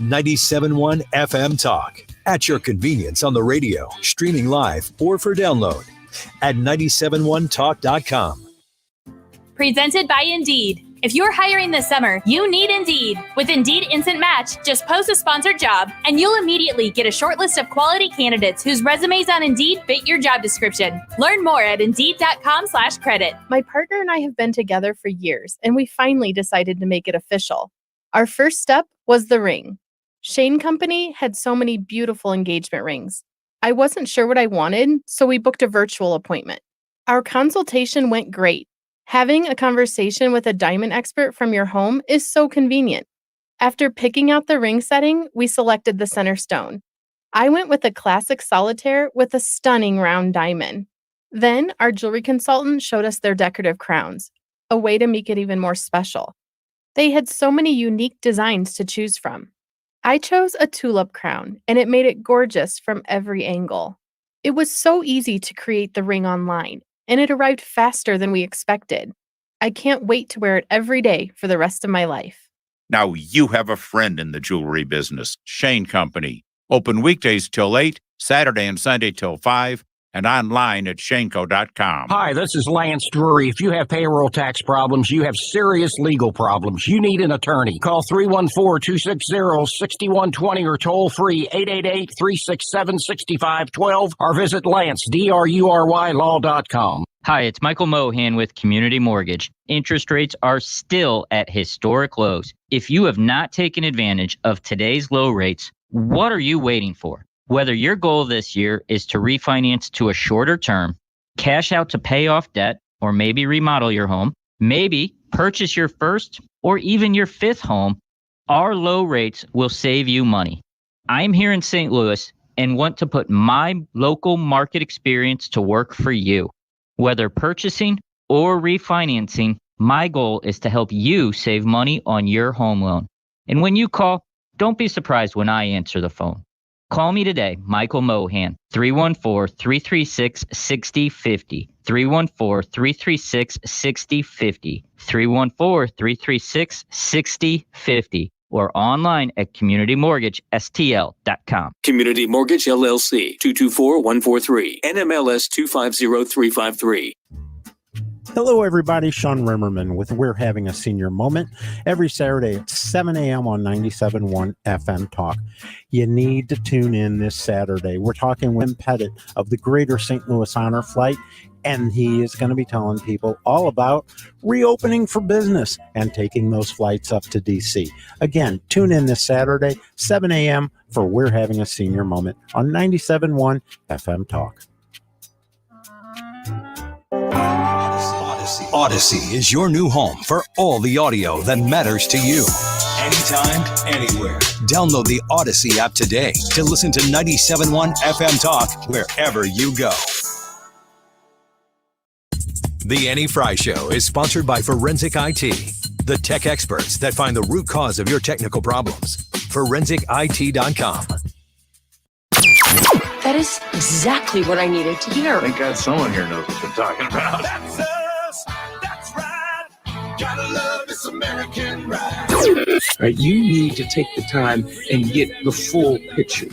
97.1 FM Talk. At your convenience on the radio, streaming live, or for download at 971talk.com. Presented by Indeed. If you're hiring this summer, you need Indeed. With Indeed Instant Match, just post a sponsored job, and you'll immediately get a short list of quality candidates whose resumes on Indeed fit your job description. Learn more at Indeed.com/credit. My partner and I have been together for years, and we finally decided to make it official. Our first step was the ring. Shane Company had so many beautiful engagement rings. I wasn't sure what I wanted, so we booked a virtual appointment. Our consultation went great. Having a conversation with a diamond expert from your home is so convenient. After picking out the ring setting, we selected the center stone. I went with a classic solitaire with a stunning round diamond. Then our jewelry consultant showed us their decorative crowns, a way to make it even more special. They had so many unique designs to choose from. I chose a tulip crown, and it made it gorgeous from every angle. It was so easy to create the ring online, and it arrived faster than we expected. I can't wait to wear it every day for the rest of my life. Now you have a friend in the jewelry business, Shane Company. Open weekdays till 8, Saturday and Sunday till 5, and online at shaneco.com. Hi, this is Lance Drury. If you have payroll tax problems, you have serious legal problems, you need an attorney. Call 314-260-6120 or toll free 888-367-6512 or visit LanceDruryLaw.com. Hi, it's Michael Mohan with Community Mortgage. Interest rates are still at historic lows. If you have not taken advantage of today's low rates, what are you waiting for? Whether your goal this year is to refinance to a shorter term, cash out to pay off debt, or maybe remodel your home, maybe purchase your first or even your fifth home, our low rates will save you money. I'm here in St. Louis and want to put my local market experience to work for you. Whether purchasing or refinancing, my goal is to help you save money on your home loan. And when you call, don't be surprised when I answer the phone. Call me today, Michael Mohan, 314-336-6050, 314-336-6050, 314-336-6050, or online at communitymortgagestl.com. Community Mortgage LLC, 224-143, NMLS 250353. Hello, everybody. Sean Rimmerman with We're Having a Senior Moment every Saturday at 7 a.m. on 97.1 FM Talk. You need to tune in this Saturday. We're talking with Wim Pettit of the Greater St. Louis Honor Flight, and he is going to be telling people all about reopening for business and taking those flights up to D.C. Again, tune in this Saturday, 7 a.m. for We're Having a Senior Moment on 97.1 FM Talk. Odyssey is your new home for all the audio that matters to you. Anytime, anywhere. Download the Odyssey app today to listen to 97.1 FM Talk wherever you go. The Annie Frey Show is sponsored by Forensic IT, the tech experts that find the root cause of your technical problems. ForensicIT.com. That is exactly what I needed to hear. Thank God someone here knows what they're talking about. That's us. That's right. Gotta love this American ride. Right, you need to take the time and get the full picture.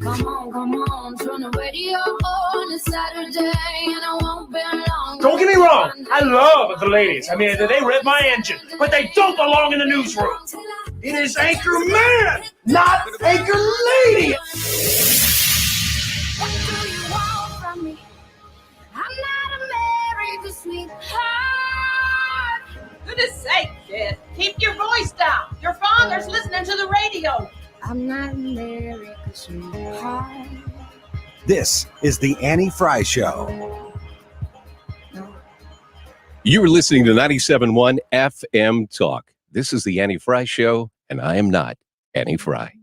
Come on, turn the radio on. It's Saturday and I won't be long. Don't get me wrong, I love the ladies. I mean, they rev my engine, but they don't belong in the newsroom. It is Anchor Man, not Anchor Lady. What do you want from me? I'm not America's sweetheart. Goodness sake, kid. Keep your voice down. Your father's listening to the radio. I'm not America's sweetheart. This is the Annie Frey Show. You are listening to 97.1 FM Talk. This is the Annie Frey Show, and I am not Annie Frey.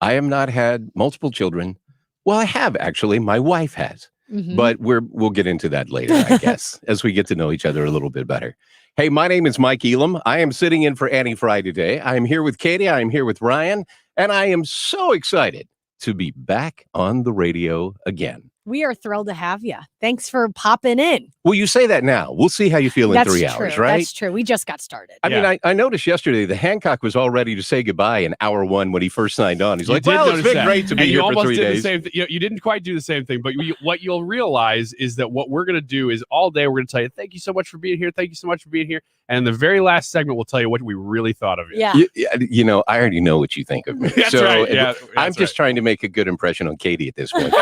I have not had multiple children. Well, I have, actually. My wife has. Mm-hmm. But we'll get into that later, I guess, as we get to know each other a little bit better. Hey, my name is Mike Elam. I am sitting in for Annie Frey today. I am here with Katie. I am here with Ryan. And I am so excited to be back on the radio again. We are thrilled to have you. Thanks for popping in. Well, you say that now. We'll see how you feel in 3 hours, right? That's true. We just got started. I mean, I noticed yesterday that Hancock was all ready to say goodbye in hour 1 when he first signed on. He's like, well, it's been great to be here for 3 days. The same you didn't quite do the same thing, but what you'll realize is that what we're going to do is all day we're going to tell you, thank you so much for being here. Thank you so much for being here. And the very last segment, we'll tell you what we really thought of you. Yeah. You know, I already know what you think of me. That's so right. Yeah, I'm just trying to make a good impression on Katie at this point.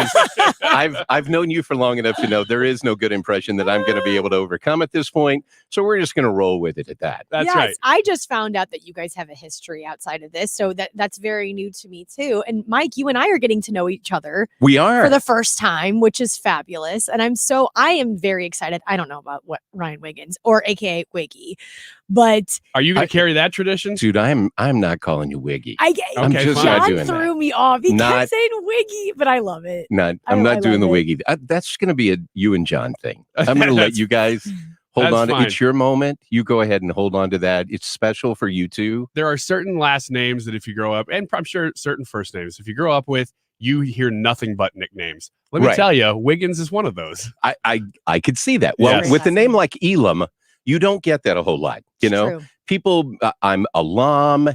I've known you for long enough to know there is no good impression that I'm going to be able to overcome at this point. So we're just going to roll with it at that. That's right. I just found out that you guys have a history outside of this. So that's very new to me too. And Mike, you and I are getting to know each other. We are. For the first time, which is fabulous. And I am very excited. I don't know about what Ryan Wiggins or AKA Wiggy, but are you going to carry that tradition? Dude, I'm not calling you Wiggy. I'm just John not doing threw that. me off. He kept saying Wiggy, but I love it. I'm not doing the Wiggy. That's going to be a you and John thing. I'm going to let you guys hold on to it. It's your moment. You go ahead and hold on to that. It's special for you two. There are certain last names that if you grow up, and I'm sure certain first names, if you grow up with, you hear nothing but nicknames. Let me tell you, Wiggins is one of those. I could see that. Well, with a name like Elam, you don't get that a whole lot. You know, true. People, I'm Elam,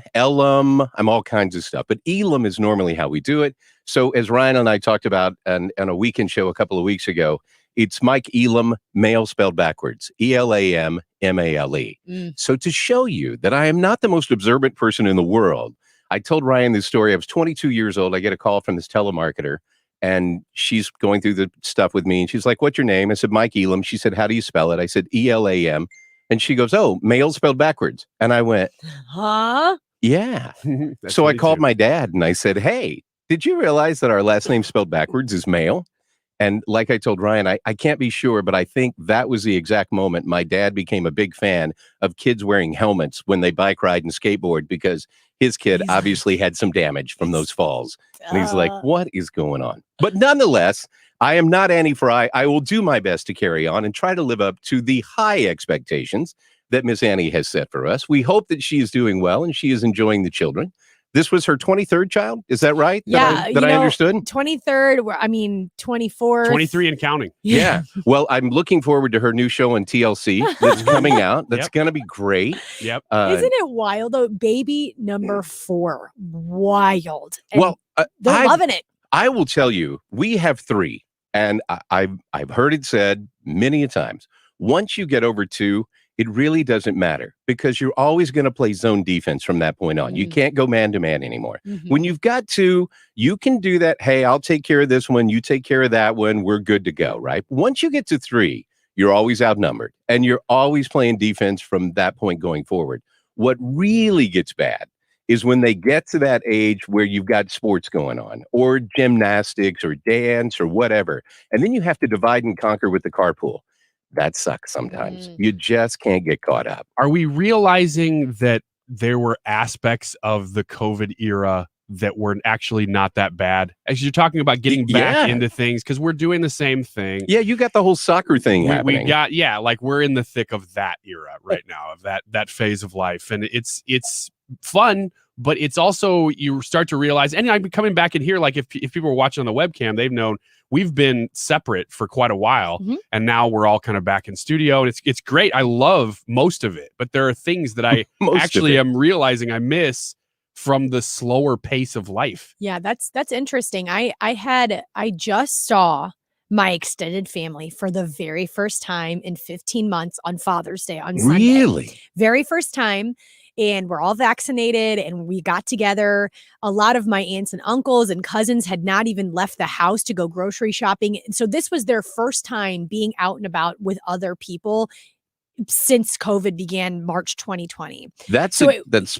I'm all kinds of stuff. But Elam is normally how we do it. So as Ryan and I talked about on a weekend show a couple of weeks ago, it's Mike Elam, male spelled backwards, ELAMMALE. So to show you that I am not the most observant person in the world, I told Ryan this story. I was 22 years old. I get a call from this telemarketer, and she's going through the stuff with me. And she's like, what's your name? I said, Mike Elam. She said, how do you spell it? I said, ELAM. And she goes, oh, male spelled backwards. And I went, huh? Yeah. So I called my dad and I said, hey, did you realize that our last name spelled backwards is male? And like I told Ryan, I can't be sure, but I think that was the exact moment my dad became a big fan of kids wearing helmets when they bike ride and skateboard, because his kid obviously had some damage from those falls. And he's like, what is going on? But nonetheless, I am not Annie Frey. I will do my best to carry on and try to live up to the high expectations that Miss Annie has set for us. We hope that she is doing well and she is enjoying the children. This was her 23rd child. Is that right? Yeah. That I understood? 23rd, 24th. 23 and counting. Yeah. Well, I'm looking forward to her new show on TLC that's coming out. That's going to be great. Yep. Isn't it wild though? Baby number 4. Wild. And well, they're loving it. I will tell you, we have 3. And I've heard it said many a times, once you get over 2, it really doesn't matter because you're always going to play zone defense from that point on. You can't go man to man anymore. When you've got 2, you can do that. Hey, I'll take care of this one. You take care of that one. We're good to go, right? Once you get to 3, you're always outnumbered and you're always playing defense from that point going forward. What really gets bad is when they get to that age where you've got sports going on or gymnastics or dance or whatever. And then you have to divide and conquer with the carpool. That sucks sometimes. You just can't get caught up. Are we realizing that there were aspects of the COVID era that were actually not that bad? As you're talking about getting back into things, because we're doing the same thing. Yeah, you got the whole soccer thing happening. We got, like we're in the thick of that era right now, of that phase of life. And it's fun, but it's also, you start to realize, and I'm coming back in here, like if people were watching on the webcam, they've known we've been separate for quite a while, and now we're all kind of back in studio, and it's great. I love most of it, but there are things that I actually am realizing I miss from the slower pace of life. Yeah, that's interesting. I just saw my extended family for the very first time in 15 months on Father's Day on Sunday. Really? Very first time. And we're all vaccinated and we got together. A lot of my aunts and uncles and cousins had not even left the house to go grocery shopping. And so this was their first time being out and about with other people since COVID began March 2020. That's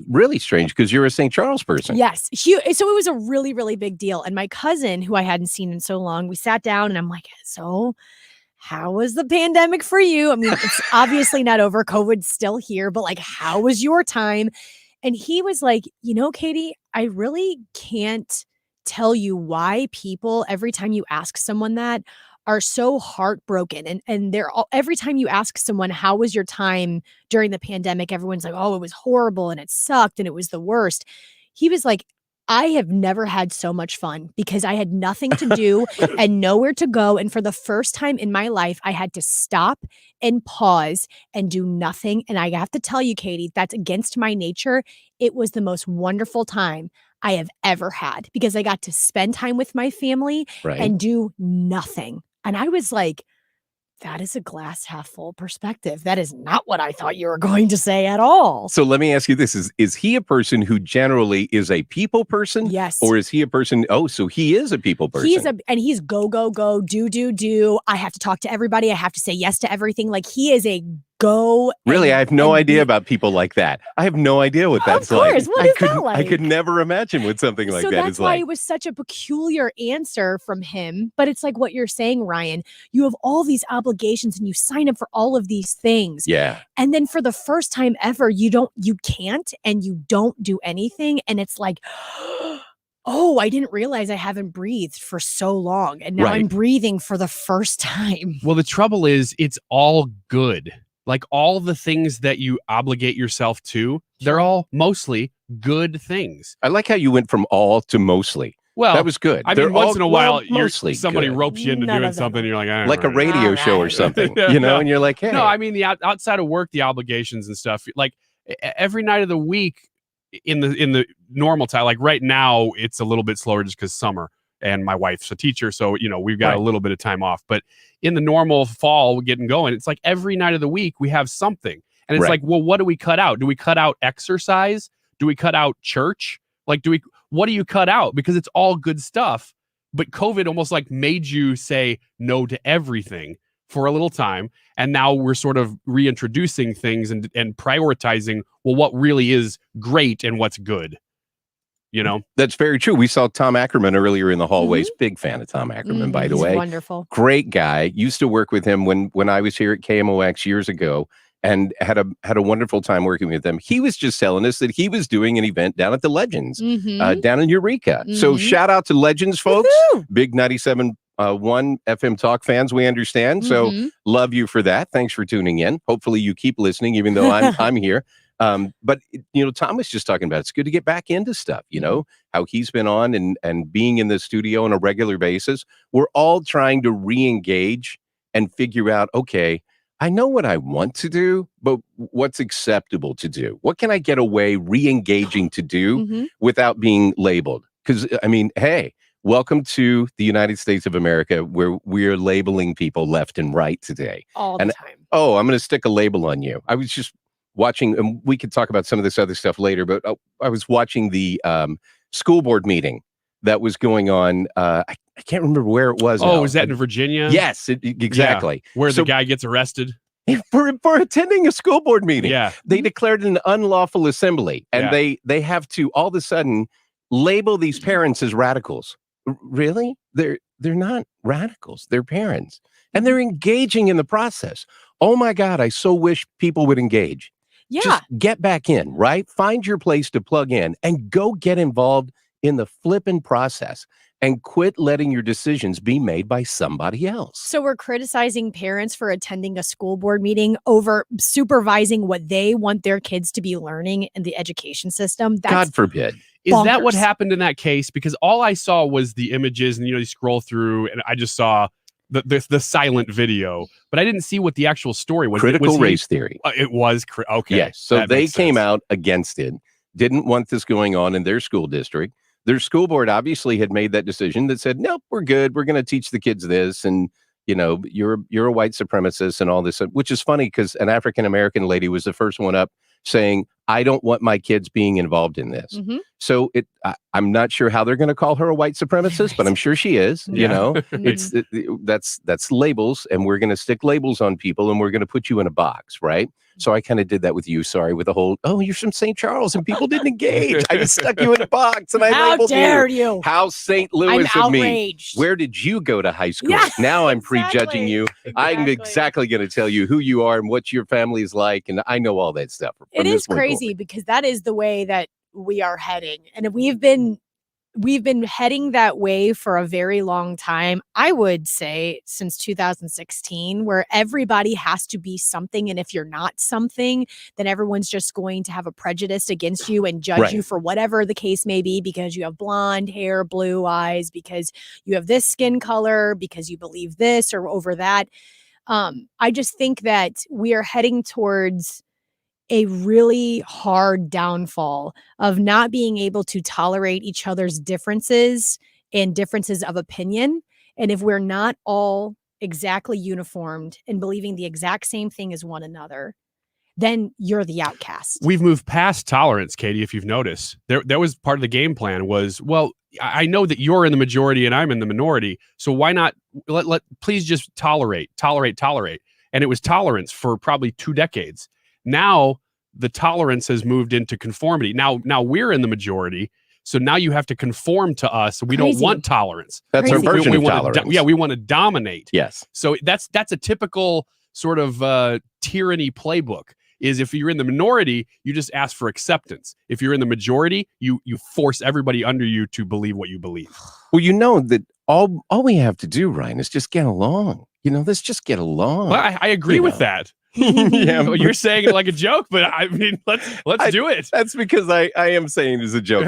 really strange because you're a St. Charles person. Yes. So it was a really, really big deal. And my cousin, who I hadn't seen in so long, we sat down and I'm like, so how was the pandemic for you? I mean, it's obviously not over. COVID's still here, but like, how was your time? And he was like, Katie, I really can't tell you why people, every time you ask someone that, are so heartbroken. And they're all, every time you ask someone, how was your time during the pandemic? Everyone's like, oh, it was horrible and it sucked and it was the worst. He was like, I have never had so much fun because I had nothing to do and nowhere to go. And for the first time in my life, I had to stop and pause and do nothing. And I have to tell you, Katie, that's against my nature. It was the most wonderful time I have ever had because I got to spend time with my family and do nothing. And I was like, that is a glass half full perspective. That is not what I thought you were going to say at all. So let me ask you this. Is he a person who generally is a people person? Yes. Or is he a person? Oh, so he is a people person. He's go, go, go, do. I have to talk to everybody. I have to say yes to everything. Like he is a go. Really? I have no idea about people like that. I have no idea what that's like. Of course. What is that like? I could never imagine what something like that is like. So that's why it was such a peculiar answer from him. But it's like what you're saying, Ryan. You have all these obligations and you sign up for all of these things. Yeah. And then for the first time ever, you can't and you don't do anything. And it's like, oh, I didn't realize I haven't breathed for so long. And now I'm breathing for the first time. Well, the trouble is it's all good. Like all the things that you obligate yourself to, they're all mostly good things. I like how you went from all to mostly. Well, that was good. I mean, once in a while, somebody good. ropes you into doing something, and you're like, like a radio show or something, you know, and you're like, hey. No, I mean, the outside of work, the obligations and stuff, like every night of the week in the normal time, like right now, it's a little bit slower just because summer. And my wife's a teacher, so we've got a little bit of time off. But in the normal fall, we're getting going. It's like every night of the week we have something, and it's like, well, what do we cut out? Do we cut out exercise? Do we cut out church? Like, what do you cut out? Because it's all good stuff. But COVID almost like made you say no to everything for a little time, and now we're sort of reintroducing things and prioritizing. Well, what really is great and what's good. That's very true. We saw Tom Ackerman earlier in the hallways. Big fan of Tom Ackerman, by the way. Wonderful. Great guy. Used to work with him when I was here at KMOX years ago and had a wonderful time working with him. He was just telling us that he was doing an event down at the Legends down in Eureka. So shout out to Legends, folks. Woo-hoo! Big 97.1 FM Talk fans, we understand. So love you for that. Thanks for tuning in. Hopefully you keep listening, even though I'm here. But Tom was just talking about it's good to get back into stuff, how he's been on and being in the studio on a regular basis. We're all trying to re-engage and figure out, okay, I know what I want to do, but what's acceptable to do? What can I get away re-engaging to do without being labeled? Because, I mean, hey, welcome to the United States of America, where we're labeling people left and right today. All the time. Oh, I'm going to stick a label on you. I was just watching, and we could talk about some of this other stuff later, but I was watching the school board meeting that was going on. I can't remember where it was. Oh, was that in Virginia? Yes, exactly. Yeah, where the guy gets arrested for attending a school board meeting. Yeah, they declared an unlawful assembly, and they have to all of a sudden label these parents as radicals. Really? They're not radicals. They're parents, and they're engaging in the process. Oh my God! I so wish people would engage. Yeah. Just get back in, right? Find your place to plug in and go get involved in the flipping process and quit letting your decisions be made by somebody else. So we're criticizing parents for attending a school board meeting over supervising what they want their kids to be learning in the education system. That's God forbid. Is that what happened in that case? Because all I saw was the images and, you scroll through and I just saw the silent video, but I didn't see what the actual story was. Critical race theory. It was. Okay. Yes. So they came out against it, didn't want this going on in their school district. Their school board obviously had made that decision that said, nope, we're good. We're going to teach the kids this. And, you're a white supremacist and all this, which is funny because an African-American lady was the first one up saying, I don't want my kids being involved in this. So I'm not sure how they're going to call her a white supremacist, but I'm sure she is. That's labels, and we're going to stick labels on people, and we're going to put you in a box, right? So I kind of did that with you. Sorry, with the whole, oh, you're from St. Charles, and people didn't engage. I just stuck you in a box, and I labeled you. How dare you? How St. Louis I'm of me. outraged. Where did you go to high school? Yes, now I'm prejudging you. I'm exactly going to tell you who you are and what your family is like, and I know all that stuff. It is crazy because that is the way that we are heading. And we've been we've been heading that way for a very long time. I would say since 2016, where everybody has to be something. And if you're not something, then everyone's just going to have a prejudice against you and judge you for whatever the case may be, because you have blonde hair, blue eyes, because you have this skin color, because you believe this or over that. I just think that we are heading towards a really hard downfall of not being able to tolerate each other's differences and differences of opinion. And if we're not all exactly uniformed and believing the exact same thing as one another, then you're the outcast. We've moved past tolerance, Katie, if you've noticed. There was part of the game plan was, well, I know that you're in the majority and I'm in the minority, so why not please just tolerate. And it was tolerance for probably 2 decades. Now the tolerance has moved into conformity. Now we're in the majority, so now you have to conform to us. We don't want tolerance. That's our version of tolerance. We want to dominate. Yes. So that's a typical sort of tyranny playbook. Is if you're in the minority, you just ask for acceptance. If you're in the majority, you force everybody under you to believe what you believe. Well, you know that all we have to do, Ryan, is just get along. Let's just get along. Well, I agree with that. Yeah, well, you're saying it like a joke, but I mean, let's do it. That's because I am saying it as a joke.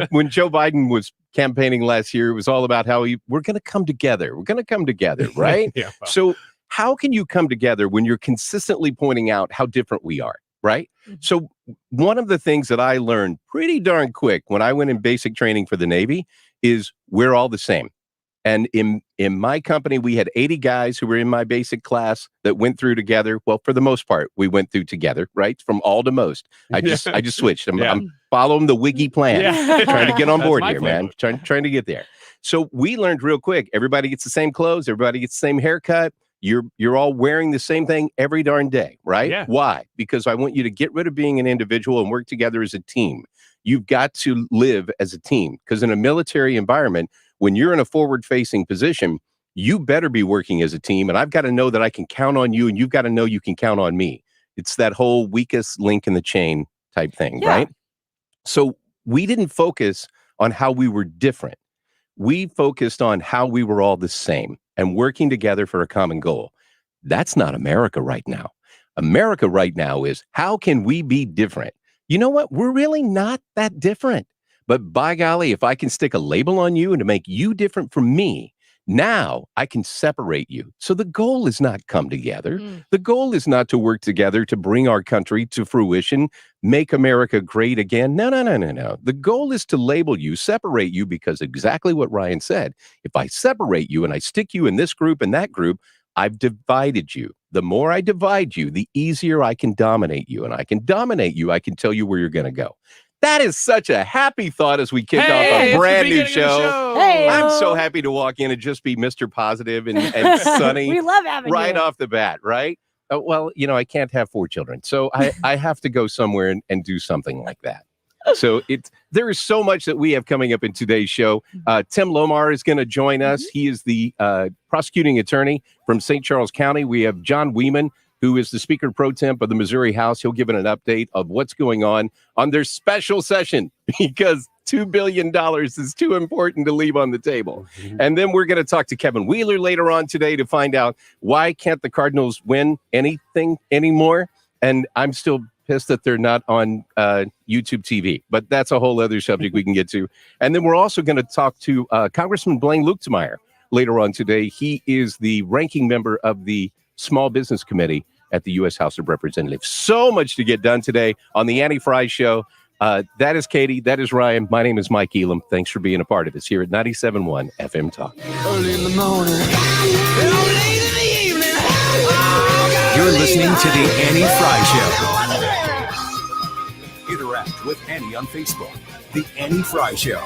When Joe Biden was campaigning last year, it was all about how we're going to come together. We're going to come together, right? Yeah. Well. So how can you come together when you're consistently pointing out how different we are, right? Mm-hmm. So one of the things that I learned pretty darn quick when I went in basic training for the Navy is we're all the same. And in my company, we had 80 guys who were in my basic class that went through together. Well, for the most part, we went through together, right? From all to most. I just switched. I'm following the Wiggy plan. Yeah. Trying to get on board here, man. Trying to get there. So we learned real quick. Everybody gets the same clothes. Everybody gets the same haircut. You're all wearing the same thing every darn day, right? Yeah. Why? Because I want you to get rid of being an individual and work together as a team. You've got to live as a team, because in a military environment, when you're in a forward-facing position, you better be working as a team, and I've got to know that I can count on you, and you've got to know you can count on me. It's that whole weakest link in the chain type thing, right? So we didn't focus on how we were different. We focused on how we were all the same and working together for a common goal. That's not America right now. America right now is, how can we be different? You know what? We're really not that different. But by golly, if I can stick a label on you and to make you different from me, now I can separate you. So the goal is not come together. The goal is not to work together to bring our country to fruition, make America great again. No. The goal is to label you, separate you, because exactly what Ryan said. If I separate you and I stick you in this group and that group, I've divided you. The more I divide you, the easier I can dominate you. And I can dominate you. I can tell you where you're going to go. That is such a happy thought as we kick off a brand new show. Hey, I'm so happy to walk in and just be Mr. Positive and sunny. We love having you. Right off the bat, right? Well, I can't have 4 children, so I have to go somewhere and do something like that. So there is so much that we have coming up in today's show. Tim Lohmar is going to join us. He is the prosecuting attorney from St. Charles County. We have John Wiemann, who is the Speaker Pro Temp of the Missouri House. He'll give an update of what's going on their special session, because $2 billion is too important to leave on the table. And then we're going to talk to Kevin Wheeler later on today to find out why can't the Cardinals win anything anymore. And I'm still pissed that they're not on YouTube TV, but that's a whole other subject we can get to. And then we're also going to talk to Congressman Luetkemeyer later on today. He is the ranking member of the Small Business Committee at the U.S. House of Representatives. So much to get done today on the Annie Frey Show. That is Katie. That is Ryan. My name is Mike Elam. Thanks for being a part of us here at 97.1 FM Talk. Early in the morning, late in the evening. You're listening to the Annie Frey Show. Interact with Annie on Facebook. The Annie Frey Show.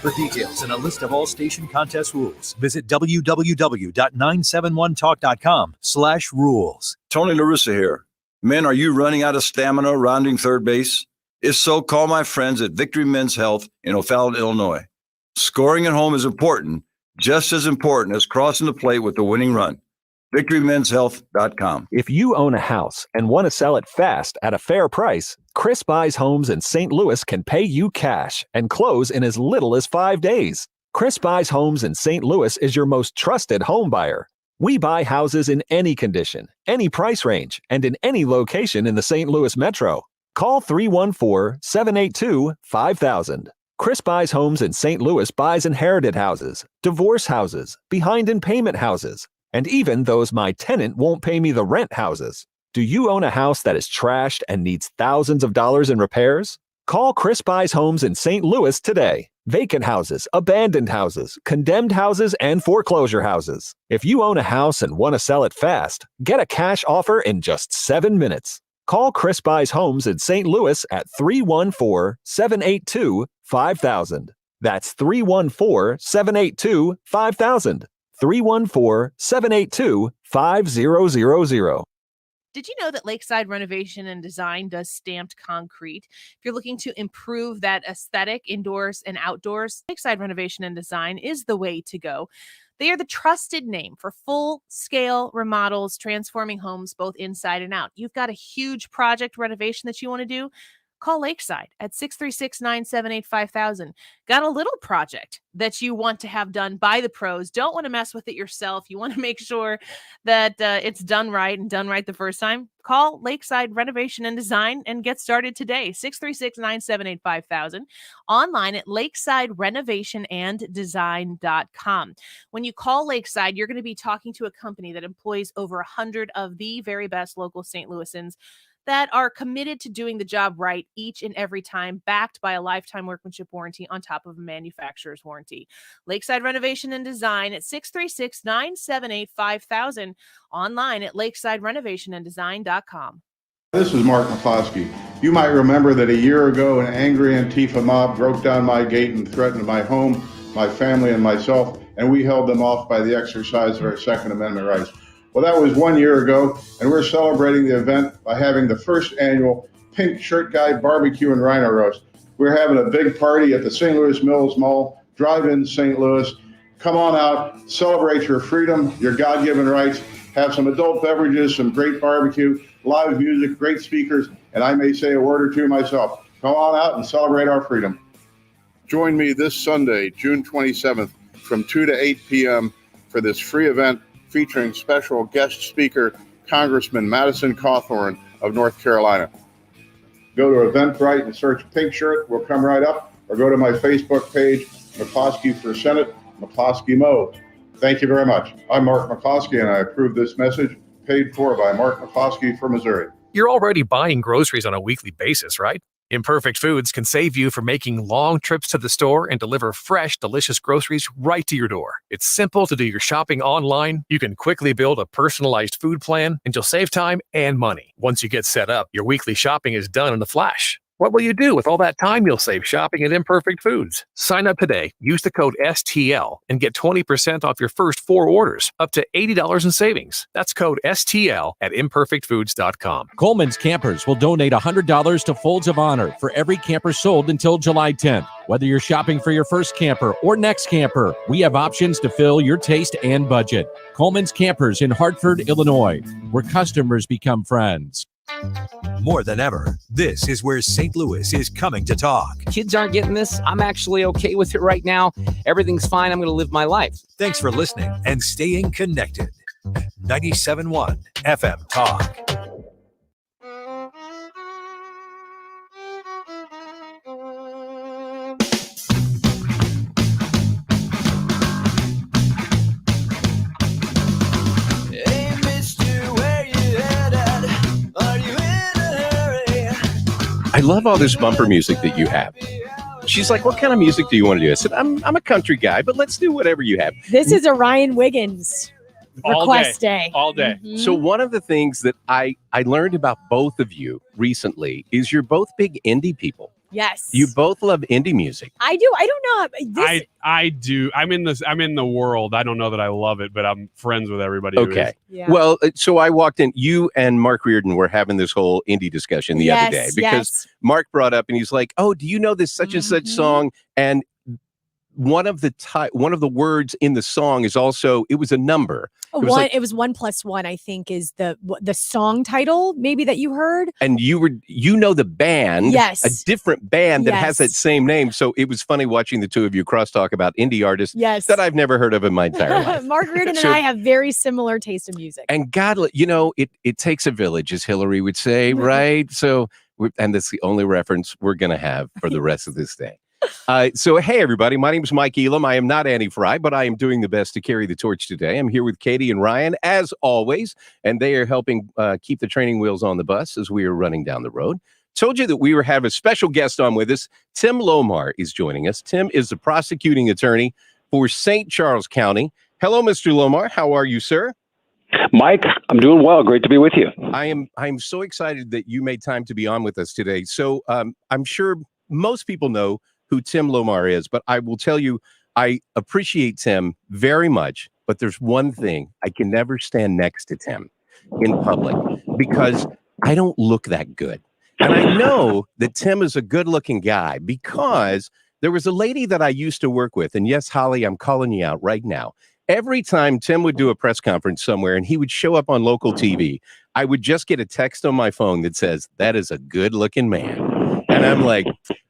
For details and a list of all station contest rules, visit www.971talk.com/rules. Tony La Russa here. Men, are you running out of stamina rounding third base? If so, call my friends at Victory Men's Health in O'Fallon, Illinois. Scoring at home is important, just as important as crossing the plate with the winning run. VictoryMensHealth.com. If you own a house and want to sell it fast at a fair price, Chris Buys Homes in St. Louis can pay you cash and close in as little as 5 days. Chris Buys Homes in St. Louis is your most trusted home buyer. We buy houses in any condition, any price range, and in any location in the St. Louis metro. Call 314-782-5000. Chris Buys Homes in St. Louis buys inherited houses, divorce houses, behind in payment houses, and even those my tenant won't pay me the rent houses. Do you own a house that is trashed and needs thousands of dollars in repairs? Call Chris Buys Homes in St. Louis today. Vacant houses, abandoned houses, condemned houses, and foreclosure houses. If you own a house and want to sell it fast, get a cash offer in just 7 minutes. Call Chris Buys Homes in St. Louis at 314-782-5000. That's 314-782-5000. 314-782-5000. Did you know that Lakeside Renovation and Design does stamped concrete? If you're looking to improve that aesthetic indoors and outdoors, Lakeside Renovation and Design is the way to go. They are the trusted name for full-scale remodels, transforming homes both inside and out. You've got a huge project renovation that you want to do? Call Lakeside at 636-978-5000. Got a little project that you want to have done by the pros. Don't want to mess with it yourself. You want to make sure that it's done right and done right the first time. Call Lakeside Renovation and Design and get started today. 636-978-5000. Online at lakesidrenovationanddesign.com. When you call Lakeside, you're going to be talking to a company that employs over 100 of the very best local St. Louisans that are committed to doing the job right each and every time, backed by a lifetime workmanship warranty on top of a manufacturer's warranty. Lakeside Renovation and Design at 636-978-5000. Online at lakesidrenovationanddesign.com. This is Mark McCloskey. You might remember that a year ago, an angry Antifa mob broke down my gate and threatened my home, my family, and myself, and we held them off by the exercise of our Second Amendment rights. Well, that was 1 year ago, and we're celebrating the event by having the first annual Pink Shirt Guy Barbecue and Rhino Roast. We're having a big party at the St. Louis Mills Mall, Drive-In St. Louis. Come on out, celebrate your freedom, your God-given rights, have some adult beverages, some great barbecue, live music, great speakers, and I may say a word or two myself. Come on out and celebrate our freedom. Join me this Sunday, June 27th, from 2 to 8 p.m. for this free event featuring special guest speaker, Congressman Madison Cawthorn of North Carolina. Go to Eventbrite and search Pink Shirt. We'll come right up. Or go to my Facebook page, McCloskey for Senate, McCloskey Mo. Thank you very much. I'm Mark McCloskey, and I approve this message, paid for by Mark McCloskey for Missouri. You're already buying groceries on a weekly basis, right? Imperfect Foods can save you from making long trips to the store and deliver fresh, delicious groceries right to your door. It's simple to do your shopping online. You can quickly build a personalized food plan, and you'll save time and money. Once you get set up, your weekly shopping is done in a flash. What will you do with all that time you'll save shopping at Imperfect Foods? Sign up today, use the code STL, and get 20% off your first 4 orders, up to $80 in savings. That's code STL at imperfectfoods.com. Coleman's Campers will donate $100 to Folds of Honor for every camper sold until July 10th. Whether you're shopping for your first camper or next camper, we have options to fill your taste and budget. Coleman's Campers in Hartford, Illinois, where customers become friends. More than ever, this is where St. Louis is coming to talk. Kids aren't getting this. I'm actually okay with it right now. Everything's fine. I'm going to live my life. Thanks for listening and staying connected. 97.1 FM Talk. I love all this bumper music that you have. She's like, what kind of music do you want to do? I said, I'm a country guy, but let's do whatever you have. This is a Ryan Wiggins request day. All day. Mhm. So one of the things that I learned about both of you recently is you're both big indie people. Yes. You both love indie music. I do. I don't know. I do. I'm in the world. I don't know that I love it, but I'm friends with everybody. Who Okay. is. Yeah. Well, so I walked in. You and Mark Reardon were having this whole indie discussion the other day because Mark brought up and he's like, "Oh, do you know this such and such song?" And one of the words in the song is also, it was a number. It was 1 + 1, I think, is the song title maybe that you heard. And you know the band, yes, a different band that has that same name. So it was funny watching the two of you crosstalk about indie artists that I've never heard of in my entire life. Margaret and I have very similar taste in music. And God, it takes a village, as Hillary would say, right? So, and that's the only reference we're going to have for the rest of this day. So, hey, everybody, my name is Mike Elam. I am not Annie Frey, but I am doing the best to carry the torch today. I'm here with Katie and Ryan, as always, and they are helping keep the training wheels on the bus as we are running down the road. Told you that we have a special guest on with us. Tim Lohmar is joining us. Tim is the prosecuting attorney for St. Charles County. Hello, Mr. Lohmar. How are you, sir? Mike, I'm doing well. Great to be with you. I am so excited that you made time to be on with us today. So I'm sure most people know who Tim Lohmar is, but I will tell you, I appreciate Tim very much, but there's one thing: I can never stand next to Tim in public because I don't look that good. And I know that Tim is a good-looking guy because there was a lady that I used to work with, and yes, Holly, I'm calling you out right now. Every time Tim would do a press conference somewhere and he would show up on local TV, I would just get a text on my phone that says, "That is a good-looking man." And I'm like,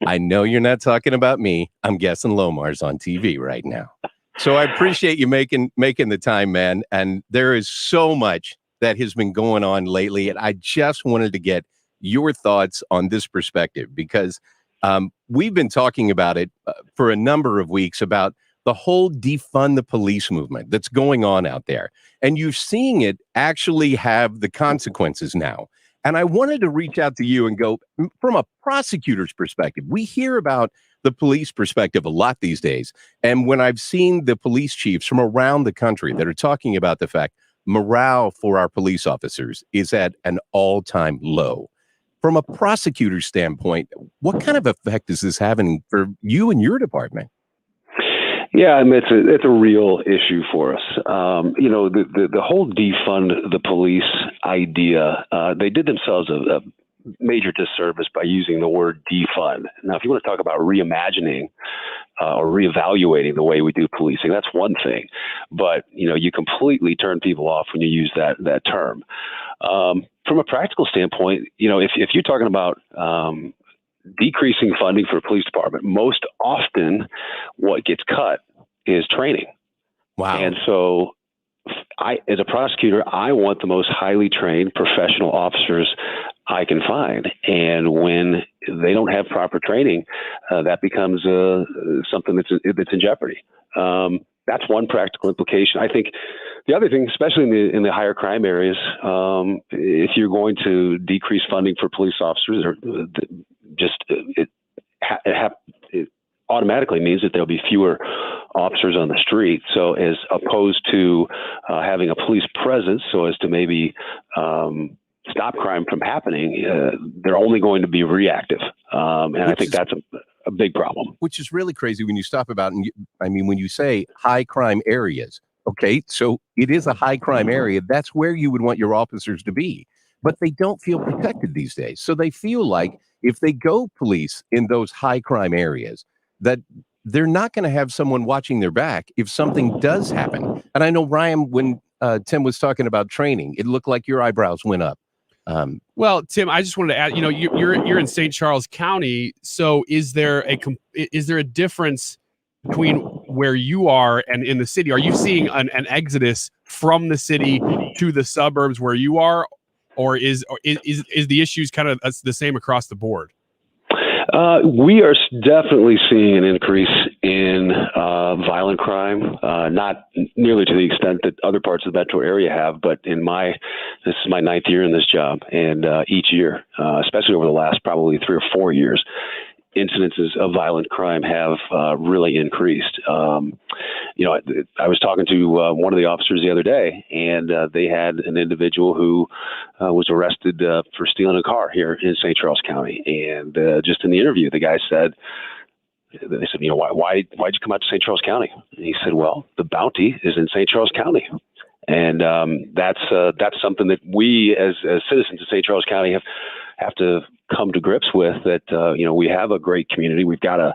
I know you're not talking about me. I'm guessing Lohmar's on TV right now. So I appreciate you making the time, man. And there is so much that has been going on lately. And I just wanted to get your thoughts on this perspective because we've been talking about it for a number of weeks about the whole defund the police movement that's going on out there. And you're seeing it actually have the consequences now. And I wanted to reach out to you and go, from a prosecutor's perspective, we hear about the police perspective a lot these days. And when I've seen the police chiefs from around the country that are talking about the fact morale for our police officers is at an all-time low. From a prosecutor's standpoint, what kind of effect is this having for you and your department? Yeah, I mean, it's a real issue for us. The whole defund the police idea, they did themselves a major disservice by using the word defund. Now, if you want to talk about reimagining or reevaluating the way we do policing, that's one thing. But, you completely turn people off when you use that term. From a practical standpoint, if you're talking about decreasing funding for the police department, most often what gets cut is training. Wow. And so as a prosecutor, I want the most highly trained professional officers I can find. And when they don't have proper training, that becomes something that's in jeopardy. That's one practical implication. I think the other thing, especially in the higher crime areas, if you're going to decrease funding for police officers, it automatically means that there'll be fewer officers on the street. So as opposed to having a police presence so as to maybe stop crime from happening, they're only going to be reactive. And I think that's a big problem. Which is really crazy when you stop about, when you say high crime areas, okay, so it is a high crime area. That's where you would want your officers to be. But they don't feel protected these days. So they feel like if they go police in those high crime areas, that they're not going to have someone watching their back if something does happen. And I know, Ryan, when Tim was talking about training, it looked like your eyebrows went up. Well, Tim, I just wanted to add, you're in St. Charles County. So is there a difference between where you are and in the city? Are you seeing an exodus from the city to the suburbs where you are? Or is the issues kind of the same across the board? We are definitely seeing an increase in violent crime, not nearly to the extent that other parts of the metro area have, but this is my 9th year in this job, and each year, especially over the last probably 3 or 4 years, incidences of violent crime have really increased. I was talking to one of the officers the other day, and they had an individual who was arrested for stealing a car here in St. Charles County. And just in the interview, the guy said, they said, why'd you come out to St. Charles County? And he said, well, the bounty is in St. Charles County. And that's something that we as citizens of St. Charles County have to come to grips with that. We have a great community. We've got a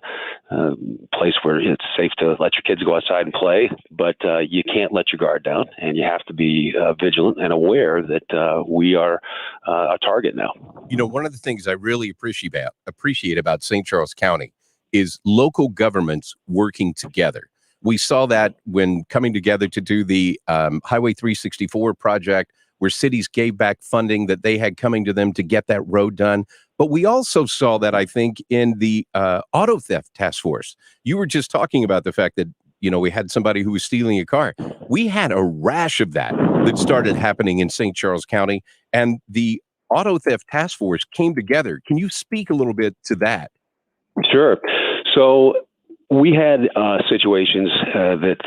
place where it's safe to let your kids go outside and play, but you can't let your guard down, and you have to be vigilant and aware that we are a target now. One of the things I really appreciate about St. Charles County is local governments working together. We saw that when coming together to do the Highway 364 project, where cities gave back funding that they had coming to them to get that road done. But we also saw that, I think, in the auto theft task force. You were just talking about the fact that, we had somebody who was stealing a car. We had a rash of that started happening in St. Charles County, and the auto theft task force came together. Can you speak a little bit to that? Sure. So we had situations that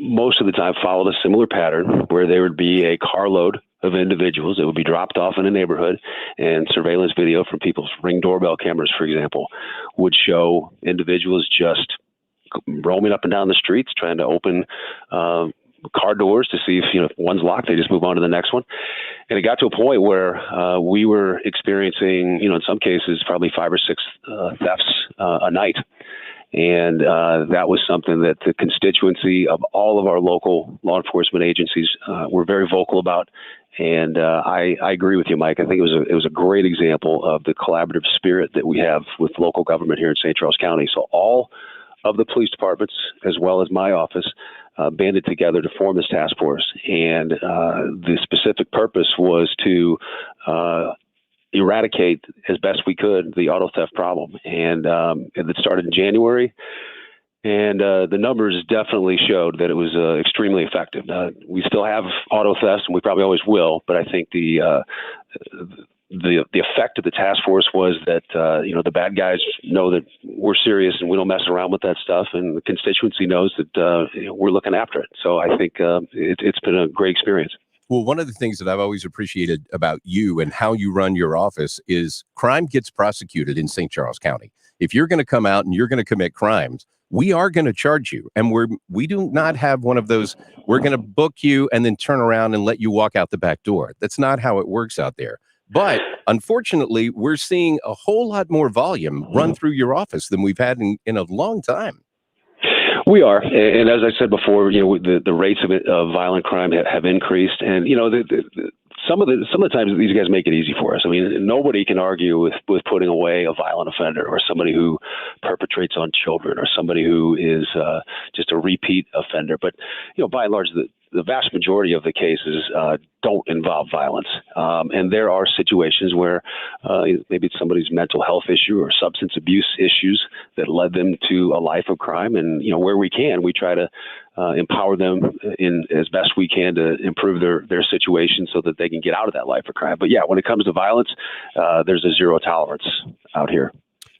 most of the time followed a similar pattern, where there would be a carload of individuals that would be dropped off in a neighborhood, and surveillance video from people's Ring doorbell cameras, for example, would show individuals just roaming up and down the streets trying to open car doors to see if one's locked. They just move on to the next one. And it got to a point where we were experiencing, in some cases, probably 5 or 6 thefts a night. And that was something that the constituency of all of our local law enforcement agencies were very vocal about. And I agree with you, Mike. I think it was a great example of the collaborative spirit that we have with local government here in St. Charles County. So all of the police departments, as well as my office, banded together to form this task force. And the specific purpose was to eradicate as best we could the auto theft problem. And it started in January. And the numbers definitely showed that it was extremely effective. We still have auto thefts, and we probably always will. But I think the effect of the task force was that the bad guys know that we're serious and we don't mess around with that stuff, and the constituency knows that we're looking after it. So I think it's been a great experience. Well, one of the things that I've always appreciated about you and how you run your office is crime gets prosecuted in St. Charles County. If you're going to come out and you're going to commit crimes, we are going to charge you. And we do not have one of those, we're going to book you and then turn around and let you walk out the back door. That's not how it works out there. But unfortunately, we're seeing a whole lot more volume run through your office than we've had in a long time. We are, and as I said before, the rates of violent crime have increased, and some of the times these guys make it easy for us. I mean, nobody can argue with putting away a violent offender, or somebody who perpetrates on children, or somebody who is just a repeat offender. But by and large, the vast majority of the cases don't involve violence. And there are situations where maybe it's somebody's mental health issue or substance abuse issues that led them to a life of crime. And, where we can, we try to empower them in as best we can to improve their situation so that they can get out of that life of crime. But yeah, when it comes to violence, there's a zero tolerance out here.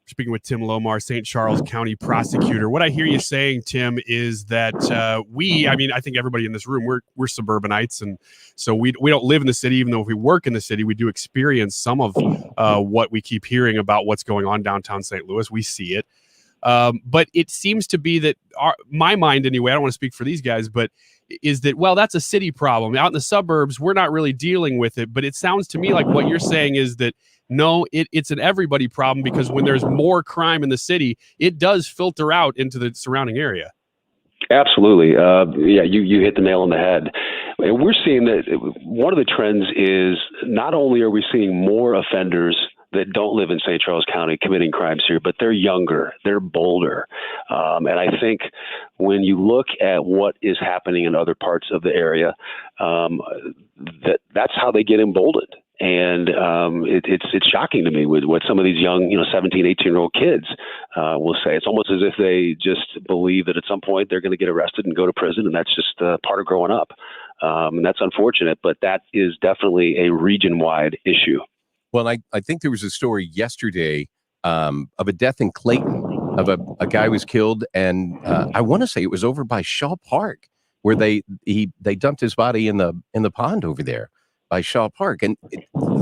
Speaking with Tim Lohmar, St. Charles County Prosecutor. What I hear you saying, Tim, is that I think everybody in this room, we're suburbanites, and so we don't live in the city. Even though if we work in the city, we do experience some of what we keep hearing about what's going on downtown St. Louis. We see it. But it seems to be that my mind anyway, I don't want to speak for these guys, but is that, well, that's a city problem. Out in the suburbs, we're not really dealing with it. But it sounds to me like what you're saying is that, no, it's an everybody problem, because when there's more crime in the city, it does filter out into the surrounding area. Absolutely. Yeah, you hit the nail on the head. And we're seeing that one of the trends is not only are we seeing more offenders that don't live in St. Charles County committing crimes here, but they're younger, they're bolder. And I think when you look at what is happening in other parts of the area, that's how they get emboldened. And it's shocking to me with what some of these young, 17, 18-year-old kids will say. It's almost as if they just believe that at some point they're going to get arrested and go to prison, and that's just part of growing up. And that's unfortunate, but that is definitely a region-wide issue. Well, I think there was a story yesterday of a death in Clayton, of a guy was killed, and I want to say it was over by Shaw Park, where they dumped his body in the pond over there. by Shaw Park. And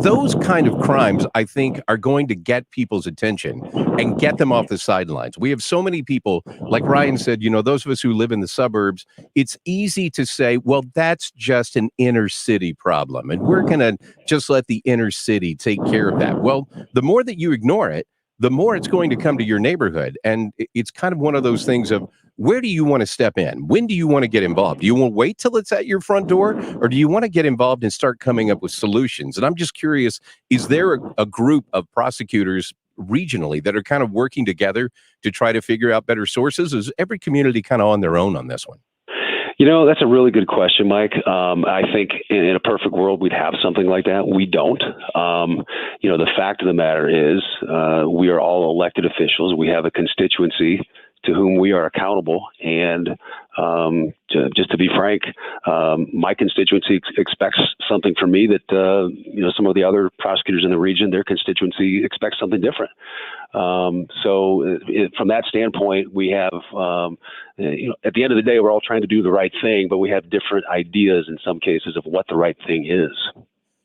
those kind of crimes, I think, are going to get people's attention and get them off the sidelines. We have so many people, like Ryan said, those of us who live in the suburbs, it's easy to say, well, that's just an inner city problem, and we're going to just let the inner city take care of that. Well, the more that you ignore it, the more it's going to come to your neighborhood. And it's kind of one of those things of, where do you want to step in? When do you want to get involved? Do you want to wait till it's at your front door, or do you want to get involved and start coming up with solutions? And I'm just curious, is there a group of prosecutors regionally that are kind of working together to try to figure out better sources? Is every community kind of on their own on this one? That's a really good question, Mike. I think in a perfect world, we'd have something like that. We don't. The fact of the matter is we are all elected officials. We have a constituency to whom we are accountable. And just to be frank, my constituency expects something from me that, some of the other prosecutors in the region, their constituency expects something different. So from that standpoint, we have, at the end of the day, we're all trying to do the right thing, but we have different ideas in some cases of what the right thing is.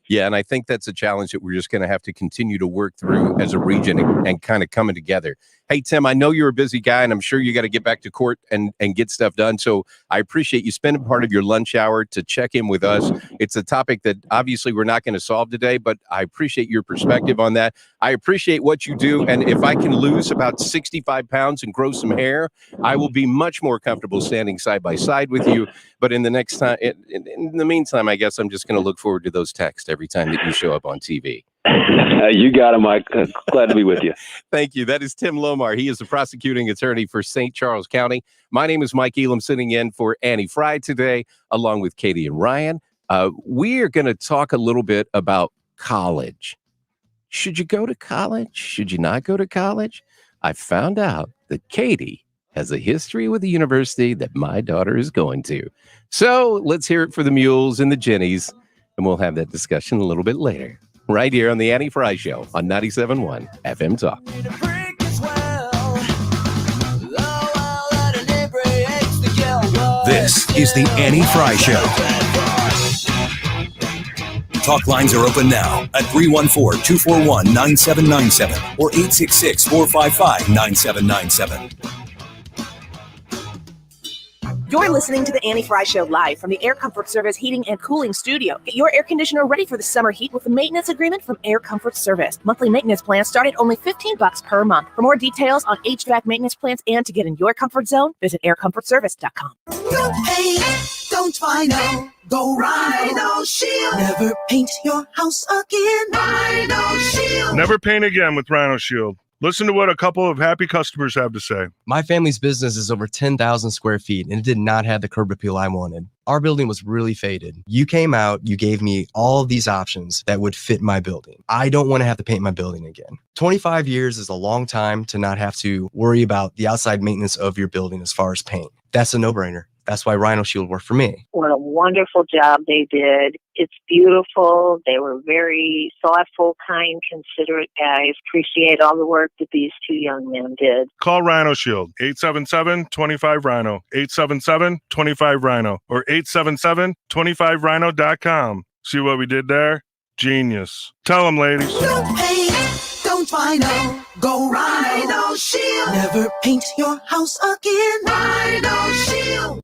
Yeah, and I think that's a challenge that we're just going to have to continue to work through as a region and kind of coming together. Hey, Tim, I know you're a busy guy, and I'm sure you got to get back to court and get stuff done. So I appreciate you spending part of your lunch hour to check in with us. It's a topic that obviously we're not going to solve today, but I appreciate your perspective on that. I appreciate what you do. And if I can lose about 65 pounds and grow some hair, I will be much more comfortable standing side by side with you. But in the next time, in the meantime, I guess I'm just going to look forward to those texts every time that you show up on TV. You got it, Mike. Glad to be with you. Thank you. That is Tim Lohmar. He is the prosecuting attorney for St. Charles County. My name is Mike Elam, sitting in for Annie Frey today, along with Katie and Ryan. We are going to talk a little bit about college. Should you go to college? Should you not go to college? I found out that Katie has a history with the university that my daughter is going to. So let's hear it for the mules and the Jennies, and we'll have that discussion a little bit later, right here on the Annie Frey Show on 97.1 FM Talk. This is the Annie Frey Show. Talk lines are open now at 314-241-9797 or 866-455-9797. You're listening to the Annie Frey Show live from the Air Comfort Service Heating and Cooling Studio. Get your air conditioner ready for the summer heat with a maintenance agreement from Air Comfort Service. Monthly maintenance plans start at only $15 per month. For more details on HVAC maintenance plans and to get in your comfort zone, visit aircomfortservice.com. Don't paint, don't vinyl, go Rhino Shield. Never paint your house again. Rhino Shield. Never paint again with Rhino Shield. Listen to what a couple of happy customers have to say. My family's business is over 10,000 square feet, and it did not have the curb appeal I wanted. Our building was really faded. You came out, you gave me all of these options that would fit my building. I don't want to have to paint my building again. 25 years is a long time to not have to worry about the outside maintenance of your building as far as paint. That's a no-brainer. That's why Rhino Shield worked for me. What a wonderful job they did. It's beautiful. They were very thoughtful, kind, considerate guys. Appreciate all the work that these two young men did. Call Rhino Shield, 877-25-RHINO, 877-25-RHINO, or 877-25rhino.com. See what we did there? Genius. Tell them, ladies. Don't paint, don't vinyl, go Rhino Shield. Never paint your house again. Rhino Shield.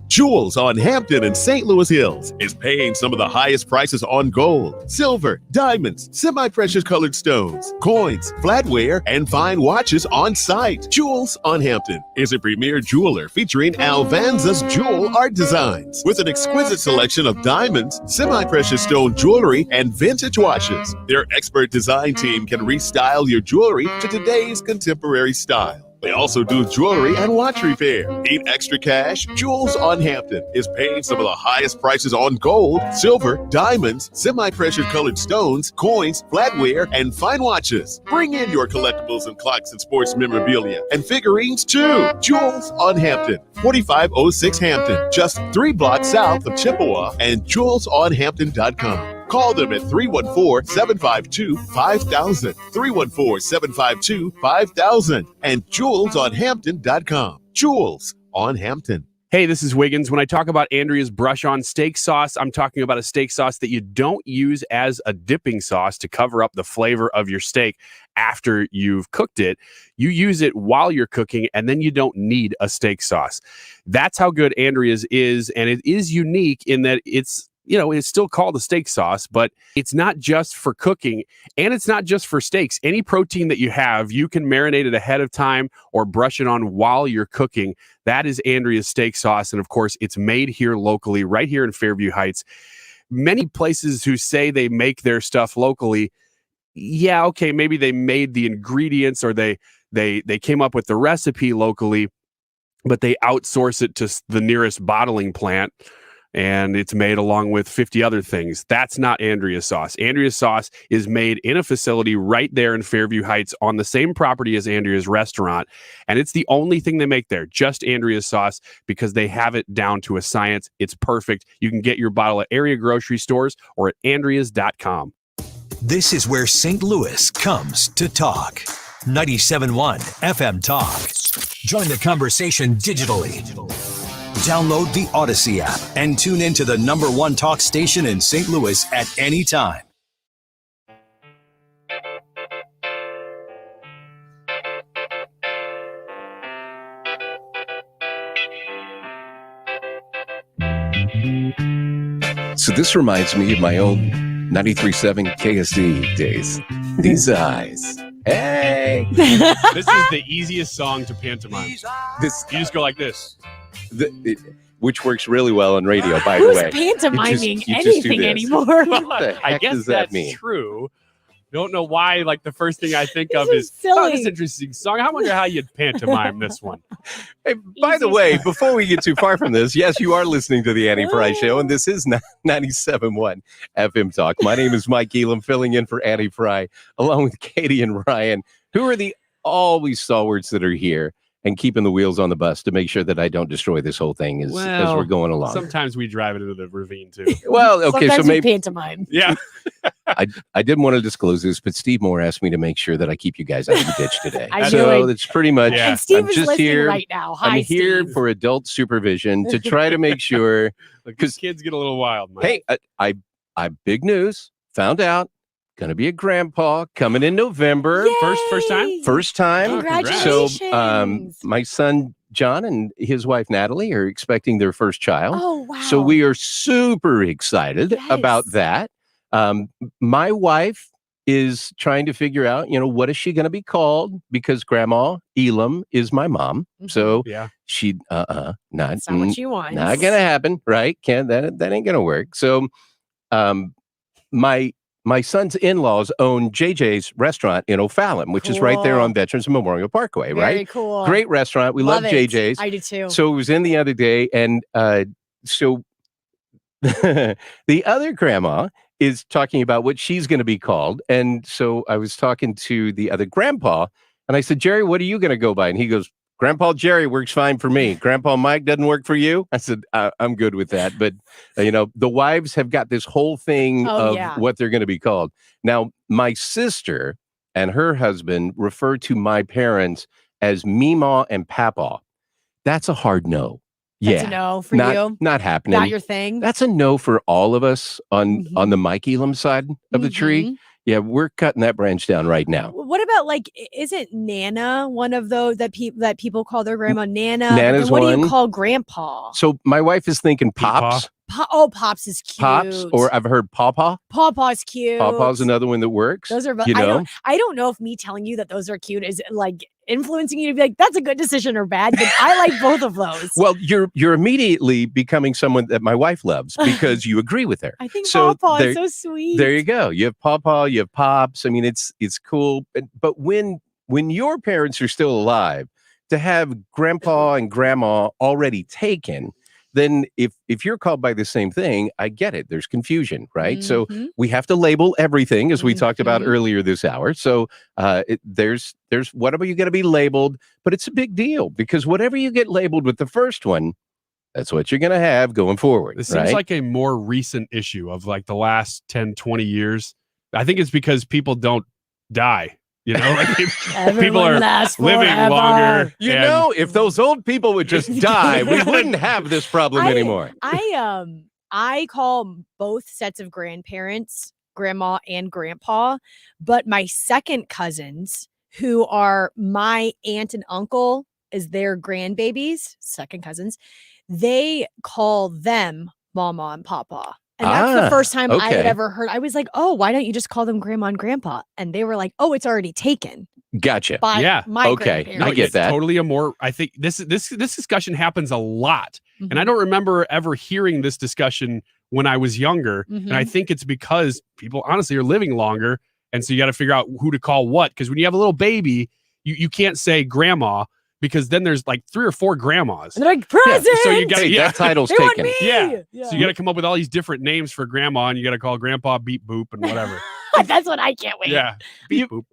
Jewels on Hampton and St. Louis Hills is paying some of the highest prices on gold, silver, diamonds, semi-precious colored stones, coins, flatware, and fine watches on site. Jewels on Hampton is a premier jeweler featuring Alvanza's jewel art designs with an exquisite selection of diamonds, semi-precious stone jewelry, and vintage watches. Their expert design team can restyle your jewelry to today's contemporary style. They also do jewelry and watch repair. Need extra cash? Jewels on Hampton is paying some of the highest prices on gold, silver, diamonds, semi-precious colored stones, coins, flatware, and fine watches. Bring in your collectibles and clocks and sports memorabilia and figurines too. Jewels on Hampton, 4506 Hampton, just 3 blocks south of Chippewa, and jewelsonhampton.com. Call them at 314-752-5000, 314-752-5000, and jewelsonhampton.com. Jewels on Hampton. Hey, this is Wiggins. When I talk about Andrea's Brush On Steak Sauce, I'm talking about a steak sauce that you don't use as a dipping sauce to cover up the flavor of your steak after you've cooked it. You use it while you're cooking, and then you don't need a steak sauce. That's how good Andrea's is, and it is unique in that it's still called a steak sauce, but it's not just for cooking, and it's not just for steaks. Any protein that you have, you can marinate it ahead of time or brush it on while you're cooking. That is Andrea's steak sauce, and of course, it's made here locally, right here in Fairview Heights. Many places who say they make their stuff locally, yeah, okay, maybe they made the ingredients or they came up with the recipe locally, but they outsource it to the nearest bottling plant, and it's made along with 50 other things. That's not Andrea's sauce. Andrea's sauce is made in a facility right there in Fairview Heights on the same property as Andrea's restaurant. And it's the only thing they make there, just Andrea's sauce, because they have it down to a science. It's perfect. You can get your bottle at area grocery stores or at andreas.com. This is where St. Louis comes to talk. 97.1 FM Talk. Join the conversation digitally. Download the Odyssey app and tune into the #1 talk station in St. Louis at any time. So this reminds me of my old 93.7 KSD days. These eyes. Hey! This is the easiest song to pantomime. You just go like this. Which works really well on radio, by the Who's way. pantomiming You just do anything this. anymore? What the I heck guess does that that's mean? true. Don't know why. Like the first thing I think of This is, is silly. this is an interesting song. I wonder how you'd pantomime this one. Hey, by the way, before we get too far from this, yes, you are listening to the Annie Frey Show, and this is 97.1 FM Talk. My name is Mike Elam, filling in for Annie Frey, along with Katie and Ryan, who are the always stalwarts that are here and keeping the wheels on the bus to make sure that I don't destroy this whole thing as we're going along. Sometimes we drive it into the ravine too. Well, okay, Sometimes so we maybe pantomime. Yeah. I didn't want to disclose this, but Steve Moore asked me to make sure that I keep you guys out of the ditch today. I knew So it. that's pretty much. And Steve I'm is just listening here. right now. Hi, I'm here Steve. for adult supervision to try to make sure. Because kids get a little wild, Mike. Hey, I big news. Found out. Going to be a grandpa coming in November. Yay! First time? First time. Congratulations. So my son John and his wife Natalie are expecting their first child. Oh, wow. So we are super excited about that. My wife is trying to figure out, what is she going to be called? Because Grandma Elam is my mom. So she not That's not what she wants. Not going to happen, right? That ain't going to work. So my son's in-laws own JJ's restaurant in O'Fallon, which is right there on Veterans Memorial Parkway, right? Very cool. Great restaurant. We love it. JJ's. I do too. So it was in the other day, and so the other grandma is talking about what she's going to be called. And so I was talking to the other grandpa, and I said, Jerry, what are you going to go by? And he goes, Grandpa Jerry works fine for me. Grandpa Mike doesn't work for you? I said, I'm good with that. But, the wives have got this whole thing of what they're going to be called. Now, my sister and her husband refer to my parents as Meemaw and Papa. That's a hard no. That's a no for you? Not happening. Not your thing? That's a no for all of us on the Mike Elam side of the tree. Yeah, we're cutting that branch down right now. What about isn't Nana one of those that people call their grandma Nana? Nana's what do one. you call Grandpa? So my wife is thinking Pops. Pops is cute. Pops, or I've heard Pawpaw. Pawpaw's cute. Pawpaw's another one that works. Those are. You know? I don't know if me telling you that those are cute is influencing you to be like, that's a good decision or bad, but I like both of those. Well, you're immediately becoming someone that my wife loves because you agree with her. I think Pawpaw is so sweet. There you go. You have Pawpaw, you have Pops. I mean, it's cool. But when your parents are still alive, to have Grandpa and Grandma already taken, then if you're called by the same thing, I get it. There's confusion, right? So we have to label everything, as we talked about earlier this hour. So there's whatever you got to be labeled, but it's a big deal because whatever you get labeled with the first one, that's what you're going to have going forward. This seems like a more recent issue of the last 10, 20 years. I think it's because people don't die. You know, like Everyone people are lasts living forever. longer. You and- know, if those old people would just die, we wouldn't have this problem anymore. I call both sets of grandparents grandma and grandpa, but my second cousins, who are my aunt and uncle as their grandbabies, second cousins, they call them mama and papa. And that's the first time I had ever heard. I was like, oh, why don't you just call them grandma and grandpa? And they were like, oh, it's already taken. Gotcha. By my okay. grandparents. I get that. Totally a more. I think this discussion happens a lot, and I don't remember ever hearing this discussion when I was younger. And I think it's because people honestly are living longer, and so you got to figure out who to call what. Because when you have a little baby, you can't say grandma. Because then there's like 3 or 4 grandmas. And they're like, present! So you got that title's They want taken. me! Yeah. So you got to come up with all these different names for grandma, and you got to call grandpa beep boop and whatever. That's what I can't wait. Yeah. Beep boop.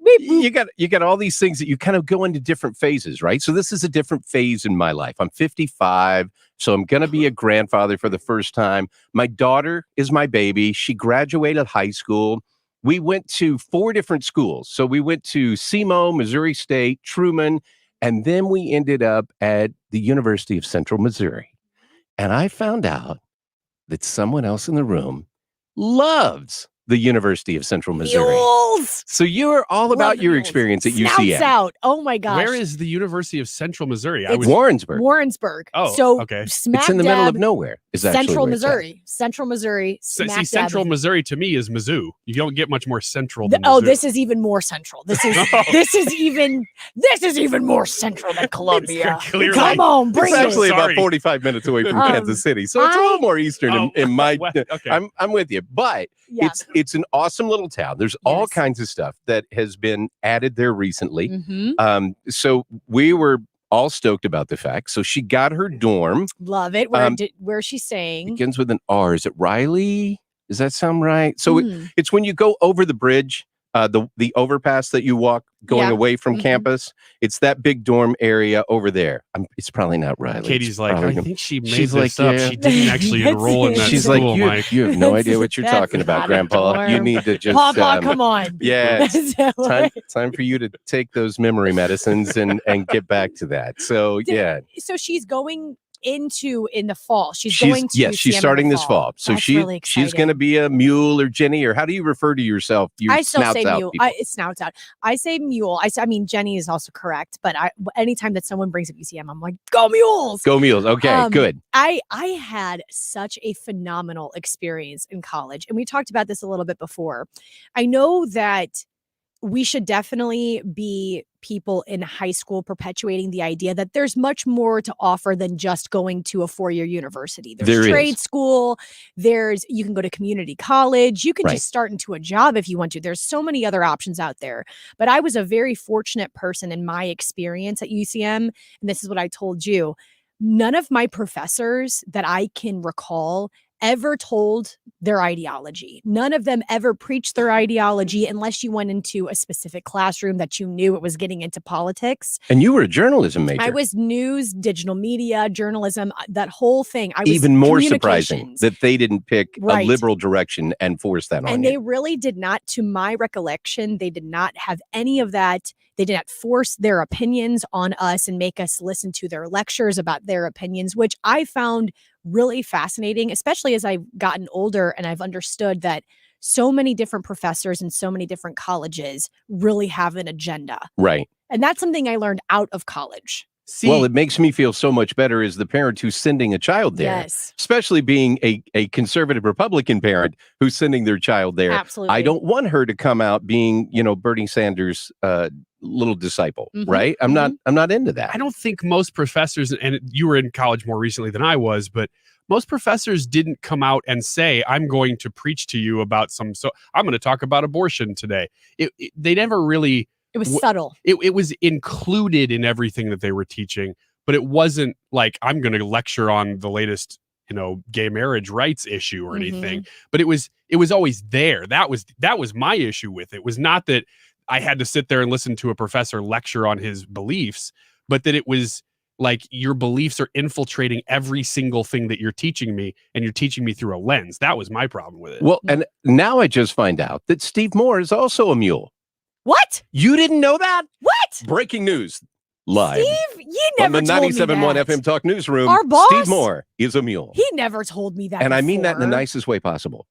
You got all these things that you kind of go into different phases, right? So this is a different phase in my life. I'm 55, so I'm going to be a grandfather for the first time. My daughter is my baby. She graduated high school. We went to 4 different schools. So we went to SEMO, Missouri State, Truman, and then we ended up at the University of Central Missouri. And I found out that someone else in the room loves the University of Central Missouri. Mules! So you are all about your experience at Snouts UCM. out. Oh my gosh. Where is the University of Central Missouri? It's Warrensburg. Warrensburg. Oh, so okay. smack It's in the middle of dab nowhere. Is actually Central where it's at. Missouri. Central Missouri. See, Smack dab Central of- Missouri to me is Mizzou. You don't get much more central than Oh, Mizzou. this is even more central. This is this is even more central than Columbia. clearly- Come on, It's bring actually it. about 45 minutes away from Kansas City. So it's a little more eastern in my okay. I'm with you. But Yeah. it's an awesome little town. There's all kinds of stuff that has been added there recently. Mhm. So we were all stoked about the fact. So she got her dorm. Love it. Where's she staying? Begins with an R. Is it Riley? Does that sound right? So Hmm. it's when you go over the bridge, the overpass that you walk going Yeah. away from Mhm. campus. It's that big dorm area over there. It's probably not Riley. Katie's It's like, probably I gonna- think she made She's this like, up. yeah. She didn't actually enroll in that She's school, like, Mike. you have no idea what you're talking That's about, not a Grandpa. You dorm. need to just Papa, come on. Yeah, That's time for you to take those memory medicines and get back to that. So yeah, So she's going in the fall. She's going to yes, she's UCM in starting the this fall. So That's really she's going to be a mule or Jenny, or how do you refer to yourself? You I still say snouts out mule. people. It snouts out. I say mule. I mean, Jenny is also correct, but anytime that someone brings up UCM, I'm like, go mules. Go mules. Okay, good. I had such a phenomenal experience in college, and we talked about this a little bit before. I know that we should definitely be people in high school perpetuating the idea that there's much more to offer than just going to a 4-year university. There's There trade is. school. You can go to community college. You can Right. just start into a job if you want to. There's so many other options out there. But I was a very fortunate person in my experience at UCM. And this is what I told you. None of my professors that I can recall ever told their ideology. None of them ever preached their ideology unless you went into a specific classroom that you knew it was getting into politics. And you were a journalism major. I was news, digital media, journalism, that whole thing. I was Even more surprising communications. that they didn't pick Right. a liberal direction and force that on And you. they really did not, to my recollection, they did not have any of that. They did not force their opinions on us and make us listen to their lectures about their opinions, which I found really fascinating, especially as I've gotten older and I've understood that so many different professors and so many different colleges really have an agenda. Right. And that's something I learned out of college. Well, it makes me feel so much better as the parent who's sending a child there, Yes. especially being a conservative Republican parent who's sending their child there. Absolutely. I don't want her to come out being, Bernie Sanders' little disciple, Mhm, right? I'm not into that. I don't think most professors, and you were in college more recently than I was, but most professors didn't come out and say, I'm going to preach to you about I'm going to talk about abortion today. They never really. It was subtle. It was included in everything that they were teaching, but it wasn't like I'm going to lecture on the latest, gay marriage rights issue or anything. But it was always there. That was my issue with it. It was not that I had to sit there and listen to a professor lecture on his beliefs, but that it was like your beliefs are infiltrating every single thing that you're teaching me, and you're teaching me through a lens. That was my problem with it. Well, and now I just find out that Steve Moore is also a mule. What? You didn't know that? What? Breaking news. Live. Steve, you never from the told me 97.1 that. FM Talk Newsroom, Our boss? Steve Moore is a mule. He never told me that And I mean that in the before. nicest way possible.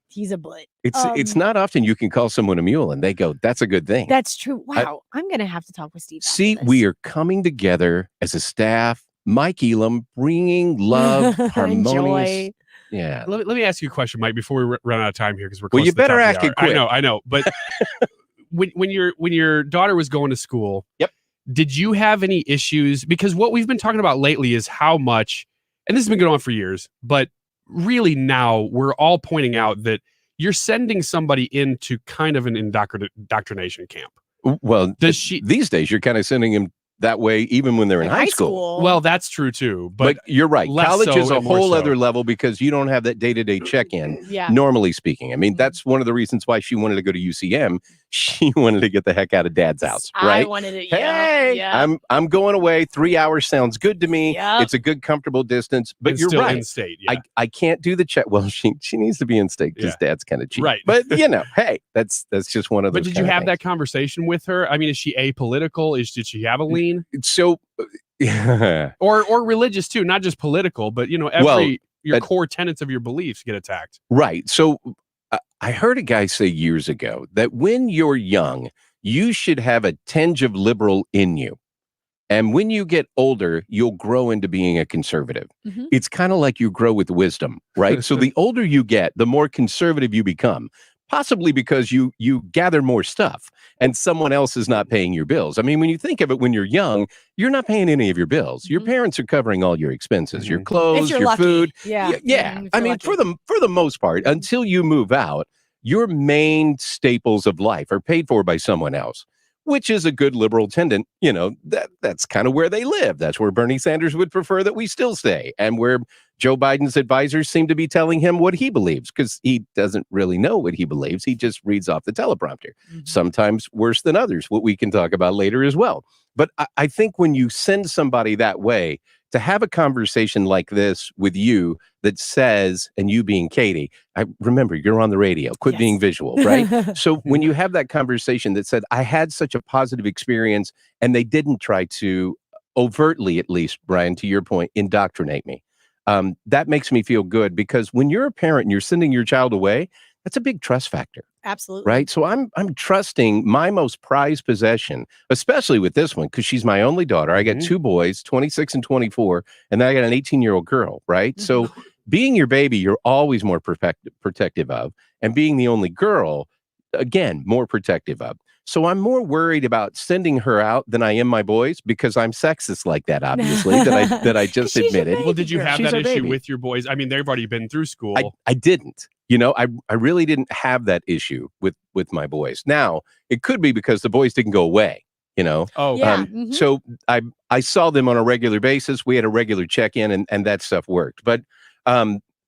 He's a butt. It's not often you can call someone a mule and they go, that's a good thing. That's true. Wow. I'm going to have to talk with Steve. See, we are coming together as a staff. Mike Elam bringing love, harmonious. Joy. Yeah. Let me ask you a question, Mike, before we run out of time here, because we're Well, close you to the better top of the ask hour. it quick. I know. But when your daughter was going to school, yep. Did you have any issues? Because what we've been talking about lately is how much, and this has been going on for years, but really now we're all pointing out that you're sending somebody into kind of an indoctrination camp. Well, these days you're kind of sending them that way even when they're in high school. Well, that's true too. But you're right. less College so is a and more whole so. other level because you don't have that day-to-day check-in, Yeah. normally speaking. I mean, that's one of the reasons why she wanted to go to UCM. She wanted to get the heck out of dad's house, right? I wanted it. Hey, yeah. I'm going away. 3 hours sounds good to me. Yep. It's a good, comfortable distance. But And you're still right. in state, yeah. I can't do the check. Well, she needs to be in state because dad's kind of cheap. Right. But hey, that's just one of those. But did you have that conversation with her? I mean, is she apolitical? Did she have a lean? So, or religious too, not just political, but your core tenets of your beliefs get attacked. Right. So I heard a guy say years ago that when you're young, you should have a tinge of liberal in you. And when you get older, you'll grow into being a conservative. Mm-hmm. It's kind of like you grow with wisdom, right? So the older you get, the more conservative you become. Possibly because you gather more stuff and someone else is not paying your bills. I mean, when you think of it, when you're young, you're not paying any of your bills. Your parents are covering all your expenses, your clothes, you're your lucky. food. Yeah. Yeah. If I you're mean, lucky. for the most part, until you move out, your main staples of life are paid for by someone else, which is a good liberal tenant. That's kind of where they live. That's where Bernie Sanders would prefer that we still stay, and where Joe Biden's advisors seem to be telling him what he believes, because he doesn't really know what he believes. He just reads off the teleprompter, sometimes worse than others, what we can talk about later as well. But I think when you send somebody that way, to have a conversation like this with you that says, and you being Katie, I remember you're on the radio, quit being visual, right? So when you have that conversation that said, I had such a positive experience, and they didn't try to overtly, at least, Brian, to your point, indoctrinate me. That makes me feel good, because when you're a parent and you're sending your child away, that's a big trust factor. Absolutely. Right. So I'm trusting my most prized possession, especially with this one, because she's my only daughter. I got two boys, 26 and 24, and then I got an 18-year-old girl. Right. So being your baby, you're always more protective of, and being the only girl, again, more protective of. So I'm more worried about sending her out than I am my boys, because I'm sexist like that, obviously, that I just admitted. Well, did you have She's that our issue baby. with your boys? I mean, they've already been through school. I didn't. I really didn't have that issue with my boys. Now, it could be because the boys didn't go away, Oh, Yeah. So I saw them on a regular basis. We had a regular check-in, and that stuff worked. But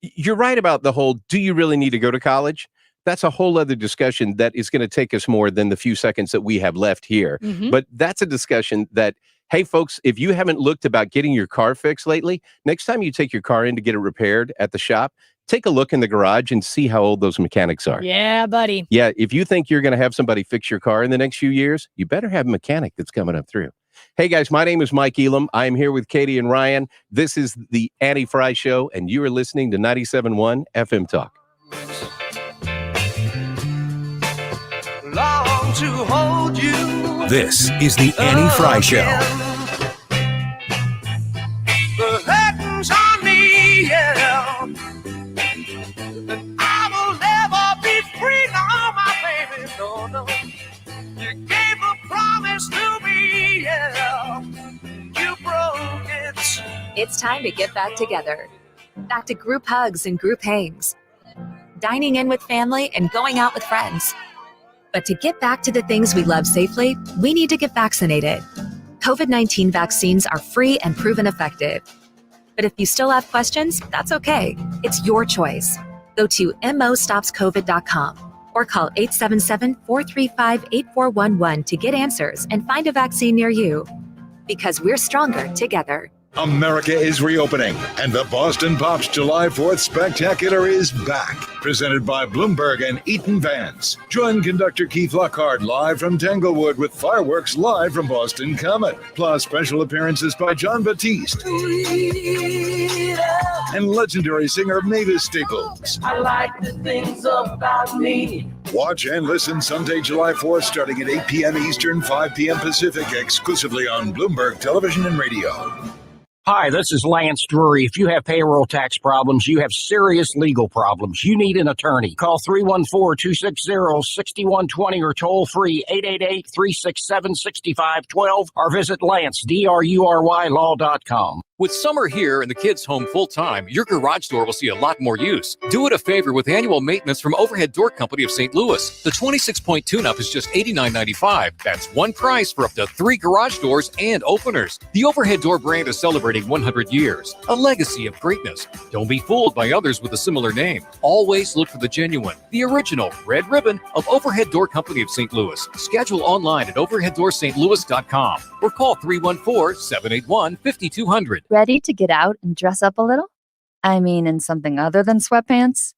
you're right about the whole, do you really need to go to college? That's a whole other discussion that is going to take us more than the few seconds that we have left here. But that's a discussion that, hey, folks, if you haven't looked about getting your car fixed lately, next time you take your car in to get it repaired at the shop, take a look in the garage and see how old those mechanics are. Yeah, buddy. Yeah, if you think you're going to have somebody fix your car in the next few years, you better have a mechanic that's coming up through. Hey, guys, my name is Mike Elam. I am here with Katie and Ryan. This is the Annie Frey Show, and you are listening to 97.1 FM Talk. Long to hold you. This is the Annie Frey Show. The curtains on me, yeah. I will never be free, no, my baby, no, no. You gave a promise to me, yeah. You broke it. It's time to get back together. Back to group hugs and group hangs. Dining in with family and going out with friends. But to get back to the things we love safely, we need to get vaccinated. COVID-19 vaccines are free and proven effective. But if you still have questions, that's okay. It's your choice. Go to mostopscovid.com or call 877-435-8411 to get answers and find a vaccine near you. Because we're stronger together. America is reopening, and the Boston Pops July 4th Spectacular is back. Presented by Bloomberg and Eaton Vance. Join conductor Keith Lockhart live from Tanglewood with fireworks live from Boston Comet. Plus special appearances by John Batiste and legendary singer Mavis Staples. I like the things about me. Watch and listen Sunday, July 4th, starting at 8 p.m. Eastern, 5 p.m. Pacific, exclusively on Bloomberg Television and Radio. Hi, this is Lance Drury. If you have payroll tax problems, you have serious legal problems, you need an attorney. Call 314-260-6120 or toll free 888-367-6512 or visit LanceDruryLaw.com. With summer here and the kids home full-time, your garage door will see a lot more use. Do it a favor with annual maintenance from Overhead Door Company of St. Louis. The 26-point tune-up is just $89.95. That's one price for up to 3 garage doors and openers. The Overhead Door brand is celebrating 100 years, a legacy of greatness. Don't be fooled by others with a similar name. Always look for the genuine, the original red ribbon of Overhead Door Company of St. Louis. Schedule online at overheaddoorstlouis.com or call 314-781-5200. Ready to get out and dress up a little? I mean, in something other than sweatpants?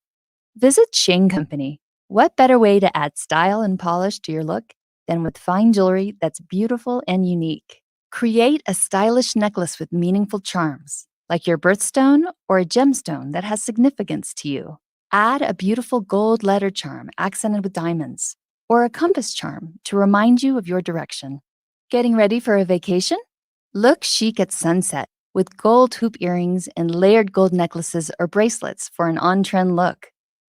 Visit Shane Company. What better way to add style and polish to your look than with fine jewelry that's beautiful and unique? Create a stylish necklace with meaningful charms, like your birthstone or a gemstone that has significance to you. Add a beautiful gold letter charm accented with diamonds, or a compass charm to remind you of your direction. Getting ready for a vacation? Look chic at sunset with gold hoop earrings and layered gold necklaces or bracelets for an on-trend look.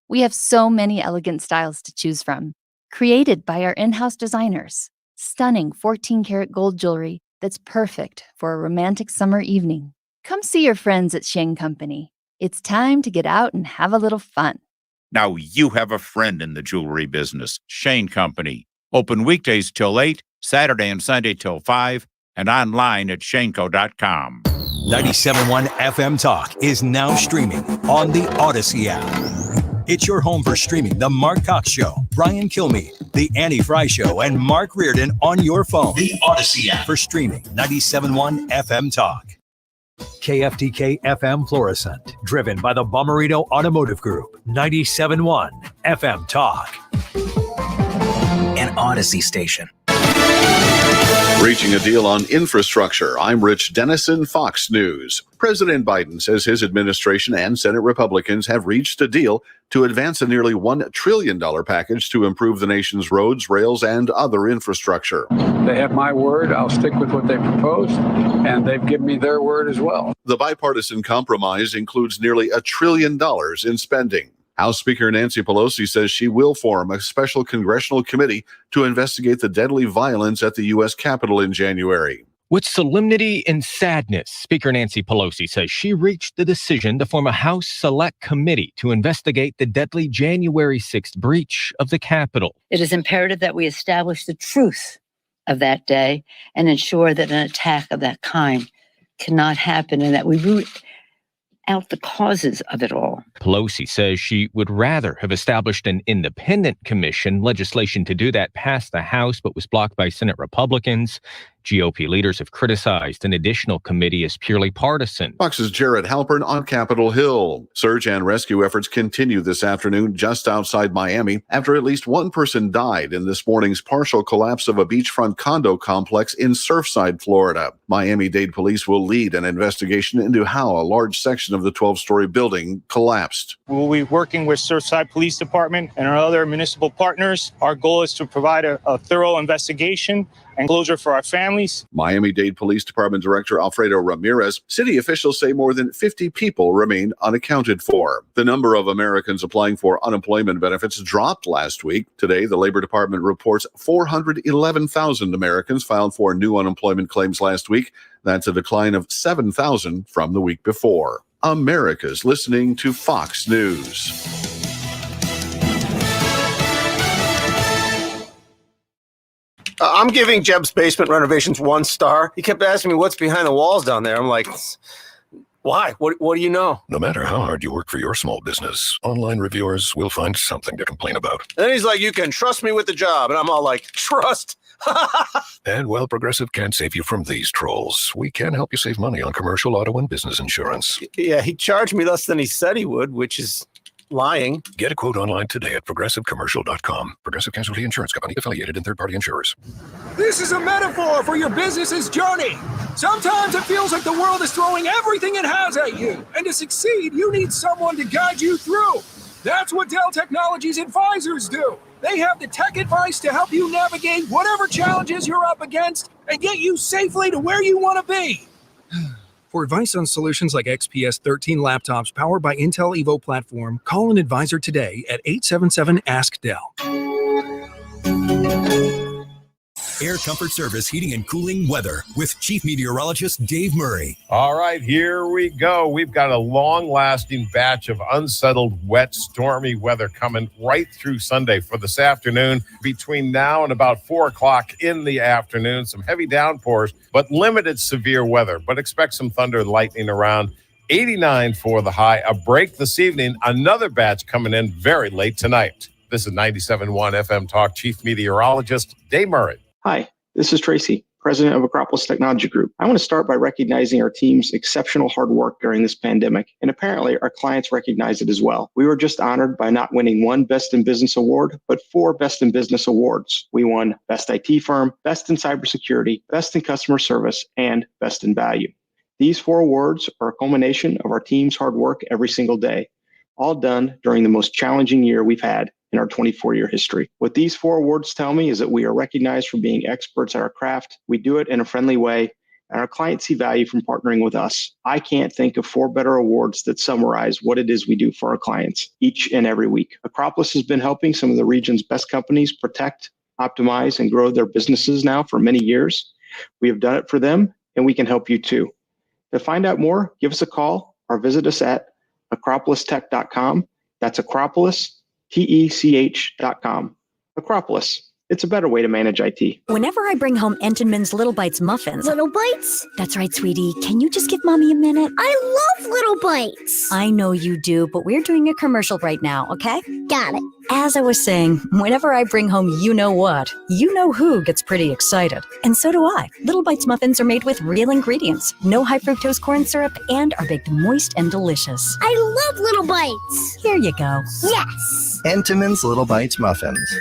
We have so many elegant styles to choose from, created by our in-house designers. Stunning 14-karat gold jewelry that's perfect for a romantic summer evening. Come see your friends at Shane Company. It's time to get out and have a little fun. Now you have a friend in the jewelry business, Shane Company. Open weekdays till 8, Saturday and Sunday till 5, and online at shaneco.com. 97.1 FM Talk is now streaming on the Odyssey app. It's your home for streaming The Mark Cox Show, Brian Kilmeade, The Annie Frey Show, and Mark Reardon on your phone. The Odyssey app for streaming 97.1 FM Talk. KFTK FM Florissant, driven by the Bomarito Automotive Group. 97.1 FM Talk. An Odyssey station. Reaching a deal on infrastructure. I'm Rich Dennison, Fox News. President Biden says his administration and Senate Republicans have reached a deal to advance a nearly $1 trillion package to improve the nation's roads, rails, and other infrastructure. They have my word. I'll stick with what they proposed, and they've given me their word as well. The bipartisan compromise includes nearly $1 trillion in spending. House Speaker Nancy Pelosi says she will form a special congressional committee to investigate the deadly violence at the U.S. Capitol in January. With solemnity and sadness, Speaker Nancy Pelosi says she reached the decision to form a House Select Committee to investigate the deadly January 6th breach of the Capitol. It is imperative that we establish the truth of that day and ensure that an attack of that kind cannot happen, and that we root out the causes of it all. Pelosi says she would rather have established an independent commission. Legislation to do that passed the House, but was blocked by Senate Republicans. GOP leaders have criticized an additional committee as purely partisan. Fox's Jared Halpern on Capitol Hill. Search and rescue efforts continue this afternoon just outside Miami after at least one person died in this morning's partial collapse of a beachfront condo complex in Surfside, Florida. Miami-Dade police will lead an investigation into how a large section of the 12-story building collapsed. We'll be working with Surfside Police Department and our other municipal partners. Our goal is to provide a thorough investigation and closure for our families. Miami-Dade Police Department Director Alfredo Ramirez, city officials say more than 50 people remain unaccounted for. The number of Americans applying for unemployment benefits dropped last week. Today, the Labor Department reports 411,000 Americans filed for new unemployment claims last week. That's a decline of 7,000 from the week before. America's listening to Fox News. I'm giving Jeb's basement renovations 1 star. He kept asking me what's behind the walls down there. I'm like, why? What do you know? No matter how hard you work for your small business, online reviewers will find something to complain about. And then he's like, you can trust me with the job. And I'm all like, trust? And while Progressive can't save you from these trolls, we can help you save money on commercial, auto, and business insurance. Yeah, he charged me less than he said he would, which is lying. Get a quote online today at progressivecommercial.com. Progressive Casualty Insurance Company, affiliated and third-party insurers. This is a metaphor for your business's journey. Sometimes it feels like the world is throwing everything it has at you. And to succeed, you need someone to guide you through. That's what Dell Technologies advisors do. They have the tech advice to help you navigate whatever challenges you're up against and get you safely to where you want to be. For advice on solutions like XPS 13 laptops powered by Intel Evo platform, call an advisor today at 877-ASK-DELL. Air Comfort Service Heating and Cooling Weather with Chief Meteorologist Dave Murray. All right, here we go. We've got a long-lasting batch of unsettled, wet, stormy weather coming right through Sunday for this afternoon. Between now and about 4 o'clock in the afternoon, some heavy downpours, but limited severe weather. But expect some thunder and lightning around. 89 for the high. A break this evening. Another batch coming in very late tonight. This is 97.1 FM Talk Chief Meteorologist Dave Murray. Hi, this is Tracy, president of Acropolis Technology Group. I want to start by recognizing our team's exceptional hard work during this pandemic, and apparently our clients recognize it as well. We were just honored by not winning one Best in Business award, but 4 Best in Business awards. We won Best IT Firm, Best in Cybersecurity, Best in Customer Service, and Best in Value. These 4 awards are a culmination of our team's hard work every single day, all done during the most challenging year we've had in our 24-year history. What these 4 awards tell me is that we are recognized for being experts at our craft. We do it in a friendly way, and our clients see value from partnering with us. I can't think of 4 better awards that summarize what it is we do for our clients each and every week. Acropolis has been helping some of the region's best companies protect, optimize, and grow their businesses now for many years. We have done it for them, and we can help you too. To find out more, give us a call or visit us at acropolistech.com. That's Acropolis, TECH.com. Acropolis. It's a better way to manage IT. Whenever I bring home Entenmann's Little Bites muffins. Little Bites? That's right, sweetie. Can you just give Mommy a minute? I love Little Bites. I know you do, but we're doing a commercial right now, okay? Got it. As I was saying, whenever I bring home you know what, you know who gets pretty excited. And so do I. Little Bites muffins are made with real ingredients, no high fructose corn syrup, and are baked moist and delicious. I love Little Bites. Here you go. Yes. Entenmann's Little Bites muffins.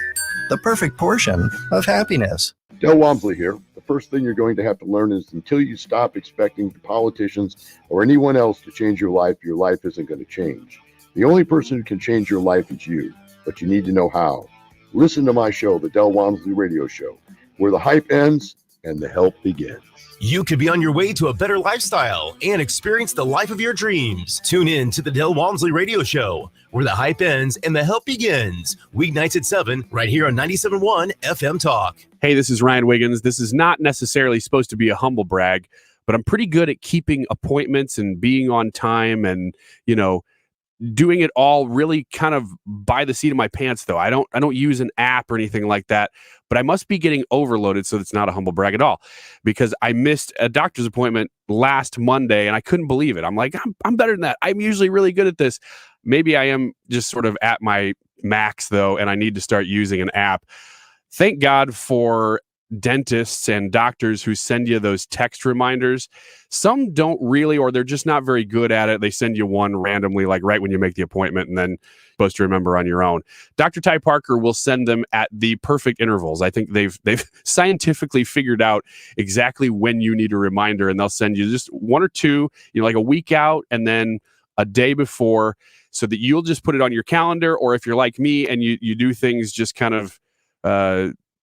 The perfect portion of happiness. Del Walmsley here. The first thing you're going to have to learn is until you stop expecting politicians or anyone else to change your life isn't going to change. The only person who can change your life is you, but you need to know how. Listen to my show, the Del Walmsley Radio Show, where the hype ends and the help begins. You could be on your way to a better lifestyle and experience the life of your dreams. Tune in to the Del Walmsley Radio Show, where the hype ends and the help begins. Weeknights at 7, right here on 97.1 FM Talk. Hey, this is Ryan Wiggins. This is not necessarily supposed to be a humble brag, but I'm pretty good at keeping appointments and being on time and, doing it all really kind of by the seat of my pants, though. I don't use an app or anything like that, but I must be getting overloaded, so it's not a humble brag at all, because I missed a doctor's appointment last Monday and I couldn't believe it. I'm like, I'm better than that. I'm usually really good at this. Maybe I am just sort of at my max, though, and I need to start using an app. Thank God for dentists and doctors who send you those text reminders. Some don't really, or they're just not very good at it. They send you one randomly, like right when you make the appointment, and then you're supposed to remember on your own. Dr. Ty Parker will send them at the perfect intervals. I think they've scientifically figured out exactly when you need a reminder, and they'll send you just 1 or 2, like a week out and then a day before, so that you'll just put it on your calendar. Or if you're like me and you do things just kind of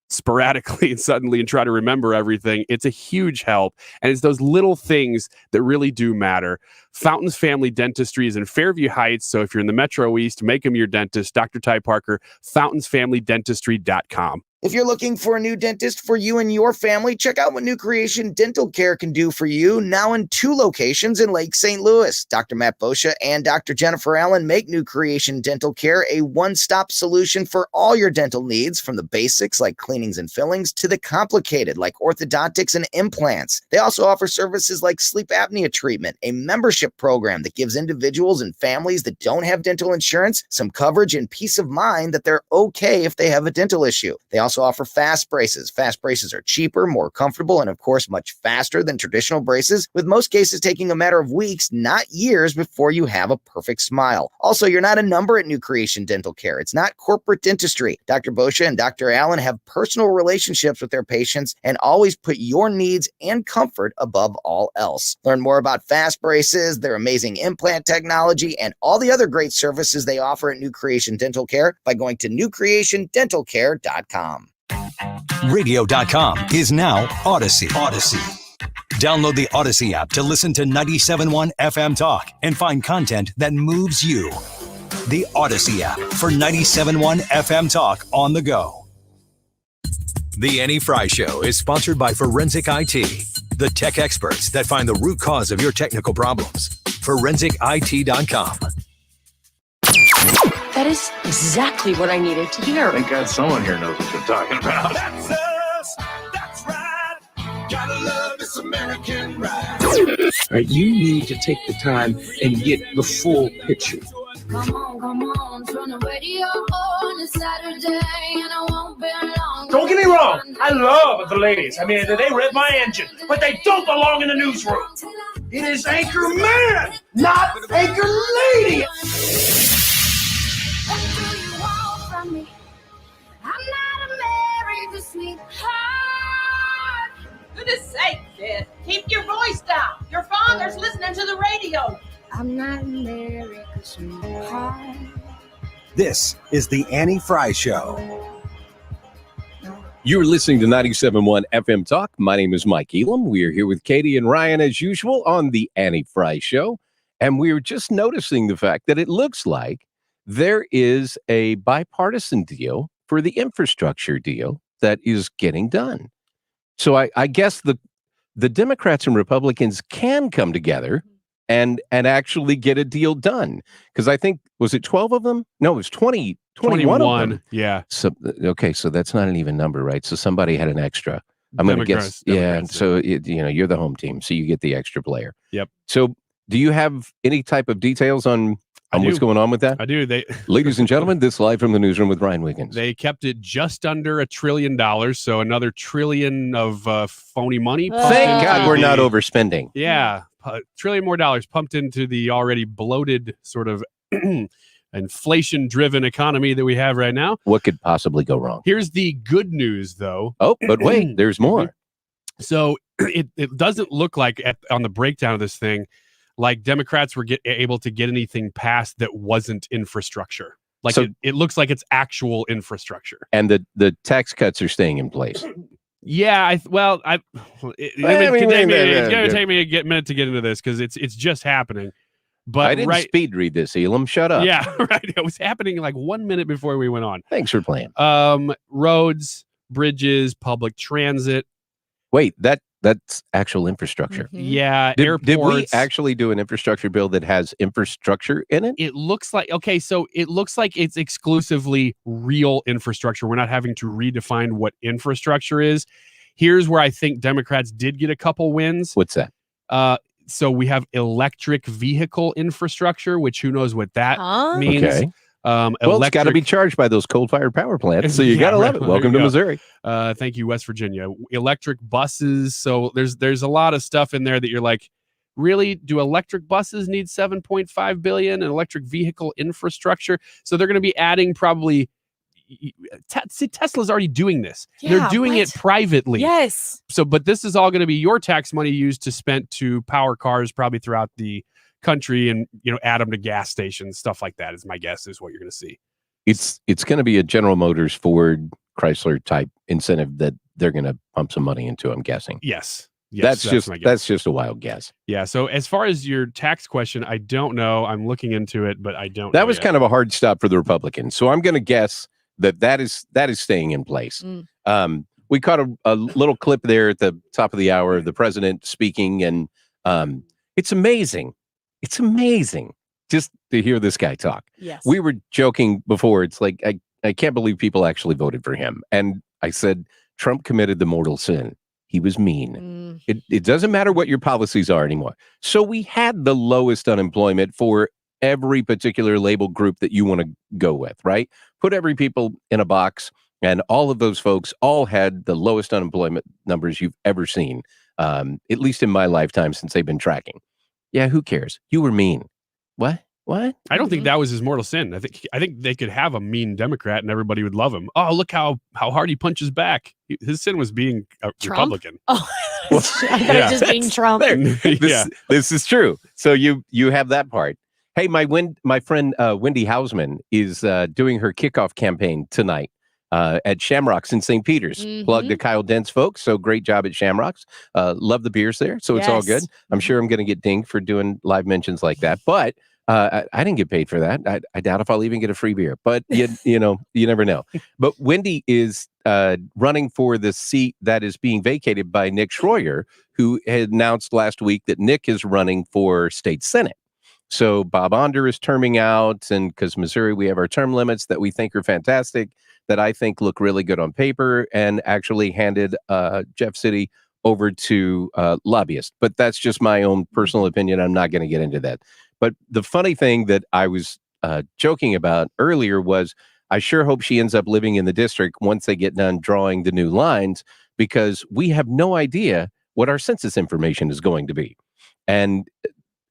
sporadically and suddenly and try to remember everything, it's a huge help. And it's those little things that really do matter. Fountains Family Dentistry is in Fairview Heights, so if you're in the Metro East, make him your dentist. Dr. Ty Parker, fountainsfamilydentistry.com. If you're looking for a new dentist for you and your family, check out what New Creation Dental Care can do for you, now in 2 locations in Lake St. Louis. Dr. Matt Boscia and Dr. Jennifer Allen make New Creation Dental Care a one-stop solution for all your dental needs, from the basics like cleanings and fillings to the complicated like orthodontics and implants. They also offer services like sleep apnea treatment, a membership partnership program that gives individuals and families that don't have dental insurance some coverage and peace of mind that they're okay if they have a dental issue. They also offer fast braces. Fast braces are cheaper, more comfortable, and of course, much faster than traditional braces, with most cases taking a matter of weeks, not years, before you have a perfect smile. Also, you're not a number at New Creation Dental Care. It's not corporate dentistry. Dr. Boscia and Dr. Allen have personal relationships with their patients and always put your needs and comfort above all else. Learn more about fast braces, their amazing implant technology, and all the other great services they offer at New Creation Dental Care by going to newcreationdentalcare.com. Radio.com is now Odyssey. Download the Odyssey app to listen to 97.1 FM Talk and find content that moves you. The Odyssey app for 97.1 FM Talk on the go. The Annie Frey Show is sponsored by Forensic IT, the tech experts that find the root cause of your technical problems. ForensicIT.com. That is exactly what I needed to hear. Thank God someone here knows what you're talking about. That's us. That's right. Gotta love this American ride. All right, you need to take the time and get the full picture. Come on, turn the radio on. It's Saturday and I won't be long. Don't get me wrong. I love the ladies. I mean, they rev my engine, but they don't belong in the newsroom. It is Anchor Man, not Anchor Lady. What do you want from me? I'm not America's sweetheart. Goodness sake, Beth. Keep your voice down. Your father's listening to the radio. I'm not America's sweetheart. This is the Annie Frey Show. You're listening to 97.1 FM Talk. My name is Mike Elam. We are here with Katie and Ryan as usual on the Annie Frey Show. And we were just noticing the fact that it looks like there is a bipartisan deal for the infrastructure deal that is getting done. So I guess the Democrats and Republicans can come together and actually get a deal done. Because I think, was it 12 of them? No, it was 21 of them. Yeah. So, okay, so that's not an even number, right? So somebody had an extra. I'm going to guess. Yeah, so you're the home team, so you get the extra player. Yep. So do you have any type of details on what's going on with that? I do. Ladies and gentlemen, this live from the newsroom with Ryan Wiggins. They kept it just under $1 trillion, so another trillion of phony money. Thank God we're not overspending. Yeah, $1 trillion more dollars pumped into the already bloated sort of inflation-driven economy that we have right now. What could possibly go wrong? Here's the good news, though. Oh, but wait, there's more. So it doesn't look like on the breakdown of this thing, like Democrats were able to get anything passed that wasn't infrastructure. Like So- it looks like it's actual infrastructure. And the tax cuts are staying in place. Yeah, it's going to take me a minute to get into this because it's just happening. But I didn't speed read this, Elam. Shut up. Yeah, right. It was happening like 1 minute before we went on. Thanks for playing. Roads, bridges, public transit. Wait, that's actual infrastructure. Yeah, Did we airports. actually do an infrastructure bill that has infrastructure in it? It looks like it's exclusively real infrastructure. We're not having to redefine what infrastructure is. Here's where I think Democrats did get a couple wins. What's that? So we have electric vehicle infrastructure, which who knows what that means. Okay. Well, it's got to be charged by those coal-fired power plants, so you got to love it. Welcome to Missouri. Thank you, West Virginia. Electric buses. So there's a lot of stuff in there that you're like, really? Do electric buses need $7.5 billion in electric vehicle infrastructure? So they're going to be adding probably. See, Tesla's already doing this. Yeah, they're doing it privately. Yes. So, but this is all going to be your tax money used to spend to power cars probably throughout the country and add them to gas stations, stuff like that is my guess is what you're going to see. It's going to be a General Motors, Ford, Chrysler type incentive that they're going to pump some money into, I'm guessing. Yes. That's just a wild guess. Yeah. So as far as your tax question, I don't know. I'm looking into it, but I don't know. That was kind of a hard stop for the Republicans. So I'm going to guess that is staying in place. We caught a little clip there at the top of the hour of the president speaking, and it's amazing. It's amazing just to hear this guy talk. Yes. We were joking before. It's like, I can't believe people actually voted for him. And I said, Trump committed the mortal sin. he was mean. It doesn't matter what your policies are anymore. So we had the lowest unemployment for every particular label group that you want to go with, right? Put every people in a box, and all of those folks all had the lowest unemployment numbers you've ever seen, at least in my lifetime since they've been tracking. Yeah, who cares? You were mean. What? I don't think that was his mortal sin. I think they could have a mean Democrat and everybody would love him. Oh, look how hard he punches back. His sin was being a Republican. Oh, I thought it was just being Trump. This is true. So you have that part. Hey, my friend Wendy Hausman is doing her kickoff campaign tonight at Shamrocks in St. Peters. Plug to Kyle Dent's folks. So great job at Shamrocks. Love the beers there. So it's all good. I'm sure I'm going to get dinged for doing live mentions like that. But I didn't get paid for that. I doubt if I'll even get a free beer. But you never know. But Wendy is running for the seat that is being vacated by Nick Schroyer, who had announced last week that Nick is running for state Senate. So Bob Onder is terming out, and because Missouri, we have our term limits that we think are fantastic, that I think look really good on paper, and actually handed Jeff City over to lobbyists. But that's just my own personal opinion. I'm not going to get into that. But the funny thing that I was joking about earlier was I sure hope she ends up living in the district once they get done drawing the new lines, because we have no idea what our census information is going to be. And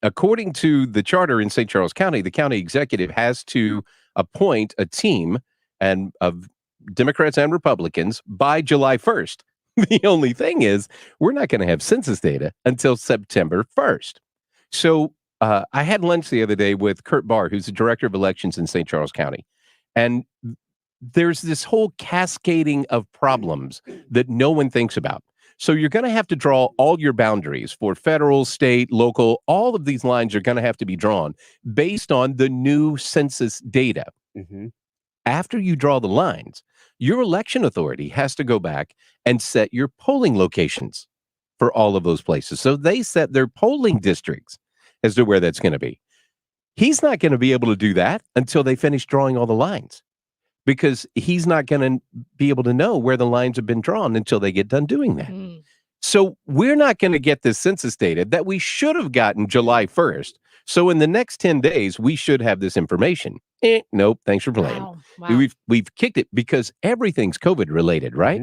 according to the charter in St. Charles County, the county executive has to appoint a team of Democrats and Republicans by July 1st. The only thing is, we're not going to have census data until September 1st. So I had lunch the other day with Kurt Barr, who's the director of elections in St. Charles County. And there's this whole cascading of problems that no one thinks about. So you're going to have to draw all your boundaries for federal, state, local. All of these lines are going to have to be drawn based on the new census data. After you draw the lines, your election authority has to go back and set your polling locations for all of those places. So they set their polling districts as to where that's going to be. He's not going to be able to do that until they finish drawing all the lines, because he's not going to be able to know where the lines have been drawn until they get done doing that. So we're not going to get this census data that we should have gotten July 1st. So in the next 10 days, we should have this information. Nope. Thanks for playing. Wow. We've kicked it because everything's COVID related, right?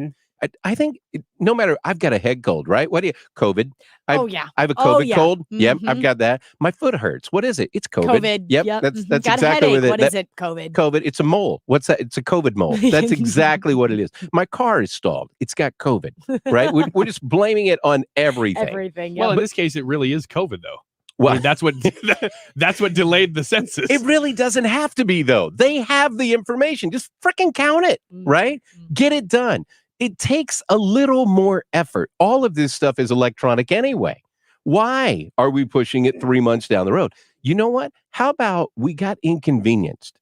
I think no matter, I've got a head cold, right? What do you, COVID? I have a COVID cold. Yep, I've got that. My foot hurts. What is it? It's COVID. Yep. That's got exactly what it is. What is it? COVID. COVID. It's a mole. What's that? It's a COVID mole. That's exactly what it is. My car is stalled. It's got COVID, right? We're just blaming it on everything. Everything. Well, in this case, it really is COVID, though. Well, I mean, that's what delayed the census. It really doesn't have to be, though. They have the information. Just freaking count it, right? Get it done. It takes a little more effort. All of this stuff is electronic anyway. Why are we pushing it 3 months down the road? You know what? How about we got inconvenienced?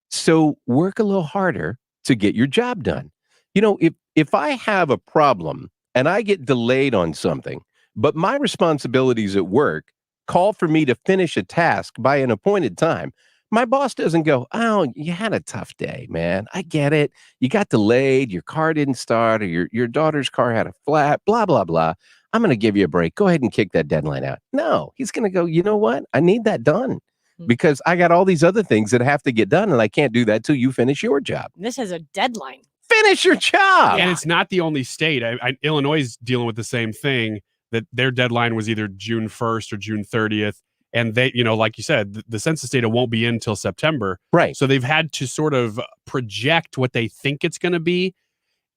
So work a little harder to get your job done. You know, if I have a problem and I get delayed on something, but my responsibilities at work call for me to finish a task by an appointed time, my boss doesn't go, oh, you had a tough day, man. I get it. You got delayed. Your car didn't start, or your daughter's car had a flat, blah, blah, blah. I'm going to give you a break. Go ahead and kick that deadline out. No, he's going to go, you know what? I need that done because I got all these other things that have to get done, and I can't do that till you finish your job. This has a deadline. Finish your job. And it's not the only state. Illinois is dealing with the same thing, that their deadline was either June 1st or June 30th. And they, like you said, the census data won't be in until September. Right. So they've had to sort of project what they think it's going to be.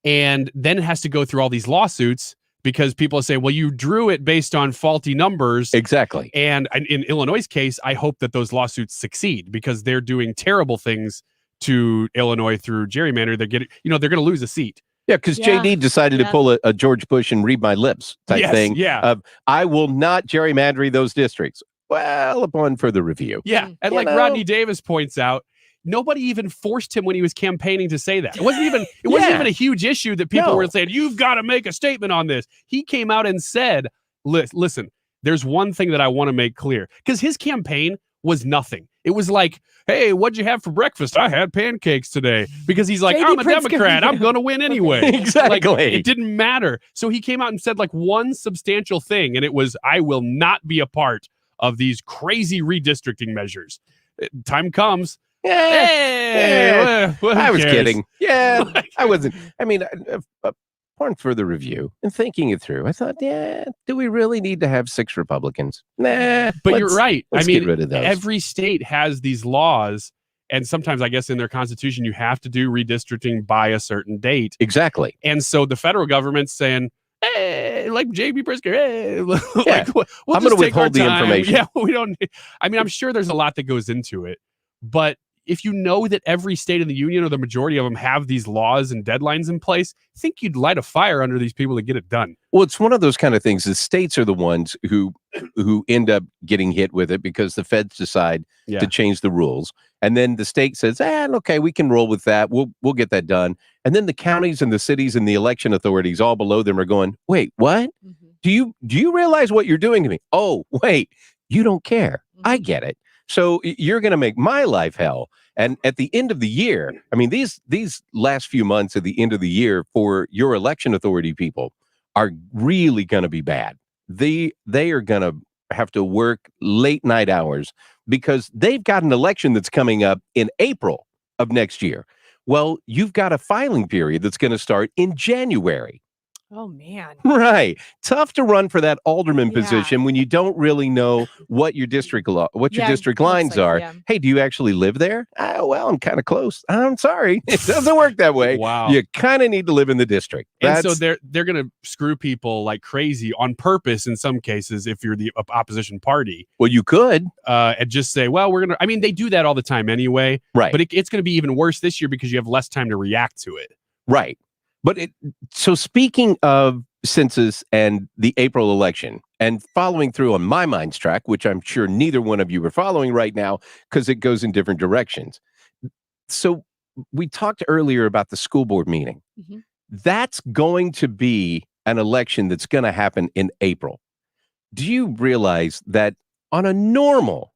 And then it has to go through all these lawsuits because people say, well, you drew it based on faulty numbers. Exactly. And in Illinois' case, I hope that those lawsuits succeed because they're doing terrible things to Illinois through gerrymander. They're getting, they're going to lose a seat. Yeah, because JD decided to pull a George Bush and read my lips type thing. Yeah. I will not gerrymander those districts. Well, upon further review. Yeah. And Rodney Davis points out, nobody even forced him when he was campaigning to say that. It wasn't even a huge issue that people were saying, you've got to make a statement on this. He came out and said, listen, there's one thing that I want to make clear, because his campaign was nothing. It was like, hey, what'd you have for breakfast? I had pancakes today. Because he's like, I'm a Democrat. I'm going to win anyway. Exactly. Like, it didn't matter. So he came out and said like one substantial thing, and it was, I will not be a part of these crazy redistricting measures. Time comes. I was cares? kidding. Yeah, I wasn't. I mean, upon further review and thinking it through, I thought, do we really need to have 6 Republicans? Nah. But you're right. I mean, get rid of those. Every state has these laws, and sometimes I guess in their constitution you have to do redistricting by a certain date. Exactly. And so the federal government's saying, hey, like JB Pritzker, hey, like, we'll I'm just going to take our withhold the time. information. Yeah, we don't. I mean, I'm sure there's a lot that goes into it, but if you know that every state in the union or the majority of them have these laws and deadlines in place, I think you'd light a fire under these people to get it done. Well, it's one of those kind of things. The states are the ones who end up getting hit with it because the feds decide to change the rules. And then the state says, okay, we can roll with that. We'll get that done. And then the counties and the cities and the election authorities all below them are going, wait, what? Do you realize what you're doing to me? Oh, wait, you don't care. I get it. So you're going to make my life hell. And at the end of the year, I mean, these last few months at the end of the year for your election authority people are really going to be bad. They are going to have to work late night hours because they've got an election that's coming up in April of next year. Well, you've got a filing period that's going to start in January. Oh, man. Right. Tough to run for that alderman position when you don't really know what your district district lines are. Hey, do you actually live there? Well, I'm kind of close. I'm sorry. It doesn't work that way. Wow. You kind of need to live in the district. And so they're going to screw people like crazy on purpose in some cases if you're the opposition party. Well, you could. And just say, well, we're going to, I mean, they do that all the time anyway. Right. But it's going to be even worse this year because you have less time to react to it. Right. But so speaking of census and the April election and following through on my mind's track, which I'm sure neither one of you are following right now because it goes in different directions. So we talked earlier about the school board meeting. That's going to be an election that's going to happen in April. Do you realize that on a normal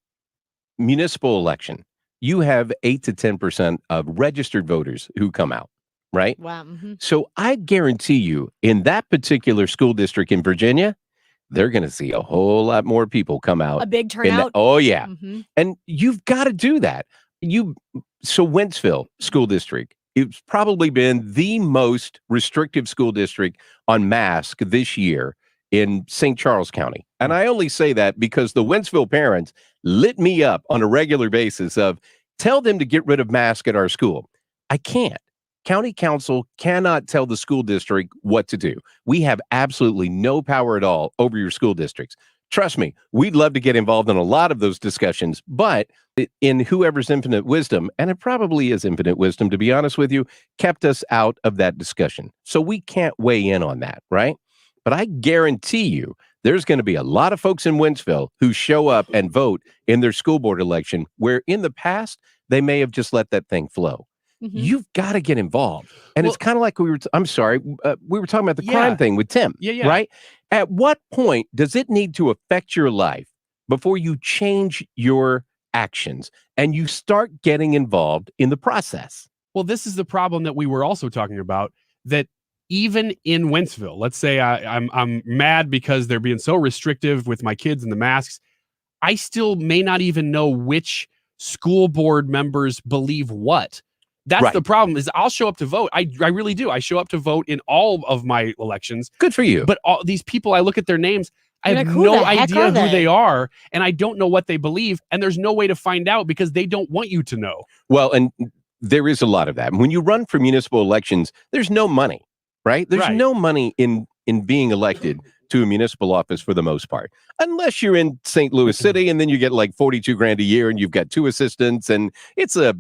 municipal election, you have 8 to 10% of registered voters who come out? Right? Wow. So I guarantee you in that particular school district in Virginia, they're going to see a whole lot more people come out. A big turnout. Oh, yeah. And you've got to do that. So Wentzville School District, it's probably been the most restrictive school district on mask this year in St. Charles County. And I only say that because the Wentzville parents lit me up on a regular basis of tell them to get rid of masks at our school. I can't. County council cannot tell the school district what to do. We have absolutely no power at all over your school districts. Trust me, we'd love to get involved in a lot of those discussions, but in whoever's infinite wisdom, and it probably is infinite wisdom, to be honest with you, kept us out of that discussion. So we can't weigh in on that, right? But I guarantee you, there's going to be a lot of folks in Wentzville who show up and vote in their school board election, where in the past, they may have just let that thing flow. You've got to get involved. And it's kind of like we were talking about the crime thing with Tim, right? At what point does it need to affect your life before you change your actions and you start getting involved in the process? Well, this is the problem that we were also talking about, that even in Wentzville, let's say I'm mad because they're being so restrictive with my kids and the masks. I still may not even know which school board members believe what. That's the problem, is I'll show up to vote. I really do. I show up to vote in all of my elections. Good for you. But all these people, I look at their names, I have no idea who they are, and I don't know what they believe, and there's no way to find out because they don't want you to know. Well, and there is a lot of that. When you run for municipal elections, there's no money, right? There's no money in being elected to a municipal office for the most part, unless you're in St. Louis City and then you get like $42,000 a year and you've got 2 assistants and it's a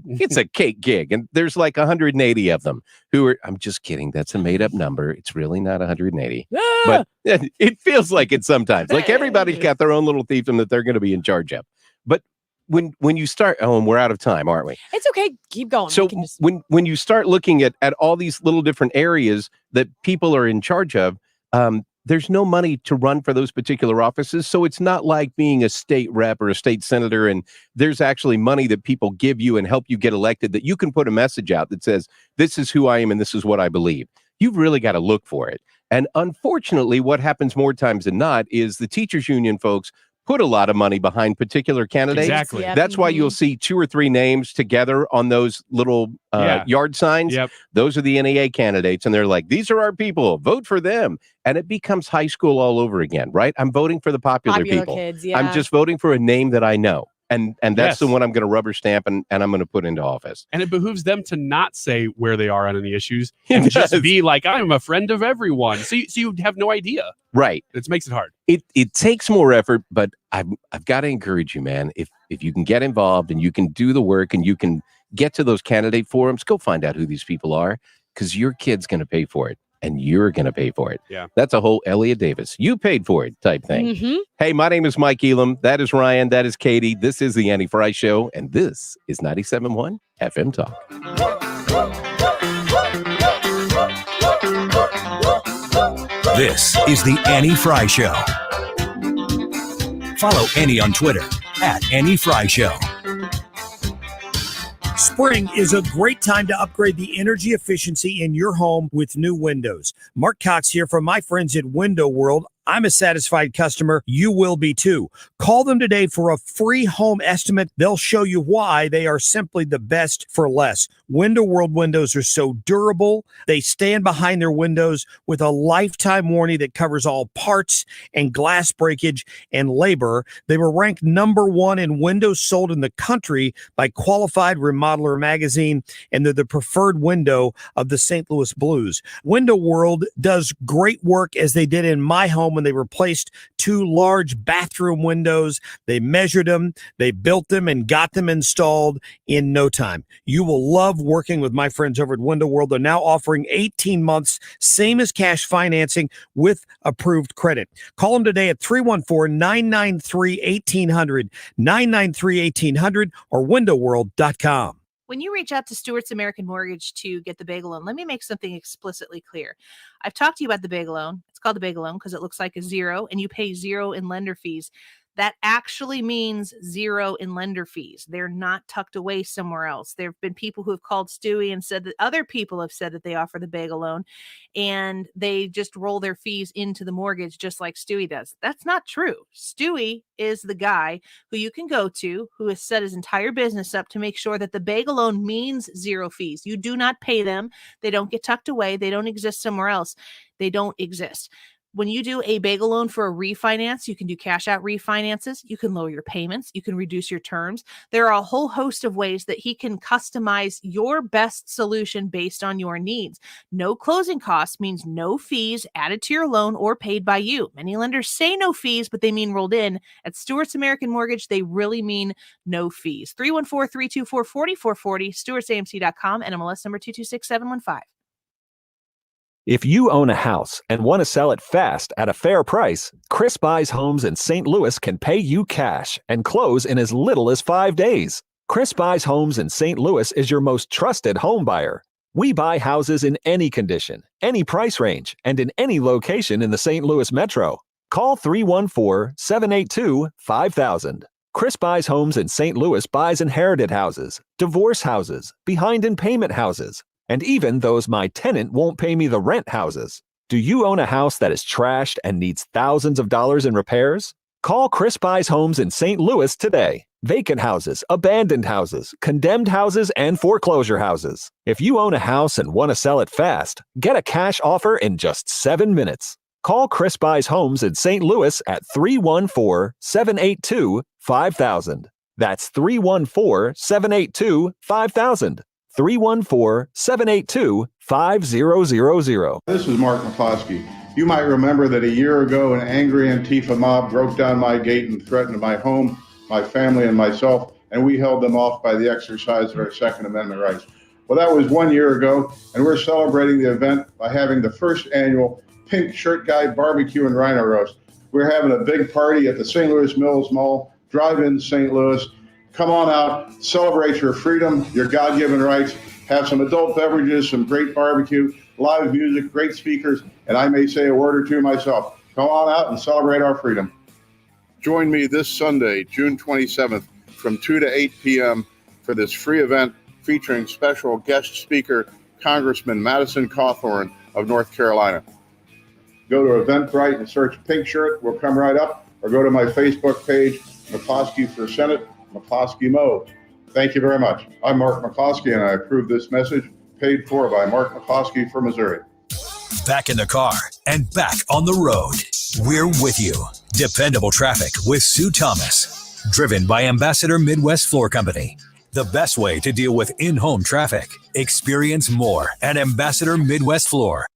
cake gig. And there's like 180 of them who are, I'm just kidding. That's a made up number. It's really not 180, but it feels like it sometimes. Like everybody's got their own little fiefdom that they're going to be in charge of. But when you start, and we're out of time, aren't we? It's okay. Keep going. So when you start looking at all these little different areas that people are in charge of, there's no money to run for those particular offices. So it's not like being a state rep or a state senator, and there's actually money that people give you and help you get elected that you can put a message out that says, this is who I am and this is what I believe. You've really got to look for it. And unfortunately, what happens more times than not is the teachers union folks put a lot of money behind particular candidates. Exactly. Yep. That's why you'll see 2 or 3 names together on those little yard signs. Yep. Those are the NEA candidates. And they're like, these are our people. Vote for them. And it becomes high school all over again, right? I'm voting for the popular people. Kids, yeah. I'm just voting for a name that I know. And that's Yes. the one I'm going to rubber stamp and I'm going to put into office. And it behooves them to not say where they are on any issues It and just does. be like, I'm a friend of everyone. So you have no idea. Right. It makes it hard. It takes more effort, but I've got to encourage you, man. If you can get involved and you can do the work and you can get to those candidate forums, go find out who these people are, because your kid's going to pay for it and you're going to pay for it. Yeah. That's a whole Elliot Davis. You paid for it type thing. Mhm. Hey, my name is Mike Elam. That is Ryan. That is Katie. This is the Annie Frey Show. And this is 97.1 FM Talk. This is the Annie Frey Show. Follow Annie on Twitter @Annie Frey Show. Spring is a great time to upgrade the energy efficiency in your home with new windows. Mark Cox here from my friends at Window World. I'm a satisfied customer. You will be too. Call them today for a free home estimate. They'll show you why they are simply the best for less. Window World windows are so durable. They stand behind their windows with a lifetime warranty that covers all parts and glass breakage and labor. They were ranked #1 in windows sold in the country by Qualified Remodeler magazine, and they're the preferred window of the St. Louis Blues. Window World does great work, as they did in my home when they replaced 2 large bathroom windows. They measured them, they built them, and got them installed in no time. You will love working with my friends over at Window World. They're now offering 18 months, same as cash financing with approved credit. Call them today at 314-993-1800, 993-1800, or windowworld.com. When you reach out to Stewart's American Mortgage to get the bagel loan, let me make something explicitly clear. I've talked to you about the bagel loan. It's called the bagel loan because it looks like a 0 and you pay 0 in lender fees. That actually means 0 in lender fees. They're not tucked away somewhere else. There have been people who have called Stewie and said that other people have said that they offer the bagel loan and they just roll their fees into the mortgage just like Stewie does. That's not true. Stewie is the guy who you can go to who has set his entire business up to make sure that the bagel loan means 0 fees. You do not pay them. They don't get tucked away. They don't exist somewhere else. They don't exist. When you do a bagel loan for a refinance, you can do cash out refinances. You can lower your payments. You can reduce your terms. There are a whole host of ways that he can customize your best solution based on your needs. No closing costs means no fees added to your loan or paid by you. Many lenders say no fees, but they mean rolled in. At Stewart's American Mortgage, they really mean no fees. 314-324-4440, stewartsamc.com, and MLS number 226715. If you own a house and want to sell it fast at a fair price, Chris Buys Homes in St. Louis can pay you cash and close in as little as 5 days. Chris Buys Homes in St. Louis is your most trusted home buyer. We buy houses in any condition, any price range, and in any location in the St. Louis metro. Call 314-782-5000. Chris Buys Homes in St. Louis buys inherited houses, divorce houses, behind in payment houses, and even those my tenant won't pay me the rent houses. Do you own a house that is trashed and needs thousands of dollars in repairs? Call Chris Buys Homes in St. Louis today. Vacant houses, abandoned houses, condemned houses, and foreclosure houses. If you own a house and want to sell it fast, get a cash offer in just 7 minutes. Call Chris Buys Homes in St. Louis at 314-782-5000. That's 314-782-5000. 314-782-5000. This is Mark McCloskey. You might remember that a year ago, an angry Antifa mob broke down my gate and threatened my home, my family, and myself, and we held them off by the exercise of our Second Amendment rights. Well, that was 1 year ago, and we're celebrating the event by having the first annual Pink Shirt Guy Barbecue and Rhino Roast. We're having a big party at the St. Louis Mills Mall, Drive-In St. Louis. Come on out, celebrate your freedom, your God-given rights, have some adult beverages, some great barbecue, live music, great speakers, and I may say a word or two myself. Come on out and celebrate our freedom. Join me this Sunday, June 27th, from 2 to 8 p.m. for this free event featuring special guest speaker, Congressman Madison Cawthorn of North Carolina. Go to Eventbrite and search Pink Shirt. We'll come right up. Or go to my Facebook page, McCloskey for Senate, McCloskey Mo. Thank you very much. I'm Mark McCloskey, and I approve this message, paid for by Mark McCloskey for Missouri. Back in the car and back on the road. We're with you. Dependable Traffic with Sue Thomas. Driven by Ambassador Midwest Floor Company. The best way to deal with in-home traffic. Experience more at Ambassador Midwest Floor.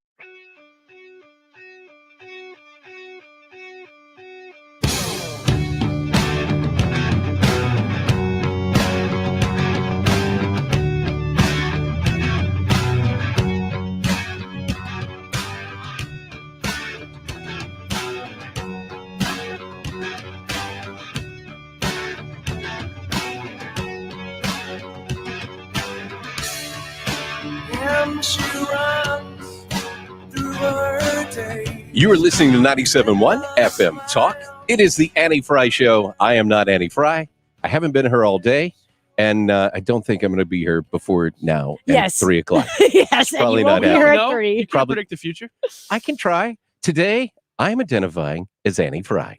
You are listening to 97.1 FM Talk. It is the Annie Frey Show. I am not Annie Frey. I haven't been here all day, and I don't think I'm going to be here before now at 3 o'clock. Yes, probably you won't not be here happening. at 3. You can't predict the future. I can try. Today, I'm identifying as Annie Frey.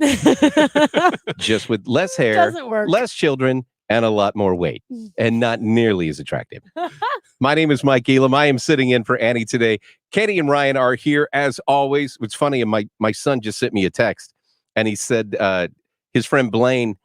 Just with less hair, Doesn't work. less children, and a lot more weight, and not nearly as attractive. My name is Mike Elam. I am sitting in for Annie today. Katie and Ryan are here as always. What's funny, my son just sent me a text, and he said his friend Blaine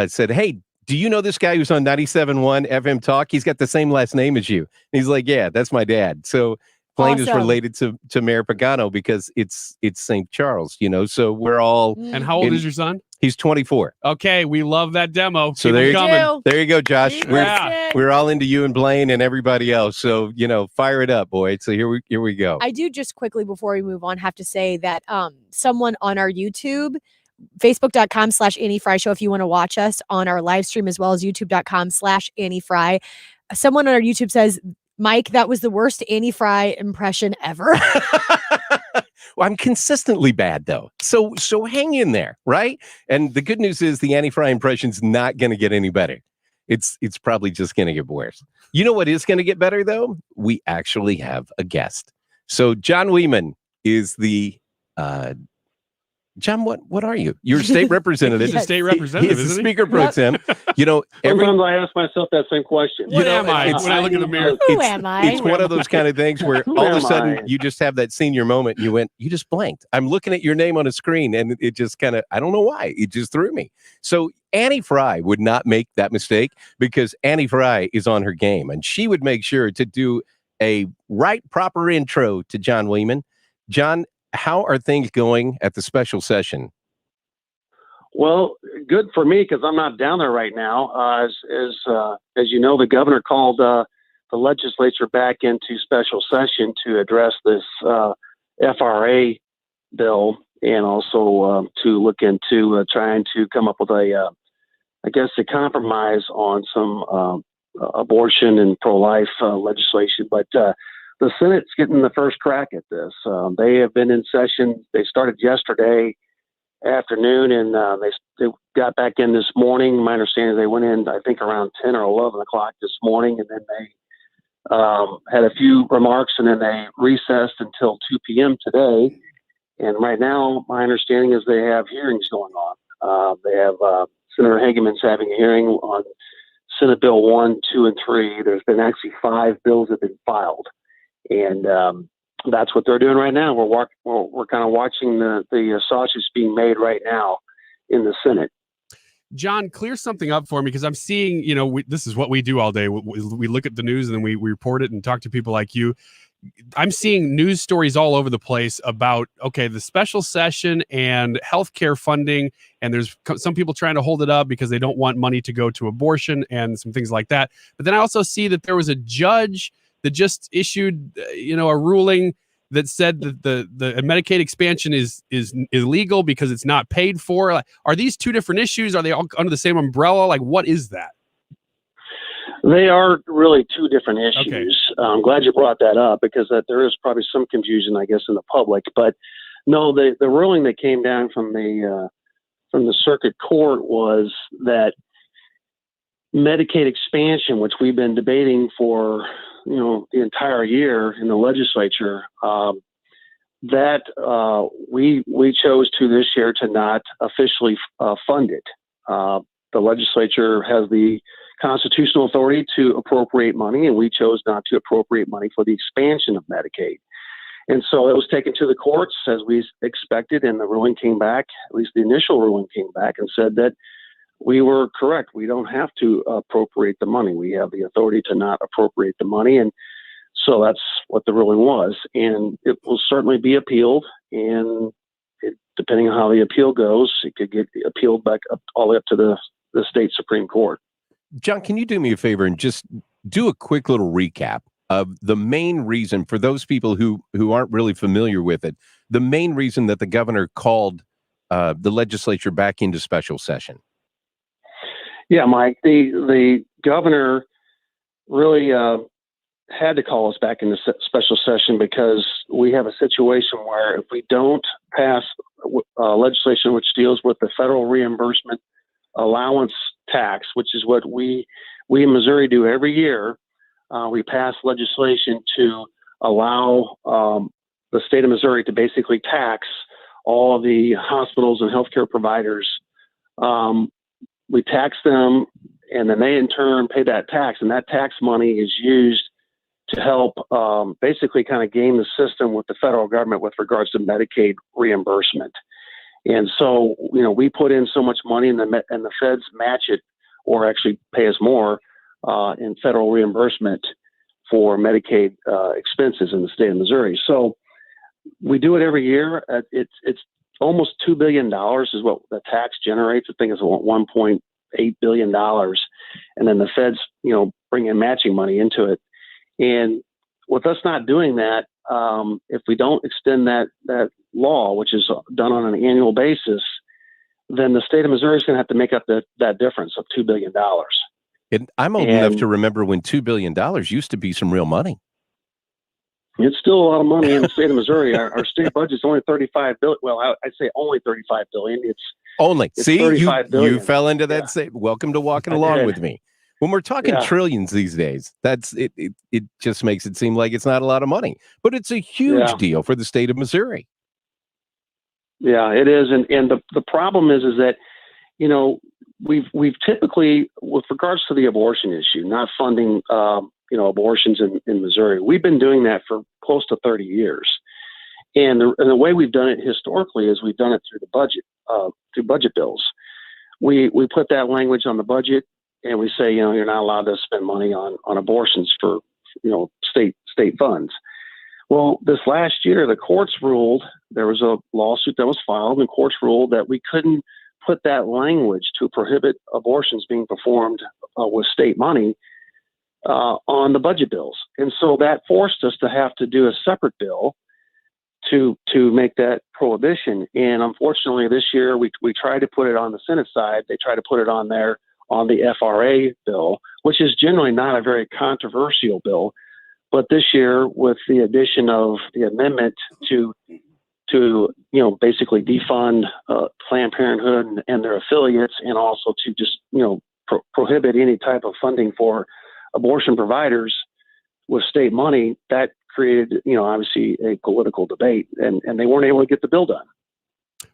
said, "Hey, do you know this guy who's on 97.1 FM Talk? He's got the same last name as you." And he's like, "Yeah, that's my dad." So Blaine is related to Mayor Pagano because it's St. Charles, you know. So we're all. And how old is your son? He's 24. Okay, we love that demo. So there you go, Josh. We're all into you and Blaine and everybody else. So, you know, fire it up, boy. So here we go. I do just quickly before we move on have to say that someone on our YouTube, Facebook.com/Annie Frey Show, if you want to watch us on our live stream, as well as YouTube.com/Annie Frey. Someone on our YouTube says, Mike, that was the worst Annie Frey impression ever. Well, I'm consistently bad, though. So hang in there, right? And the good news is the Annie Frey impression's not going to get any better. It's probably just going to get worse. You know what is going to get better, though? We actually have a guest. So John Wiemann is the... John, what are you? You're a state representative. He's a state representative, He's isn't the he? Speaker Pro Tem. You know, sometimes I ask myself that same question. What am I? When I look in the mirror, who am I? It's one of those kind of things where all of a sudden you just have that senior moment. You just blanked. I'm looking at your name on a screen, and it just kind of, I don't know why, it just threw me. So Annie Frey would not make that mistake because Annie Frey is on her game, and she would make sure to do a proper intro to John Wiemann. John, how are things going at the special session? Well, good for me because I'm not down there right now. As you know, the governor called the legislature back into special session to address this FRA bill and also to look into trying to come up with a compromise on some abortion and pro-life legislation. But the Senate's getting the first crack at this. They have been in session. They started yesterday afternoon, and they got back in this morning. My understanding is they went in, I think, around 10 or 11 o'clock this morning, and then they had a few remarks, and then they recessed until 2 p.m. today. And right now, my understanding is they have hearings going on. They have Senator Hageman's having a hearing on Senate Bill 1, 2, and 3. There's been actually 5 bills that have been filed. And that's what they're doing right now. We're kind of watching the sausage being made right now in the Senate. John, clear something up for me because I'm seeing, this is what we do all day. We look at the news and then we report it and talk to people like you. I'm seeing news stories all over the place about, the special session and healthcare funding. And there's some people trying to hold it up because they don't want money to go to abortion and some things like that. But then I also see that there was a judge that just issued, a ruling that said that the Medicaid expansion is illegal because it's not paid for. Are these two different issues? Are they all under the same umbrella? Like, what is that? They are really two different issues. Okay. I'm glad you brought that up because there is probably some confusion, I guess, in the public. But No, the ruling that came down from the circuit court was that Medicaid expansion, which we've been debating for the entire year in the legislature, that we chose to this year to not officially fund it. The legislature has the constitutional authority to appropriate money, and we chose not to appropriate money for the expansion of Medicaid. And so it was taken to the courts as we expected, and the ruling came back, at least the initial ruling came back and said that we were correct. We don't have to appropriate the money. We have the authority to not appropriate the money. And so that's what the ruling was. And it will certainly be appealed. And depending on how the appeal goes, it could get appealed back up all the way up to the state Supreme Court. John, can you do me a favor and just do a quick little recap of the main reason for those people who aren't really familiar with it, the main reason that the governor called the legislature back into special session? Yeah, Mike, the governor really had to call us back into special session because we have a situation where if we don't pass legislation which deals with the federal reimbursement allowance tax, which is what we in Missouri do every year, we pass legislation to allow the state of Missouri to basically tax all of the hospitals and healthcare providers. We tax them, and then they in turn pay that tax, and that tax money is used to help basically kind of game the system with the federal government with regards to Medicaid reimbursement. And so, we put in so much money, and the feds match it, or actually pay us more in federal reimbursement for Medicaid expenses in the state of Missouri. So we do it every year. It's almost $2 billion is what the tax generates. I think it's $1.8 billion. And then the feds, bring in matching money into it. And with us not doing that, if we don't extend that law, which is done on an annual basis, then the state of Missouri is going to have to make up that difference of $2 billion. And I'm old enough to remember when $2 billion used to be some real money. It's still a lot of money in the state of Missouri. Our state budget's only $35 billion. Well, I'd say only $35 billion. It's See, you $35 fell into that. Welcome to walking along with me. When we're talking trillions these days, that's it. It just makes it seem like it's not a lot of money, but it's a huge deal for the state of Missouri. Yeah, it is. And the problem is that, we've typically, with regards to the abortion issue, not funding, abortions in Missouri, we've been doing that for close to 30 years. And the way we've done it historically is we've done it through the budget, through budget bills. We put that language on the budget, and we say, you're not allowed to spend money on abortions for, state funds. Well, this last year, the courts ruled, there was a lawsuit that was filed, and courts ruled that we couldn't put that language to prohibit abortions being performed with state money on the budget bills. And so that forced us to have to do a separate bill to make that prohibition. And unfortunately, this year, we tried to put it on the Senate side. They tried to put it on there on the FRA bill, which is generally not a very controversial bill. But this year, with the addition of the amendment to basically defund Planned Parenthood and their affiliates, and also to just prohibit any type of funding for abortion providers with state money, that created obviously a political debate, and they weren't able to get the bill done.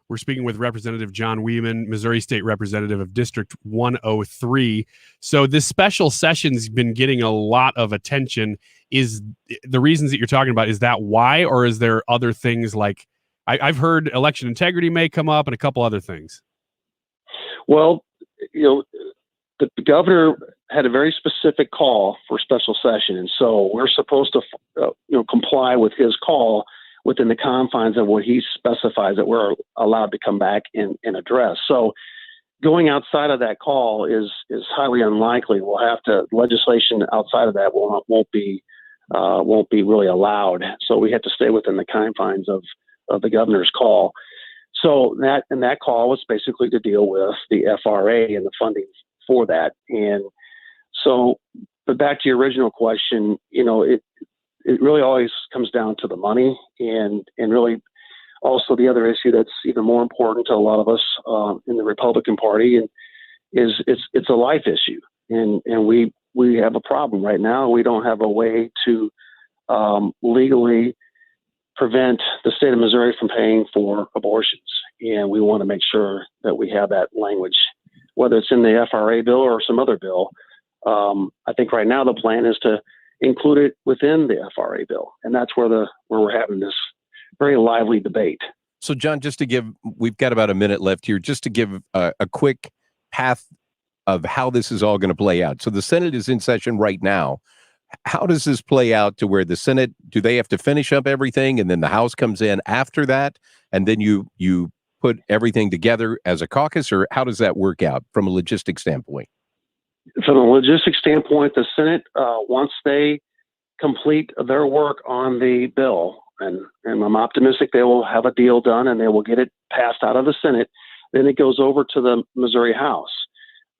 We're speaking with Representative John Wiemann, Missouri State Representative of District 103. So this special session's been getting a lot of attention. Is the reasons that you're talking about, is that why, or is there other things like, I've heard election integrity may come up and a couple other things? Well, the governor had a very specific call for special session, and so we're supposed to comply with his call within the confines of what he specifies that we're allowed to come back and address. So going outside of that call is highly unlikely. We'll have to, legislation outside of that won't be really allowed. So we have to stay within the confines of the governor's call. So that call was basically to deal with the FRA and the funding for that. And so, but back to your original question, it really always comes down to the money, and really also the other issue that's even more important to a lot of us in the Republican Party, and it's a life issue, and we have a problem right now. We don't have a way to legally prevent the state of Missouri from paying for abortions, and we want to make sure that we have that language, whether it's in the FRA bill or some other bill. I think right now the plan is to include it within the FRA bill, and that's where we're having this very lively debate. So, John, we've got about a minute left here, just to give a quick path of how this is all going to play out. So the Senate is in session right now. How does this play out to where the Senate, do they have to finish up everything and then the House comes in after that, and then you put everything together as a caucus, or how does that work out from a logistics standpoint? From a logistics standpoint, the Senate, once they complete their work on the bill, and I'm optimistic they will have a deal done and they will get it passed out of the Senate, then it goes over to the Missouri House.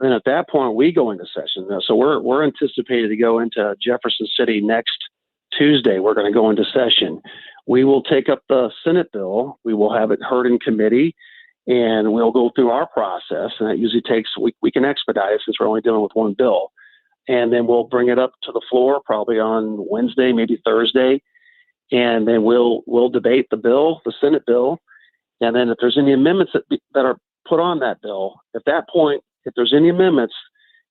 Then at that point, we go into session. So we're anticipated to go into Jefferson City next Tuesday. We're going to go into session. We will take up the Senate bill. We will have it heard in committee, and we'll go through our process. And it usually takes, we can expedite it since we're only dealing with one bill. And then we'll bring it up to the floor probably on Wednesday, maybe Thursday. And then we'll debate the bill, the Senate bill. And then if there's any amendments that are put on that bill, at that point, if there's any amendments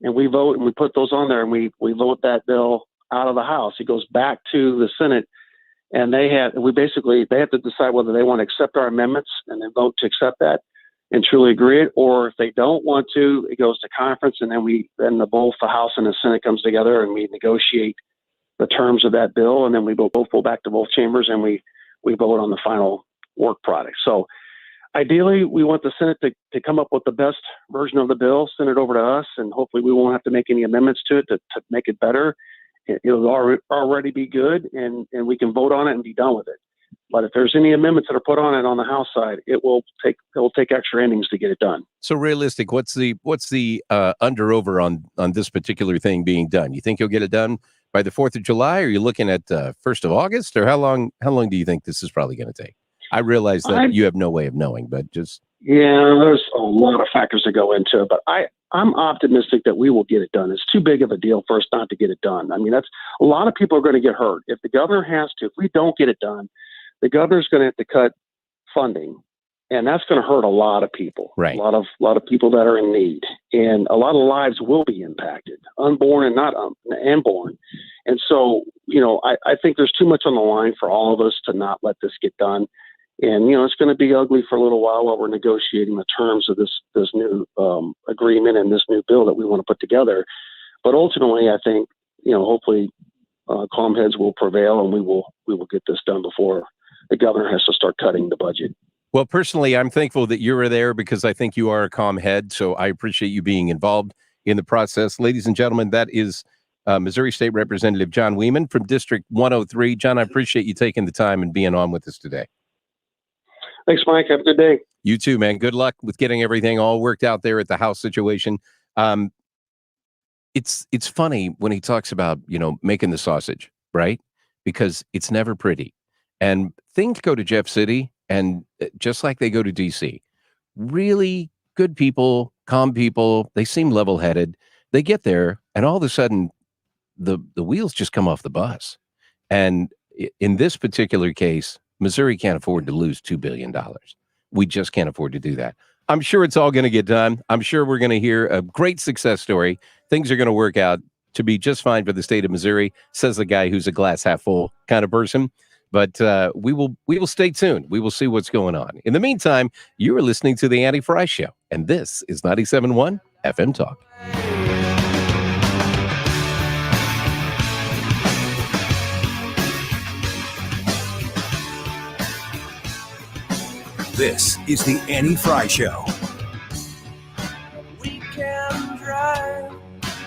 and we vote and we put those on there and we vote that bill out of the House, it goes back to the Senate, and they have to decide whether they want to accept our amendments and then vote to accept that and truly agree it, or if they don't want to, it goes to conference, and then both the House and the Senate comes together and we negotiate the terms of that bill, and then we both go back to both chambers and we vote on the final work product. So ideally, we want the Senate to come up with the best version of the bill, send it over to us, and hopefully we won't have to make any amendments to it to make it better. It'll already be good, and we can vote on it and be done with it. But if there's any amendments that are put on it on the House side, it will take extra innings to get it done. So realistic, what's the under over on this particular thing being done? You think you'll get it done by the 4th of July? Or are you looking at 1st of August, or how long do you think this is probably going to take? I realize that you have no way of knowing, but just... Yeah, there's a lot of factors that go into it, but I'm optimistic that we will get it done. It's too big of a deal for us not to get it done. I mean, that's a lot of people are going to get hurt. If the governor has to, if we don't get it done, the governor's going to have to cut funding, and that's going to hurt a lot of people. Right. A lot of people that are in need, and a lot of lives will be impacted, unborn and not and born. And so, I think there's too much on the line for all of us to not let this get done. And, it's going to be ugly for a little while we're negotiating the terms of this new agreement and this new bill that we want to put together. But ultimately, I think, hopefully calm heads will prevail, and we will get this done before the governor has to start cutting the budget. Well, personally, I'm thankful that you were there because I think you are a calm head. So I appreciate you being involved in the process. Ladies and gentlemen, that is Missouri State Representative John Wiemann from District 103. John, I appreciate you taking the time and being on with us today. Thanks, Mike. Have a good day. You too, man. Good luck with getting everything all worked out there at the House situation. It's funny when he talks about, making the sausage, right? Because it's never pretty. And things go to Jeff City, and just like they go to DC, really good people, calm people, they seem level-headed. They get there, and all of a sudden, the wheels just come off the bus. And in this particular case, Missouri can't afford to lose $2 billion. We just can't afford to do that. I'm sure it's all going to get done. I'm sure we're going to hear a great success story. Things are going to work out to be just fine for the state of Missouri, says the guy who's a glass half full kind of person. But we will stay tuned. We will see what's going on. In the meantime, you are listening to the Annie Frey Show, and this is 97.1 FM Talk. This is the Annie Frey Show. We can drive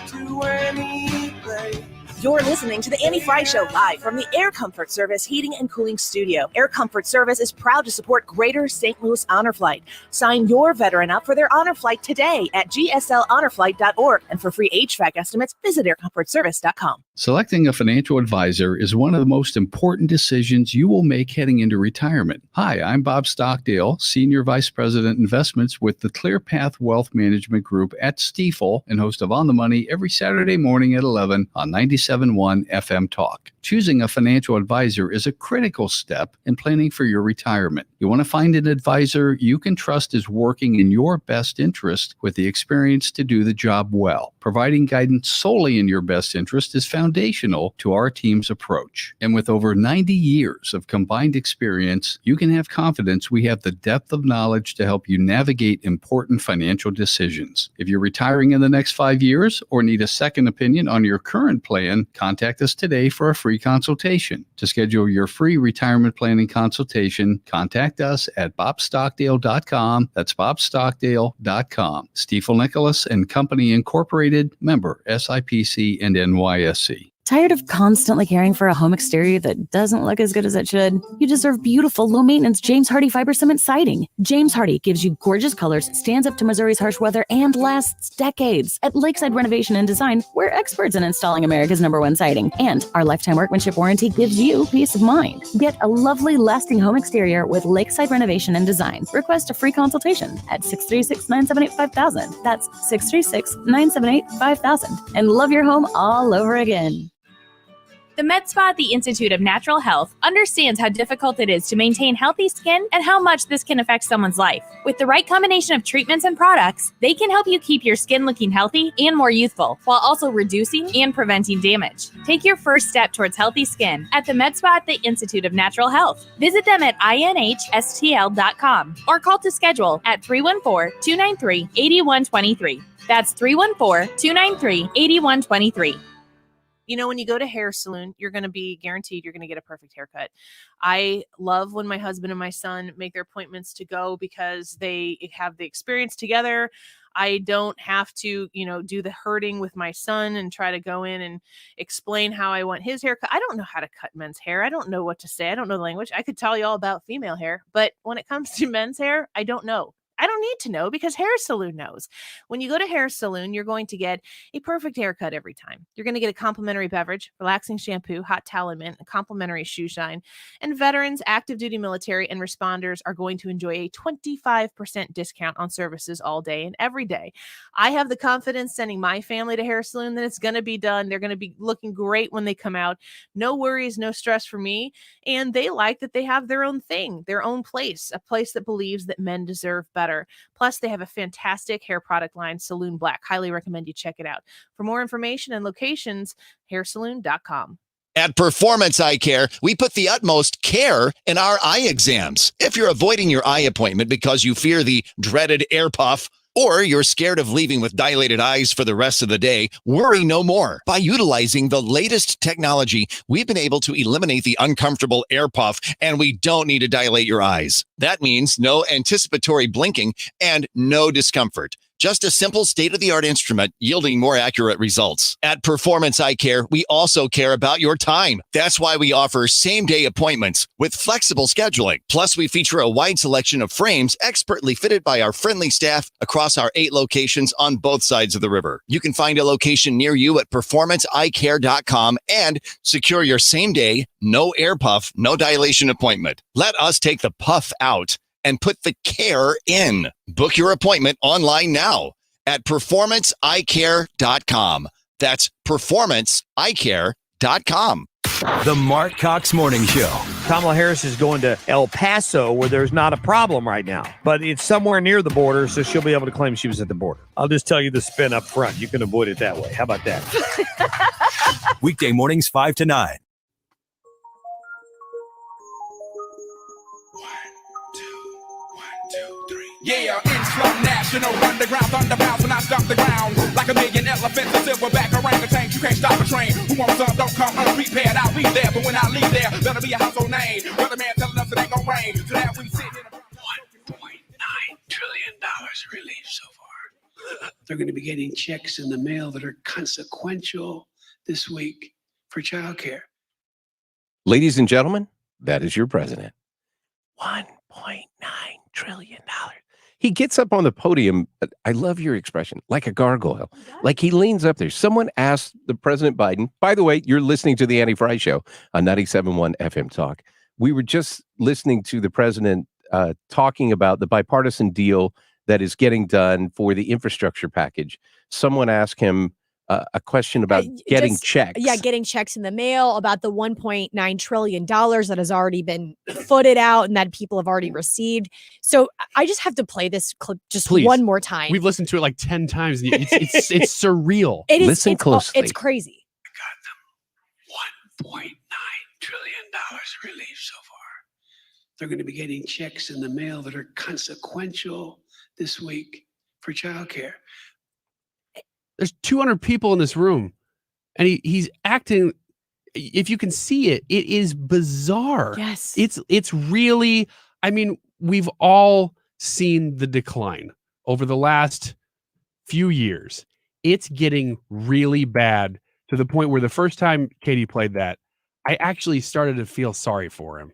to any place You're listening to the Annie Frey Show live from the Air Comfort Service Heating and Cooling Studio. Air Comfort Service is proud to support Greater St. Louis Honor Flight. Sign your veteran up for their honor flight today at gslhonorflight.org. And for free HVAC estimates, visit aircomfortservice.com. Selecting a financial advisor is one of the most important decisions you will make heading into retirement. Hi, I'm Bob Stockdale, Senior Vice President Investments with the ClearPath Wealth Management Group at Stifel and host of On the Money every Saturday morning at 11 on 97.1 FM Talk. Choosing a financial advisor is a critical step in planning for your retirement. You want to find an advisor you can trust is working in your best interest with the experience to do the job well. Providing guidance solely in your best interest is foundational to our team's approach. And with over 90 years of combined experience, you can have confidence we have the depth of knowledge to help you navigate important financial decisions. If you're retiring in the next 5 years or need a second opinion on your current plan, contact us today for a free consultation. To schedule your free retirement planning consultation, contact us at bobstockdale.com. That's bobstockdale.com. Stifel Nicholas and Company Incorporated, member SIPC and NYSE. Tired of constantly caring for a home exterior that doesn't look as good as it should? You deserve beautiful, low-maintenance James Hardie fiber cement siding. James Hardie gives you gorgeous colors, stands up to Missouri's harsh weather, and lasts decades. At Lakeside Renovation and Design, we're experts in installing America's #1 siding. And our lifetime workmanship warranty gives you peace of mind. Get a lovely, lasting home exterior with Lakeside Renovation and Design. Request a free consultation at 636-978-5000. That's 636-978-5000. And love your home all over again. The Med Spa at the Institute of Natural Health understands how difficult it is to maintain healthy skin and how much this can affect someone's life. With the right combination of treatments and products, they can help you keep your skin looking healthy and more youthful, while also reducing and preventing damage. Take your first step towards healthy skin at the Med Spa at the Institute of Natural Health. Visit them at inhstl.com or call to schedule at 314-293-8123. That's 314-293-8123. You know, when you go to hair salon, you're going to be guaranteed you're going to get a perfect haircut. I love when my husband and my son make their appointments to go because they have the experience together. I don't have to, do the herding with my son and try to go in and explain how I want his haircut. I don't know how to cut men's hair. I don't know what to say. I don't know the language. I could tell you all about female hair, but when it comes to men's hair, I don't know. I don't need to know because Hair Saloon knows. When you go to Hair Saloon, you're going to get a perfect haircut every time. You're going to get a complimentary beverage, relaxing shampoo, hot towel and mint, a complimentary shoe shine. And veterans, active duty military, and responders are going to enjoy a 25% discount on services all day and every day. I have the confidence sending my family to Hair Saloon that it's going to be done. They're going to be looking great when they come out. No worries, no stress for me. And they like that they have their own thing, their own place, a place that believes that men deserve better. Plus, they have a fantastic hair product line, Saloon Black. Highly recommend you check it out. For more information and locations, hairsaloon.com. At Performance Eye Care, we put the utmost care in our eye exams. If you're avoiding your eye appointment because you fear the dreaded air puff, or you're scared of leaving with dilated eyes for the rest of the day, worry no more. By utilizing the latest technology, we've been able to eliminate the uncomfortable air puff, and we don't need to dilate your eyes. That means no anticipatory blinking and no discomfort. Just a simple state-of-the-art instrument yielding more accurate results. At Performance Eye Care, we also care about your time. That's why we offer same-day appointments with flexible scheduling. Plus, we feature a wide selection of frames expertly fitted by our friendly staff across our 8 locations on both sides of the river. You can find a location near you at performanceeyecare.com and secure your same-day, no air puff, no dilation appointment. Let us take the puff out and put the care in. Book your appointment online now at performanceeyecare.com. That's performanceeyecare.com. The Mark Cox Morning Show. Kamala Harris is going to El Paso, where there's not a problem right now, but it's somewhere near the border, so she'll be able to claim she was at the border. I'll just tell you the spin up front. You can avoid it that way. How about that? Weekday mornings 5 to 9. Yeah, Islam National Underground Thunder bounce when I stomp the ground. Like a million elephants, a silverback orangutan. You can't stop a train. Who wants some? Don't come unprepared. I'll be there, but when I leave there, that'll be a household name. Weatherman telling us it ain't gonna rain. So that we sit in a $1.9 trillion relief so far. They're going to be getting checks in the mail that are consequential this week. for childcare. Ladies and gentlemen, that is your president. $1.9 trillion. He gets up on the podium. I love your expression, like a gargoyle. Like he leans up there. Someone asked the President Biden, by the way, you're listening to the Annie Frey Show on 97.1 FM Talk. We were just listening to the president talking about the bipartisan deal that is getting done for the infrastructure package. Someone asked him a question about getting checks. Yeah, getting checks in the mail, about the $1.9 trillion that has already been footed out and that people have already received. So I just have to play this clip just one more time. We've listened to it like 10 times. It's surreal. Listen closely. It's crazy. $1.9 trillion relief so far. They're going to be getting checks in the mail that are consequential this week for childcare. There's 200 people in this room, and he's acting. If you can see it, it is bizarre. Yes, it's really. I mean, we've all seen the decline over the last few years. It's getting really bad to the point where the first time Katie played that, I actually started to feel sorry for him.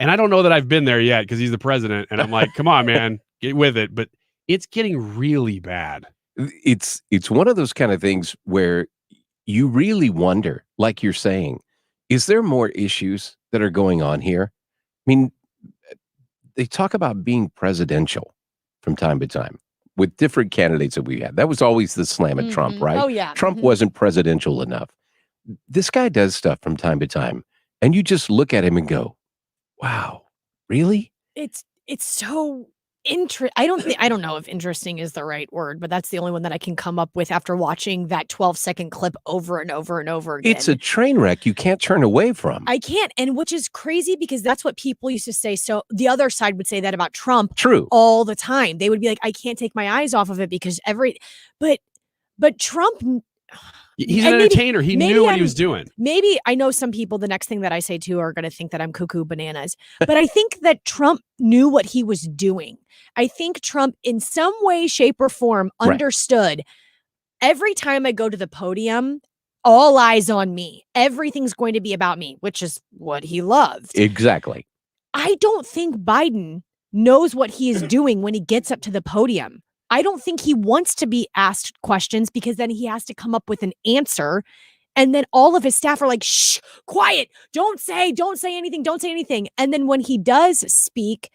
And I don't know that I've been there yet because he's the president, and I'm like, come on, man, get with it. But it's getting really bad. It's one of those kind of things where you really wonder, like you're saying, is there more issues that are going on here? I mean, they talk about being presidential from time to time with different candidates that we had. That was always the slam at Trump, right? Oh, yeah. Trump wasn't presidential enough. This guy does stuff from time to time, and you just look at him and go, wow, really? It's so I don't know if interesting is the right word, but that's the only one that I can come up with after watching that 12-second clip over and over and over again. It's a train wreck you can't turn away from. I can't, and which is crazy because that's what people used to say. So the other side would say that about Trump all the time. They would be like, I can't take my eyes off of it because but Trump. He's an entertainer. He knew what he was doing. Maybe I know some people, the next thing that I say too are going to think that I'm cuckoo bananas, but I think that Trump knew what he was doing. I think Trump in some way, shape or form understood every time I go to the podium, all eyes on me. Everything's going to be about me, which is what he loved. Exactly. I don't think Biden knows what he is doing when he gets up to the podium. I don't think he wants to be asked questions because then he has to come up with an answer. And then all of his staff are like, shh, quiet. Don't say anything. And then when he does speak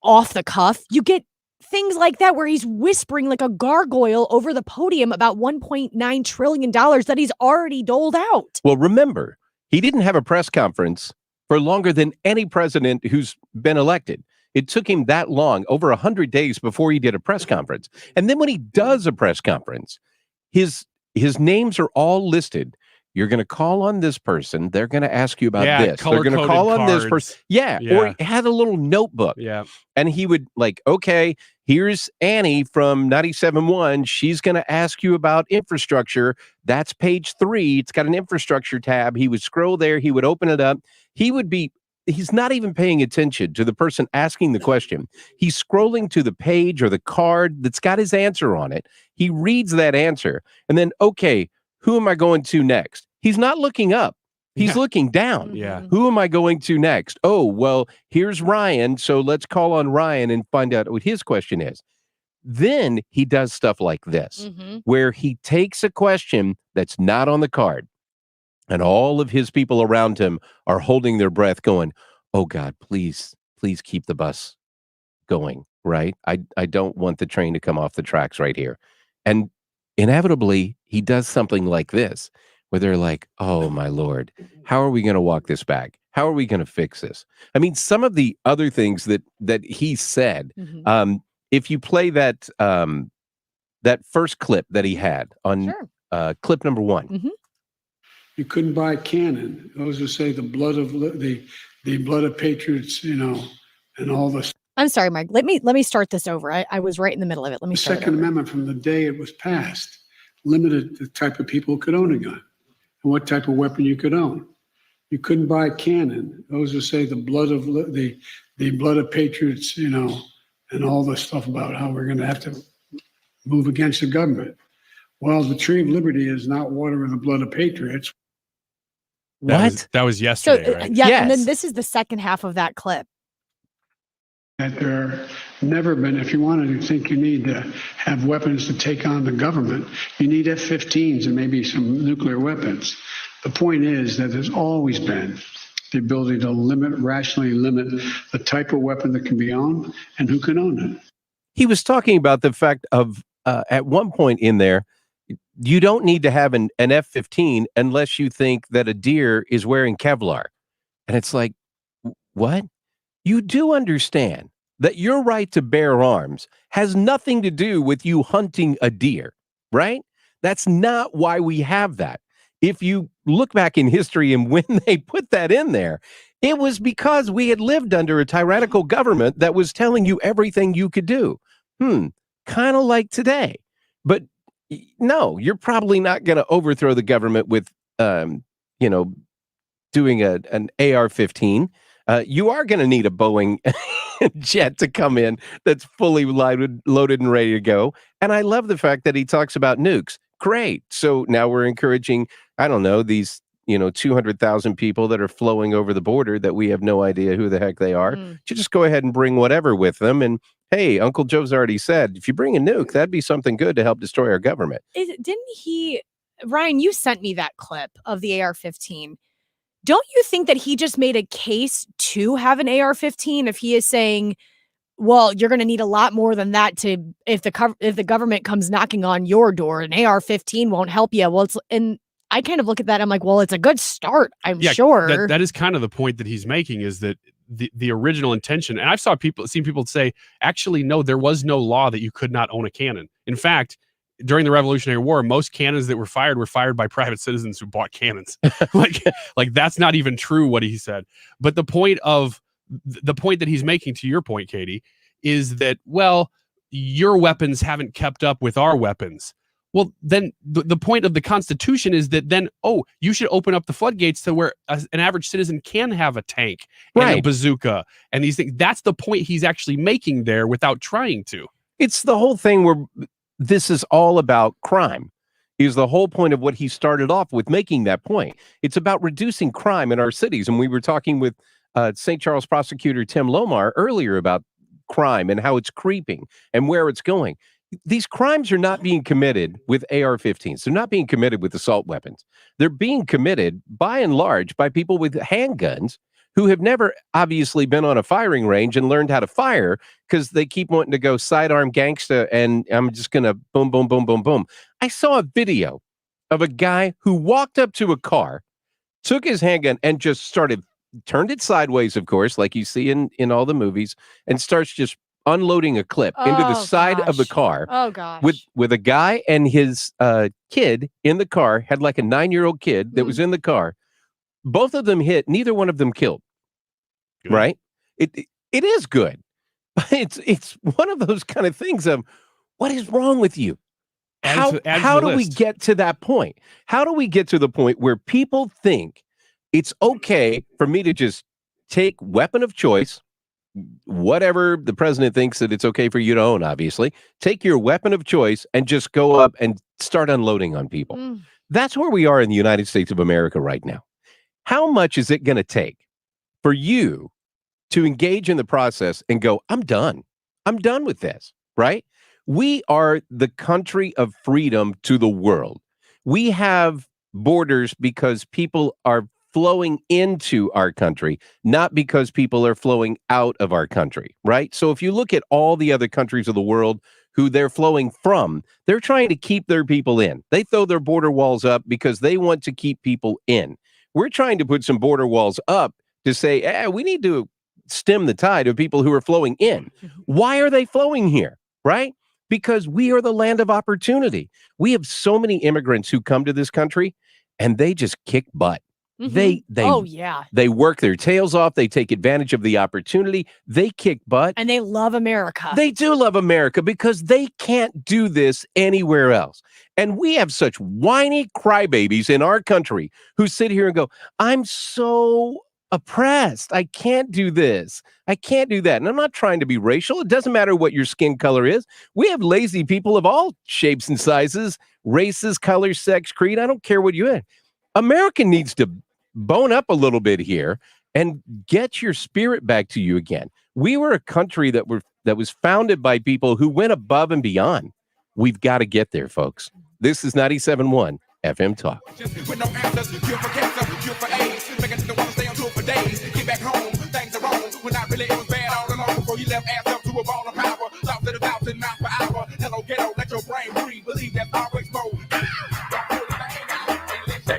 off the cuff, you get things like that where he's whispering like a gargoyle over the podium about $1.9 trillion that he's already doled out. Well, remember, he didn't have a press conference for longer than any president who's been elected. It took him that long, over 100 days before he did a press conference. And then when he does a press conference, his names are all listed. You're going to call on this person. They're going to ask you about this. They're going to call on this person. Yeah. Or he had a little notebook. Yeah. And he would like, okay, here's Annie from 97.1. She's going to ask you about infrastructure. That's page 3. It's got an infrastructure tab. He would scroll there. He would open it up. He's not even paying attention to the person asking the question. He's scrolling to the page or the card that's got his answer on it. He reads that answer. And then, okay, who am I going to next? He's not looking up. He's looking down. Yeah. Who am I going to next? Oh, well, here's Ryan. So let's call on Ryan and find out what his question is. Then he does stuff like this, where he takes a question that's not on the card. And all of his people around him are holding their breath going, oh, God, please keep the bus going, right? I don't want the train to come off the tracks right here. And inevitably, he does something like this, where they're like, oh, my Lord, how are we going to walk this back? How are we going to fix this? I mean, some of the other things that he said, if you play that first clip that he had on clip number 1. You couldn't buy cannon. Those who say the blood of patriots, and all this. I'm sorry, Mike. Let me start this over. I was right in the middle of it. Let me The start Second it over. Amendment, from the day it was passed, limited the type of people who could own a gun and what type of weapon you could own. You couldn't buy cannon. Those who say the blood of patriots, and all this stuff about how we're going to have to move against the government. Well, the tree of liberty is not water with the blood of patriots. That was yesterday, right? Yeah, and then this is the second half of that clip. That there never been, if you wanted to think you need to have weapons to take on the government, you need F-15s and maybe some nuclear weapons. The point is that there's always been the ability to rationally limit the type of weapon that can be owned and who can own it. He was talking about the fact of, at one point in there, you don't need to have an F-15 unless you think that a deer is wearing Kevlar. And it's like, what? You do understand that your right to bear arms has nothing to do with you hunting a deer, right? That's not why we have that. If you look back in history and when they put that in there, it was because we had lived under a tyrannical government that was telling you everything you could do. Kind of like today. But no, you're probably not going to overthrow the government with, doing an AR-15. You are going to need a Boeing jet to come in that's fully loaded and ready to go. And I love the fact that he talks about nukes. Great. So now we're encouraging, I don't know, these 200,000 people that are flowing over the border that we have no idea who the heck they are. To just go ahead and bring whatever with them. And hey, Uncle Joe's already said, if you bring a nuke, that'd be something good to help destroy our government. Ryan, you sent me that clip of the AR-15. Don't you think that he just made a case to have an AR-15 if he is saying, well, you're going to need a lot more than that if the government comes knocking on your door, an AR-15 won't help you. Well, and I kind of look at that. I'm like, well, it's a good start. I'm sure that is kind of the point that he's making, is that the original intention. And I've seen people say, actually, no, there was no law that you could not own a cannon. In fact, during the Revolutionary War, most cannons that were fired by private citizens who bought cannons. like that's not even true what he said. But the point that he's making, to your point, Katie, is that, well, your weapons haven't kept up with our weapons. Well, then the point of the Constitution is that then, you should open up the floodgates to where an average citizen can have a tank and a bazooka and these things. That's the point he's actually making there without trying to. It's the whole thing where this is all about crime. Is the whole point of what he started off with making that point. It's about reducing crime in our cities. And we were talking with St. Charles Prosecutor Tim Lohmar earlier about crime and how it's creeping and where it's going. These crimes are not being committed with AR-15s. They're not being committed with assault weapons. They're being committed, by and large, by people with handguns who have never obviously been on a firing range and learned how to fire because they keep wanting to go sidearm gangsta and I'm just going to boom, boom, boom, boom, boom. I saw a video of a guy who walked up to a car, took his handgun and just turned it sideways, of course, like you see in all the movies, and starts just unloading a clip into the side of the car. Oh, gosh. With a guy and his kid in the car, had like a 9-year-old kid that was in the car. Both of them hit, neither one of them killed. Good. Right? It is good. But it's one of those kind of things of, what is wrong with you? How do we get to that point? How do we get to the point where people think it's okay for me to just take weapon of choice, whatever the president thinks that it's okay for you to own, obviously, take your weapon of choice and just go up and start unloading on people. That's where we are in the United States of America right now. How much is it going to take for you to engage in the process and go, I'm done. I'm done with this, right? We are the country of freedom to the world. We have borders because people are flowing into our country, not because people are flowing out of our country, right? So if you look at all the other countries of the world who they're flowing from, they're trying to keep their people in. They throw their border walls up because they want to keep people in. We're trying to put some border walls up to say, we need to stem the tide of people who are flowing in. Why are they flowing here, right? Because we are the land of opportunity. We have so many immigrants who come to this country and they just kick butt. They work their tails off. They take advantage of the opportunity. They kick butt. And they love America. They do love America because they can't do this anywhere else. And we have such whiny crybabies in our country who sit here and go, I'm so oppressed. I can't do this. I can't do that. And I'm not trying to be racial. It doesn't matter what your skin color is. We have lazy people of all shapes and sizes, races, colors, sex, creed. I don't care what you have. America needs to bone up a little bit here and get your spirit back to you again. We were a country that was founded by people who went above and beyond. We've got to get there, folks. This is 97.1 FM Talk. With no answers, cure for cancer, cure for AIDS. Making the one stay on tour for days. Get back home, things are wrong. When I really it was bad all along. Before you left ass up to a ball of power. Thoughts at 1,000 miles per hour. Hello, ghetto, let your brain breathe. Believe that's always more.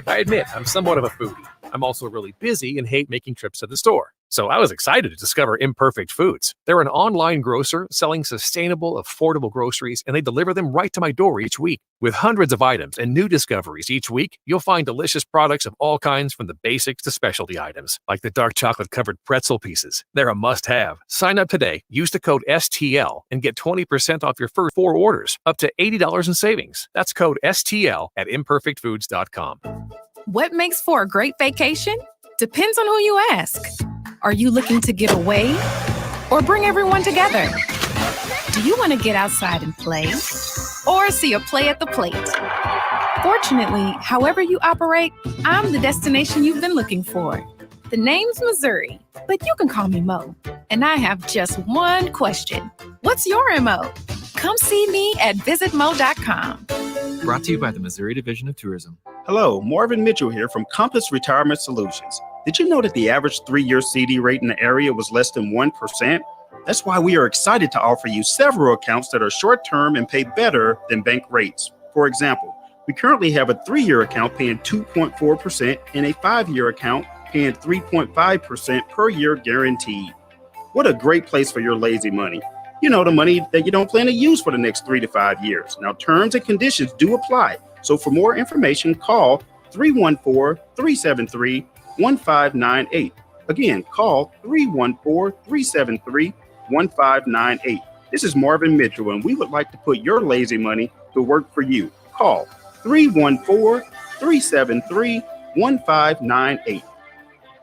I admit, I'm somewhat of a foodie. I'm also really busy and hate making trips to the store. So I was excited to discover Imperfect Foods. They're an online grocer selling sustainable, affordable groceries, and they deliver them right to my door each week. With hundreds of items and new discoveries each week, you'll find delicious products of all kinds from the basics to specialty items, like the dark chocolate-covered pretzel pieces. They're a must-have. Sign up today, use the code STL, and get 20% off your first 4 orders, up to $80 in savings. That's code STL at imperfectfoods.com. What makes for a great vacation? Depends on who you ask. Are you looking to get away or bring everyone together? Do you want to get outside and play or see a play at the plate? Fortunately, however you operate, I'm the destination you've been looking for. The name's Missouri, but you can call me Mo. And I have just one question. What's your MO? Come see me at visitmo.com. Brought to you by the Missouri Division of Tourism. Hello, Marvin Mitchell here from Compass Retirement Solutions. Did you know that the average 3-year CD rate in the area was less than 1%? That's why we are excited to offer you several accounts that are short-term and pay better than bank rates. For example, we currently have a 3-year account paying 2.4% and a 5-year account paying 3.5% per year guaranteed. What a great place for your lazy money. You know, the money that you don't plan to use for the next 3 to 5 years. Now, terms and conditions do apply. So for more information, call 314-373-1598. Again, call 314-373-1598. This is Marvin Mitchell, and we would like to put your lazy money to work for you. Call 314-373-1598.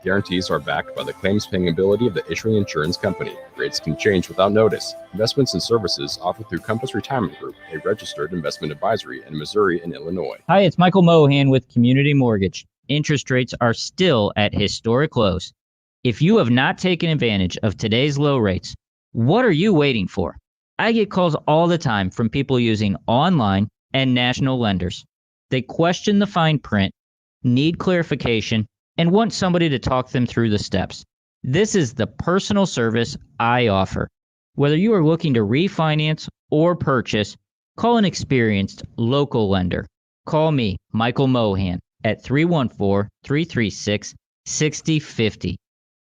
Guarantees are backed by the claims-paying ability of the issuing insurance company. Rates can change without notice. Investments and services offered through Compass Retirement Group, a registered investment advisory in Missouri and Illinois. Hi, it's Michael Mohan with Community Mortgage. Interest rates are still at historic lows. If you have not taken advantage of today's low rates, what are you waiting for? I get calls all the time from people using online and national lenders. They question the fine print, need clarification, and want somebody to talk them through the steps. This is the personal service I offer. Whether you are looking to refinance or purchase, call an experienced local lender. Call me, Michael Mohan, at 314-336-6050.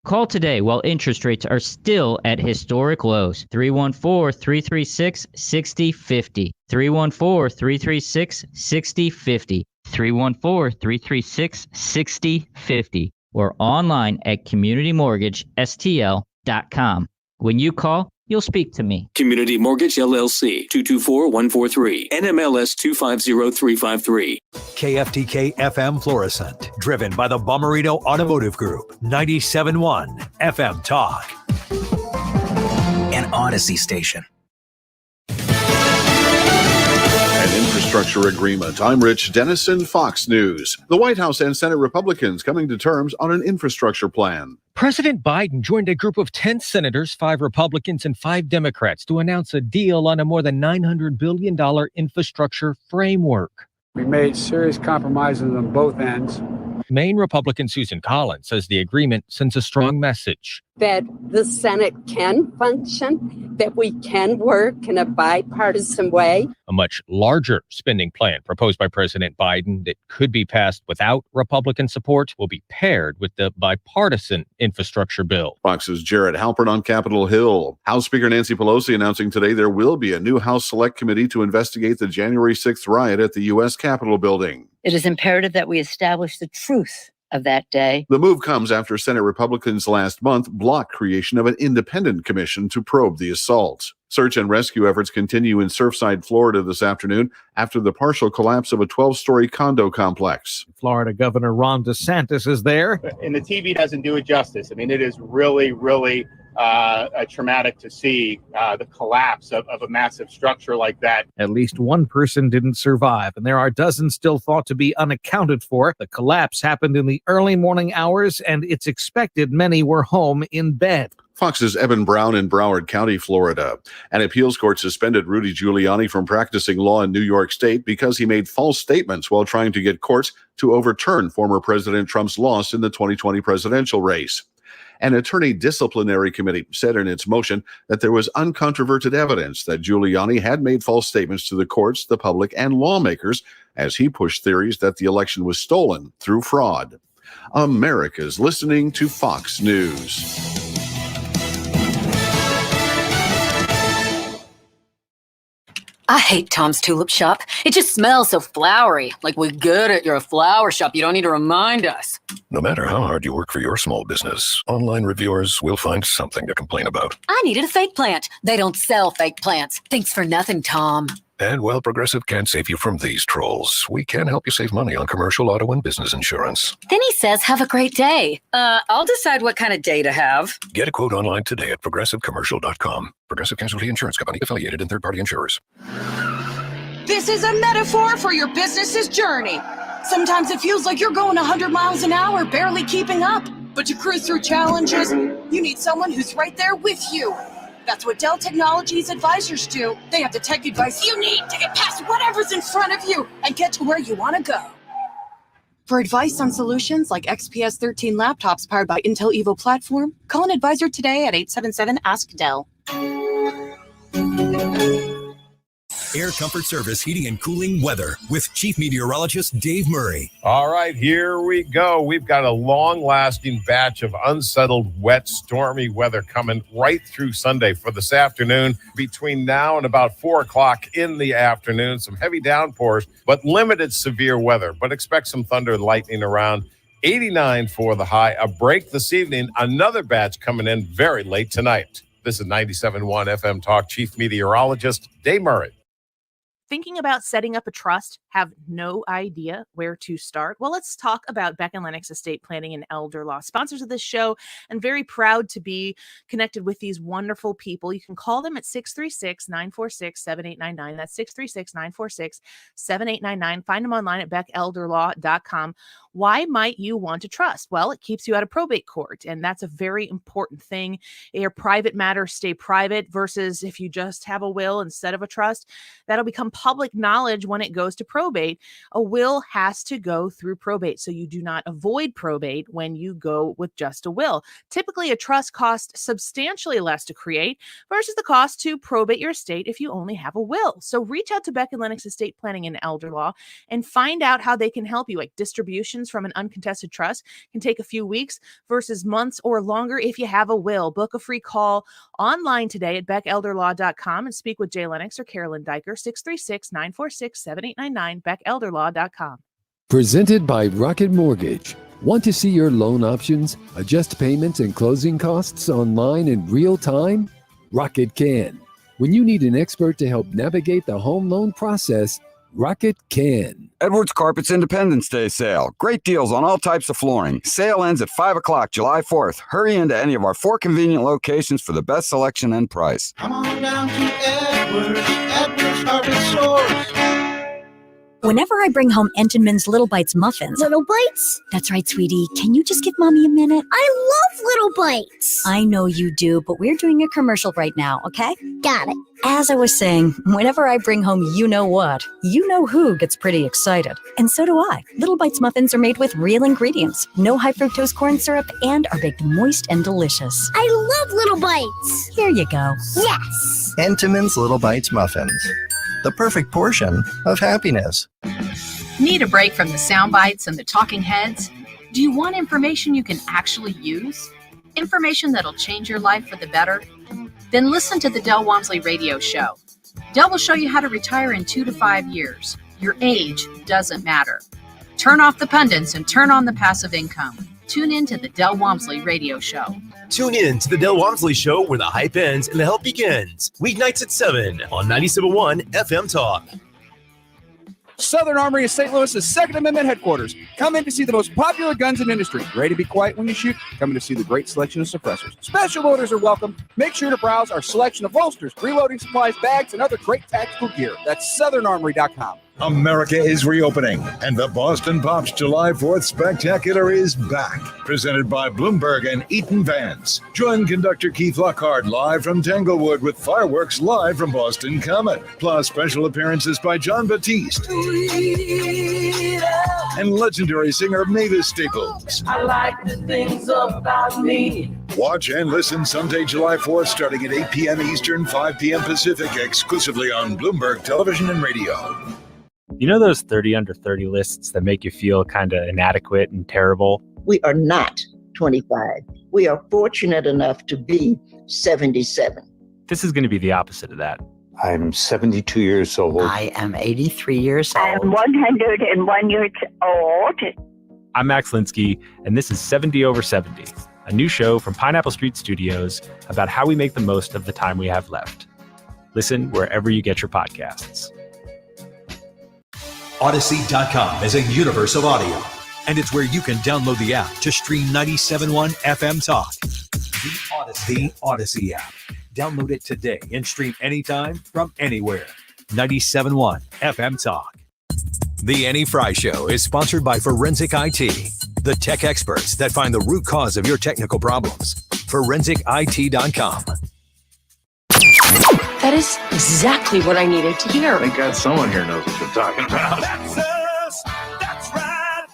Call today while interest rates are still at historic lows. 314-336-6050. 314-336-6050. 314-336-6050 or online at communitymortgagestl.com. When you call, you'll speak to me. Community Mortgage LLC, 224-143, NMLS 250353. KFTK FM Florissant, driven by the Bomarito Automotive Group, 97.1 FM Talk. An Odyssey station. An infrastructure agreement. I'm Rich Dennison, Fox News. The White House and Senate Republicans coming to terms on an infrastructure plan. President Biden joined a group of 10 senators, 5 Republicans, and 5 Democrats to announce a deal on a more than $900 billion infrastructure framework. We made serious compromises on both ends. Maine Republican Susan Collins says the agreement sends a strong message. That the Senate can function, that we can work in a bipartisan way. A much larger spending plan proposed by President Biden that could be passed without Republican support will be paired with the bipartisan infrastructure bill. Fox's Jared Halpern on Capitol Hill. House Speaker Nancy Pelosi announcing today there will be a new House Select Committee to investigate the January 6th riot at the U.S. Capitol building. It is imperative that we establish the truth of that day. The move comes after Senate Republicans last month blocked creation of an independent commission to probe the assault. Search and rescue efforts continue in Surfside, Florida this afternoon after the partial collapse of a 12-story condo complex. Florida Governor Ron DeSantis is there. And the TV doesn't do it justice. I mean, it is really, really traumatic to see the collapse of a massive structure like that. At least one person didn't survive, and there are dozens still thought to be unaccounted for. The collapse happened in the early morning hours, and it's expected many were home in bed. Fox's Evan Brown in Broward County, Florida. An appeals court suspended Rudy Giuliani from practicing law in New York State because he made false statements while trying to get courts to overturn former President Trump's loss in the 2020 presidential race. An attorney disciplinary committee said in its motion that there was uncontroverted evidence that Giuliani had made false statements to the courts, the public, and lawmakers as he pushed theories that the election was stolen through fraud. America's listening to Fox News. I hate Tom's Tulip Shop. It just smells so flowery. Like we're good at your flower shop. You don't need to remind us. No matter how hard you work for your small business, online reviewers will find something to complain about. I needed a fake plant. They don't sell fake plants. Thanks for nothing, Tom. And while Progressive can't save you from these trolls, we can help you save money on commercial, auto, and business insurance. Then he says, have a great day. I'll decide what kind of day to have. Get a quote online today at progressivecommercial.com. Progressive Casualty Insurance Company, affiliated and third-party insurers. This is a metaphor for your business's journey. Sometimes it feels like you're going 100 miles an hour, barely keeping up. But to cruise through challenges, you need someone who's right there with you. That's what Dell Technologies advisors do. They have the tech advice you need to get past whatever's in front of you and get to where you want to go. For advice on solutions like XPS 13 laptops powered by Intel Evo platform, call an advisor today at 877-ASK-DELL. Air Comfort Service Heating and Cooling Weather with Chief Meteorologist Dave Murray. All right, here we go. We've got a long-lasting batch of unsettled, wet, stormy weather coming right through Sunday for this afternoon. Between now and about 4 o'clock in the afternoon, some heavy downpours, but limited severe weather. But expect some thunder and lightning around. 89 for the high. A break this evening. Another batch coming in very late tonight. This is 97.1 FM Talk Chief Meteorologist Dave Murray. Thinking about setting up a trust, have no idea where to start? Well, let's talk about Beck & Lennox Estate Planning and Elder Law, sponsors of this show, and very proud to be connected with these wonderful people. You can call them at 636-946-7899. That's 636-946-7899. Find them online at beckelderlaw.com. Why might you want to trust? Well, it keeps you out of probate court, and that's a very important thing. Your private matters stay private versus if you just have a will instead of a trust, that'll become public knowledge when it goes to probate. A will has to go through probate, so you do not avoid probate when you go with just a will. Typically, a trust costs substantially less to create versus the cost to probate your estate if you only have a will. So reach out to Beck & Lennox Estate Planning and Elder Law and find out how they can help you. Like distributions from an uncontested trust can take a few weeks versus months or longer if you have a will. Book a free call online today at beckelderlaw.com and speak with Jay Lennox or Carolyn Diker, 636-946-7899, beckelderlaw.com. Presented by Rocket Mortgage. Want to see your loan options, adjust payments and closing costs online in real time? Rocket can. When you need an expert to help navigate the home loan process, Rocket can. Edwards Carpet's Independence Day sale. Great deals on all types of flooring. Sale ends at 5 o'clock, July 4th. Hurry into any of our 4 convenient locations for the best selection and price. Come on down to Edwards Carpet Stores. Whenever I bring home Entenmann's Little Bites muffins. Little Bites? That's right, sweetie. Can you just give Mommy a minute? I love Little Bites. I know you do, but we're doing a commercial right now, okay? Got it. As I was saying, whenever I bring home you-know-what, you-know-who gets pretty excited. And so do I. Little Bites muffins are made with real ingredients, no high-fructose corn syrup, and are baked moist and delicious. I love Little Bites. Here you go. Yes. Entenmann's Little Bites muffins. The perfect portion of happiness. Need a break from the sound bites and the talking heads? Do you want information you can actually use? Information that'll change your life for the better? Then listen to the Del Walmsley Radio Show. Del will show you how to retire in 2 to 5 years. Your age doesn't matter. Turn off the pundits and turn on the passive income. Tune in to the Del Walmsley Radio Show. Tune in to the Del Walmsley Show where the hype ends and the help begins. Weeknights at 7 on 97.1 FM Talk. Southern Armory is St. Louis's Second Amendment headquarters. Come in to see the most popular guns in industry. Ready to be quiet when you shoot? Come in to see the great selection of suppressors. Special orders are welcome. Make sure to browse our selection of holsters, reloading supplies, bags, and other great tactical gear. That's SouthernArmory.com. America is reopening, and the Boston Pops July 4th Spectacular is back. Presented by Bloomberg and Eaton Vans. Join conductor Keith Lockhart live from Tanglewood with fireworks live from Boston Comet. Plus special appearances by John Batiste and legendary singer Mavis Staples. I like the things about me. Watch and listen Sunday, July 4th, starting at 8 p.m. Eastern, 5 p.m. Pacific, exclusively on Bloomberg Television and Radio. You know those 30 under 30 lists that make you feel kind of inadequate and terrible? We are not 25. We are fortunate enough to be 77. This is going to be the opposite of that. I'm 72 years old. I am 83 years old. I am 101 years old. I'm Max Linsky, and this is 70 Over 70, a new show from Pineapple Street Studios about how we make the most of the time we have left. Listen wherever you get your podcasts. Odyssey.com is a universe of audio, and it's where you can download the app to stream 97.1 FM Talk. The Odyssey app. Download it today and stream anytime from anywhere. 97.1 FM Talk. The Annie Frey Show is sponsored by Forensic IT, the tech experts that find the root cause of your technical problems. ForensicIT.com. That is exactly what I needed to hear. Thank God someone here knows what you're talking about. That's us. That's right.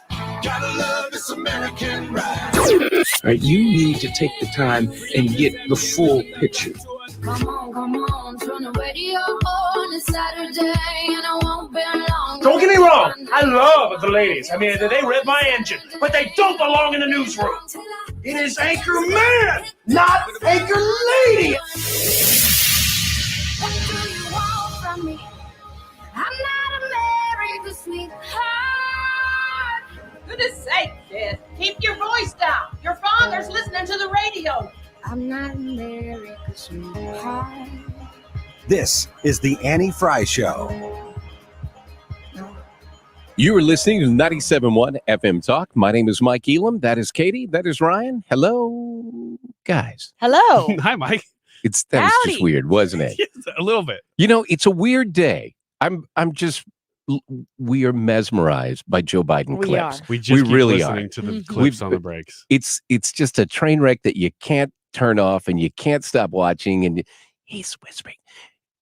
Gotta love this American ride. All right, you need to take the time and get the full picture. Come on, turn the radio on. It's Saturday and I won't be long. Don't get me wrong, I love the ladies. I mean, they rev my engine, but they don't belong in the newsroom. It is Anchor Man, not Anchor Lady. What do you want from me? I'm not America's sweetheart. Goodness sake, kid. Keep your voice down. Your father's listening to the radio. I'm not America's sweetheart. This is the Annie Frey Show. You are listening to 97.1 FM Talk. My name is Mike Elam. That is Katie. That is Ryan. Hello, guys. Hello. Hi, Mike. That was just weird, wasn't it? Yes, a little bit. You know, it's a weird day. We are mesmerized by Joe Biden clips. We just keep really listening are. to the clips on the breaks. It's just a train wreck that you can't turn off and you can't stop watching. And he's whispering,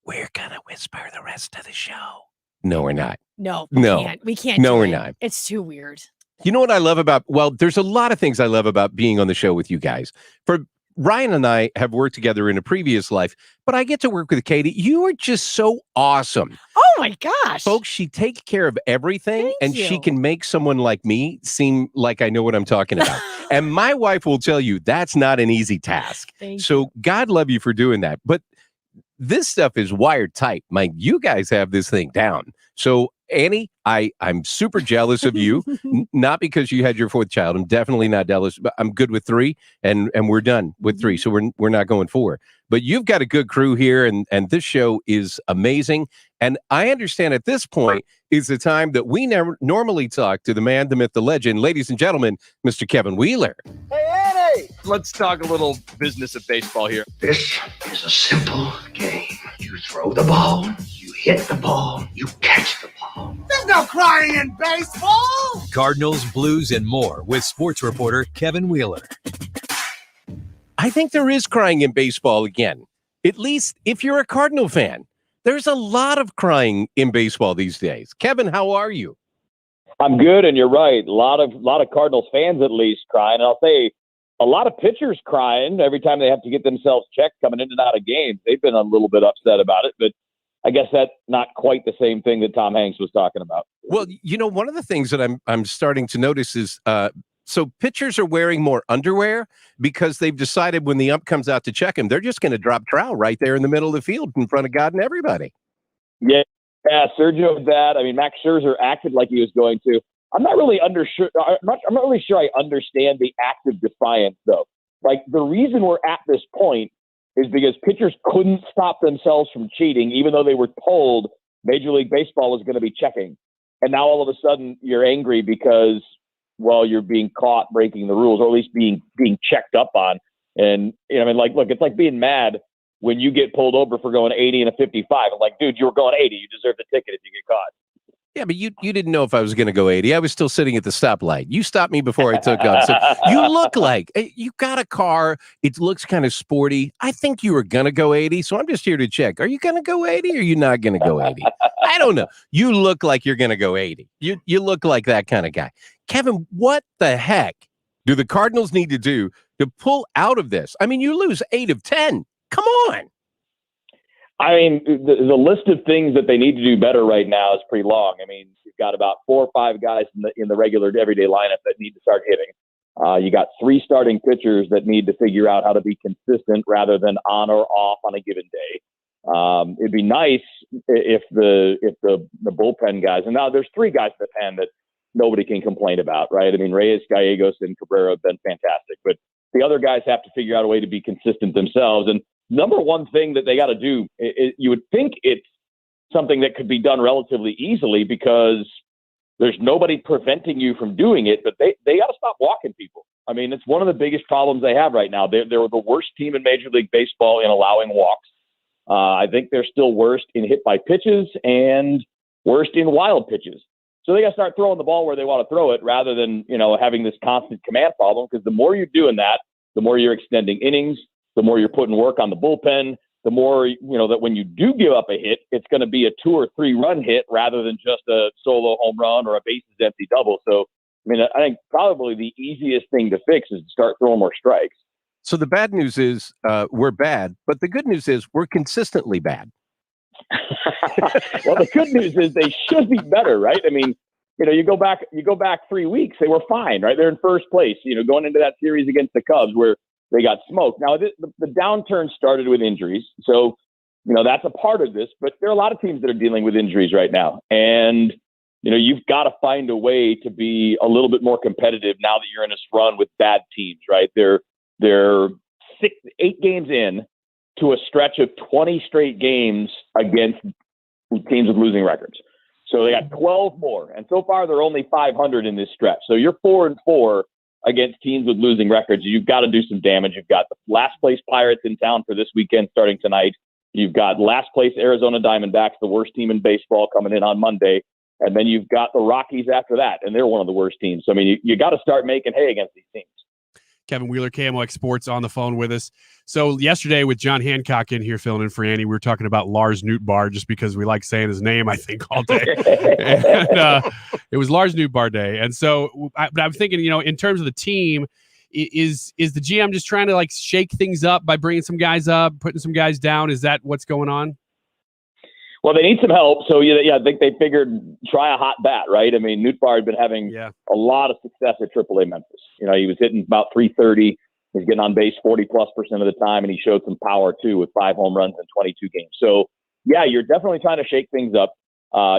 "We're gonna whisper the rest of the show." No, we're not. No, No. we can't. No, do we're it. not. It's too weird. You know what I love about? Well, there's a lot of things I love about being on the show with you guys. For Ryan and I have worked together in a previous life, but I get to work with Katie. You are just so awesome. Oh my gosh. Folks, she takes care of everything, and she you. can make someone like me seem like I know what I'm talking about. And my wife will tell you that's not an easy task. So God love you for doing that. But this stuff is wired tight. Mike, you guys have this thing down. So Annie, I'm super jealous of you, not because you had your fourth child. I'm definitely not jealous, but I'm good with 3, and we're done with 3. So we're not going 4. But you've got a good crew here, and this show is amazing. And I understand at this point is the time that we never normally talk to the man, the myth, the legend, ladies and gentlemen, Mr. Kevin Wheeler. Hey, Annie! Let's talk a little business of baseball here. This is a simple game. You throw the ball, you hit the ball, you catch the ball. There's no crying in baseball. Cardinals, Blues, and more with sports reporter Kevin Wheeler. I think there is crying in baseball again, at least if you're a Cardinal fan. There's a lot of crying in baseball these days. Kevin, how are you? I'm good, and you're right. A lot of Cardinals fans, at least, crying. And I'll say a lot of pitchers crying every time they have to get themselves checked coming in and out of games. They've been a little bit upset about it, but I guess that's not quite the same thing that Tom Hanks was talking about. Well, you know, one of the things that I'm starting to notice is so pitchers are wearing more underwear because they've decided when the ump comes out to check him, they're just going to drop trowel right there in the middle of the field in front of God and everybody. Yeah, Sergio did that. I mean, Max Scherzer acted like he was going to. I'm not really sure I understand the active defiance, though. Like, the reason we're at this point is because pitchers couldn't stop themselves from cheating, even though they were told Major League Baseball was going to be checking. and now all of a sudden you're angry because, well, you're being caught breaking the rules, or at least being checked up on. And look, it's like being mad when you get pulled over for going 80 and a 55. I'm like, dude, you were going 80. You deserve the ticket if you get caught. Yeah, but you didn't know if I was going to go 80. I was still sitting at the stoplight. You stopped me before I took off. So you look like you got a car. It looks kind of sporty. I think you were going to go 80. So I'm just here to check. Are you going to go 80 or are you not going to go 80? I don't know. You look like you're going to go 80. You look like that kind of guy. Kevin, what the heck do the Cardinals need to do to pull out of this? I mean, you lose 8 of 10. Come on. I mean, the list of things that they need to do better right now is pretty long. I mean, you've got about 4 or 5 guys in the regular everyday lineup that need to start hitting. You got 3 starting pitchers that need to figure out how to be consistent rather than on or off on a given day. It'd be nice if the bullpen guys, and now there's 3 guys in the pen that nobody can complain about, right? I mean, Reyes, Gallegos, and Cabrera have been fantastic, but the other guys have to figure out a way to be consistent themselves. And number one thing that they got to do, you would think it's something that could be done relatively easily because there's nobody preventing you from doing it, but they got to stop walking people. I mean, it's one of the biggest problems they have right now. They're the worst team in Major League Baseball in allowing walks. I think they're still worst in hit by pitches and worst in wild pitches. So they got to start throwing the ball where they want to throw it rather than, having this constant command problem, because the more you're doing that, the more you're extending innings, the more you're putting work on the bullpen, the more, that when you do give up a hit, it's going to be a 2 or 3 run hit rather than just a solo home run or a bases empty double. So, I mean, I think probably the easiest thing to fix is to start throwing more strikes. So the bad news is we're bad, but the good news is we're consistently bad. Well, the good news is they should be better, right? I mean, you go back 3 weeks, they were fine, right? They're in first place, going into that series against the Cubs where they got smoked. Now, the downturn started with injuries. So, that's a part of this, but there are a lot of teams that are dealing with injuries right now. And, you've got to find a way to be a little bit more competitive now that you're in this run with bad teams, right? They're 8 games in to a stretch of 20 straight games against teams with losing records. So they got 12 more. And so far, they're only 500 in this stretch. So you're 4-4 against teams with losing records. You've got to do some damage. You've got the last place Pirates in town for this weekend starting tonight. You've got last place Arizona Diamondbacks, the worst team in baseball, coming in on Monday. And then you've got the Rockies after that, and they're one of the worst teams. So, I mean, you got to start making hay against these teams. Kevin Wheeler, KMOX Sports, on the phone with us. So yesterday with John Hancock in here filling in for Annie, we were talking about Lars Nootbaar just because we like saying his name, I think, all day. And, it was Lars Nootbaar Day. And so I'm thinking, in terms of the team, is the GM just trying to shake things up by bringing some guys up, putting some guys down? Is that what's going on? Well, they need some help. So, I think they figured try a hot bat, right? I mean, Nootbaar had been having a lot of success at AAA Memphis. He was hitting about 330. He's getting on base 40+% of the time, and he showed some power, too, with 5 home runs in 22 games. So, you're definitely trying to shake things up.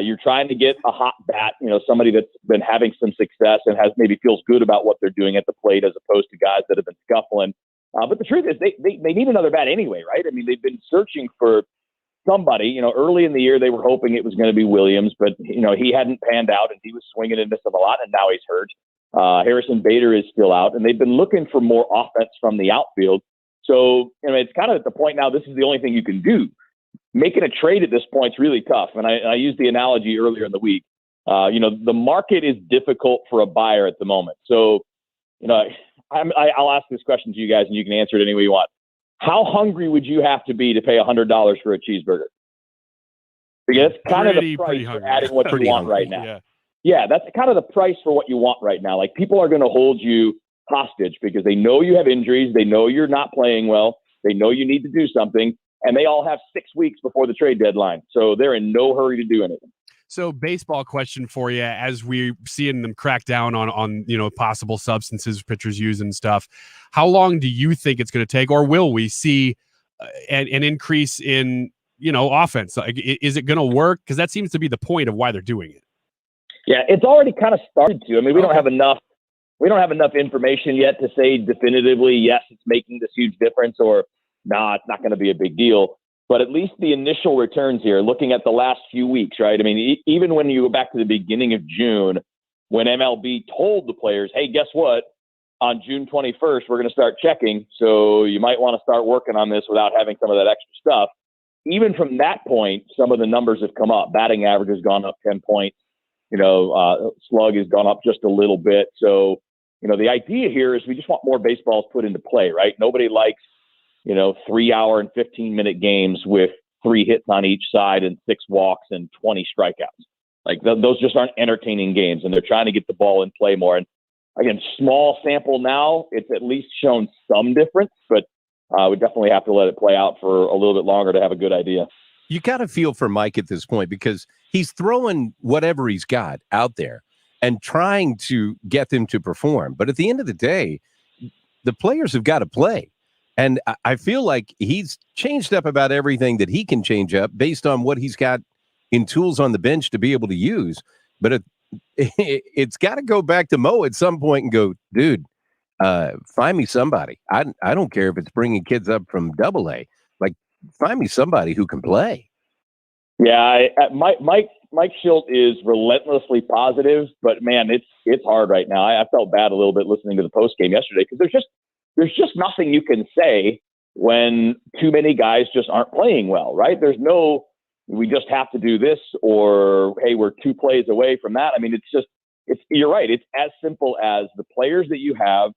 You're trying to get a hot bat, somebody that's been having some success and maybe feels good about what they're doing at the plate as opposed to guys that have been scuffling. But the truth is they need another bat anyway, right? I mean, they've been searching for somebody. Early in the year, they were hoping it was going to be Williams, but, he hadn't panned out and he was swinging and missing a lot, and now he's hurt. Harrison Bader is still out, and they've been looking for more offense from the outfield. So, it's kind of at the point now, this is the only thing you can do. Making a trade at this point is really tough. And I used the analogy earlier in the week. The market is difficult for a buyer at the moment. So, I'll ask this question to you guys, and you can answer it any way you want. How hungry would you have to be to pay $100 for a cheeseburger? Because that's kind of the price for adding what you want right now. Yeah, that's kind of the price for what you want right now. People are going to hold you hostage because they know you have injuries. They know you're not playing well. They know you need to do something. And they all have 6 weeks before the trade deadline. So they're in no hurry to do anything. So baseball question for you, as we're seeing them crack down on possible substances pitchers use and stuff, how long do you think it's going to take, or will we see an increase in, offense? Is it going to work? Because that seems to be the point of why they're doing it. Yeah, it's already kind of started to. I mean, we don't have enough information yet to say definitively, yes, it's making this huge difference, or nah, it's not going to be a big deal. But at least the initial returns here, looking at the last few weeks, right? I mean, even when you go back to the beginning of June, when MLB told the players, hey, guess what? On June 21st, we're going to start checking. So you might want to start working on this without having some of that extra stuff. Even from that point, some of the numbers have come up. Batting average has gone up 10 points. Slug has gone up just a little bit. So, the idea here is we just want more baseballs put into play, right? Nobody likes 3-hour and 15-minute games with 3 hits on each side and 6 walks and 20 strikeouts. Like those just aren't entertaining games, and they're trying to get the ball in play more. And again, small sample now, it's at least shown some difference, but we definitely have to let it play out for a little bit longer to have a good idea. You got to feel for Mike at this point because he's throwing whatever he's got out there and trying to get them to perform. But at the end of the day, the players have got to play. And I feel like he's changed up about everything that he can change up based on what he's got in tools on the bench to be able to use. But it's got to go back to Mo at some point and go, dude, find me somebody. I don't care if it's bringing kids up from AA. Like, find me somebody who can play. Yeah, Mike Schilt is relentlessly positive, but man, it's hard right now. I felt bad a little bit listening to the post game yesterday because there's just nothing you can say when too many guys just aren't playing well, right? There's no, we just have to do this, or, hey, we're 2 plays away from that. I mean, you're right. It's as simple as the players that you have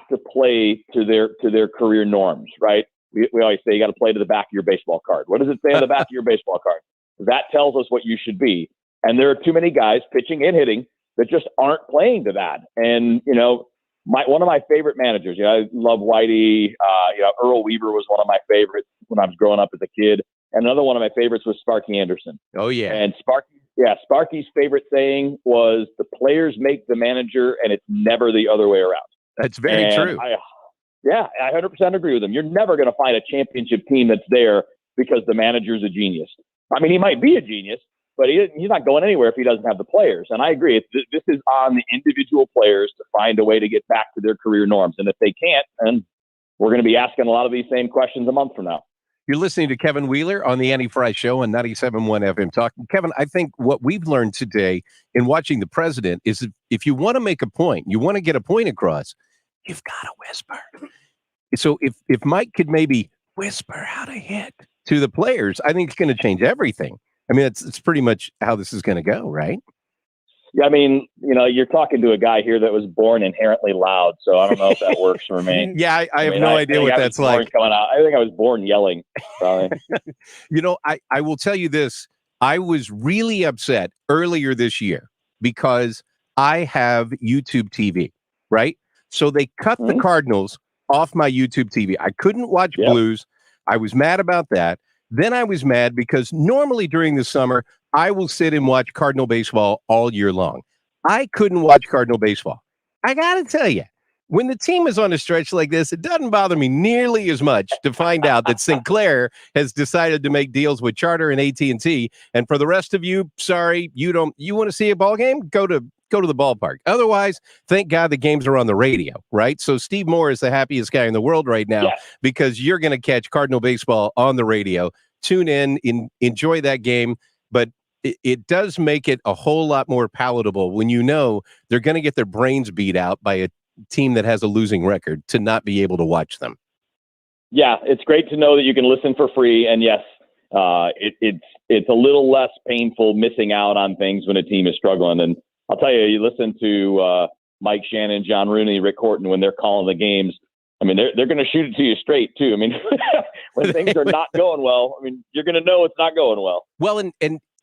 to play to their career norms, right? We always say you got to play to the back of your baseball card. What does it say on the back of your baseball card? That tells us what you should be. And there are too many guys pitching and hitting that just aren't playing to that. And, one of my favorite managers, I love Whitey. Earl Weaver was one of my favorites when I was growing up as a kid. And another one of my favorites was Sparky Anderson. Oh, yeah. And Sparky's favorite saying was, the players make the manager, and it's never the other way around. That's very true. I 100% agree with him. You're never going to find a championship team that's there because the manager's a genius. I mean, he might be a genius, but he's not going anywhere if he doesn't have the players. And I agree. This is on the individual players to find a way to get back to their career norms. And if they can't, then we're going to be asking a lot of these same questions a month from now. You're listening to Kevin Wheeler on the Andy Frey Show on 97.1 FM Talk. Kevin, I think what we've learned today in watching the president is if you want to make a point, you want to get a point across, you've got to whisper. So if Mike could maybe whisper how to hit to the players, I think it's going to change everything. I mean, it's pretty much how this is going to go, right? Yeah, I mean, you're talking to a guy here that was born inherently loud, so I don't know if that works for me. Yeah, I have no idea what that's like. Coming out. I think I was born yelling. Sorry. I will tell you this. I was really upset earlier this year because I have YouTube TV, right? So they cut the Cardinals off my YouTube TV. I couldn't watch Blues. I was mad about that. Then I was mad because normally during the summer, I will sit and watch Cardinal baseball all year long. I couldn't watch Cardinal baseball. I got to tell you, when the team is on a stretch like this, it doesn't bother me nearly as much to find out that Sinclair has decided to make deals with Charter and AT&T. And for the rest of you, sorry, you want to see a ball game? Go to the ballpark. Otherwise, thank God the games are on the radio, right? So Steve Moore is the happiest guy in the world right now because you're going to catch Cardinal baseball on the radio. Tune in, enjoy that game. But it does make it a whole lot more palatable when they're going to get their brains beat out by a team that has a losing record to not be able to watch them. Yeah, it's great to know that you can listen for free. And yes, it's a little less painful missing out on things when a team is struggling. And I'll tell you listen to Mike Shannon, John Rooney, Rick Horton when they're calling the games. I mean, they're going to shoot it to you straight too. I mean, when things are not going well, I mean, you're going to know it's not going well. Well, and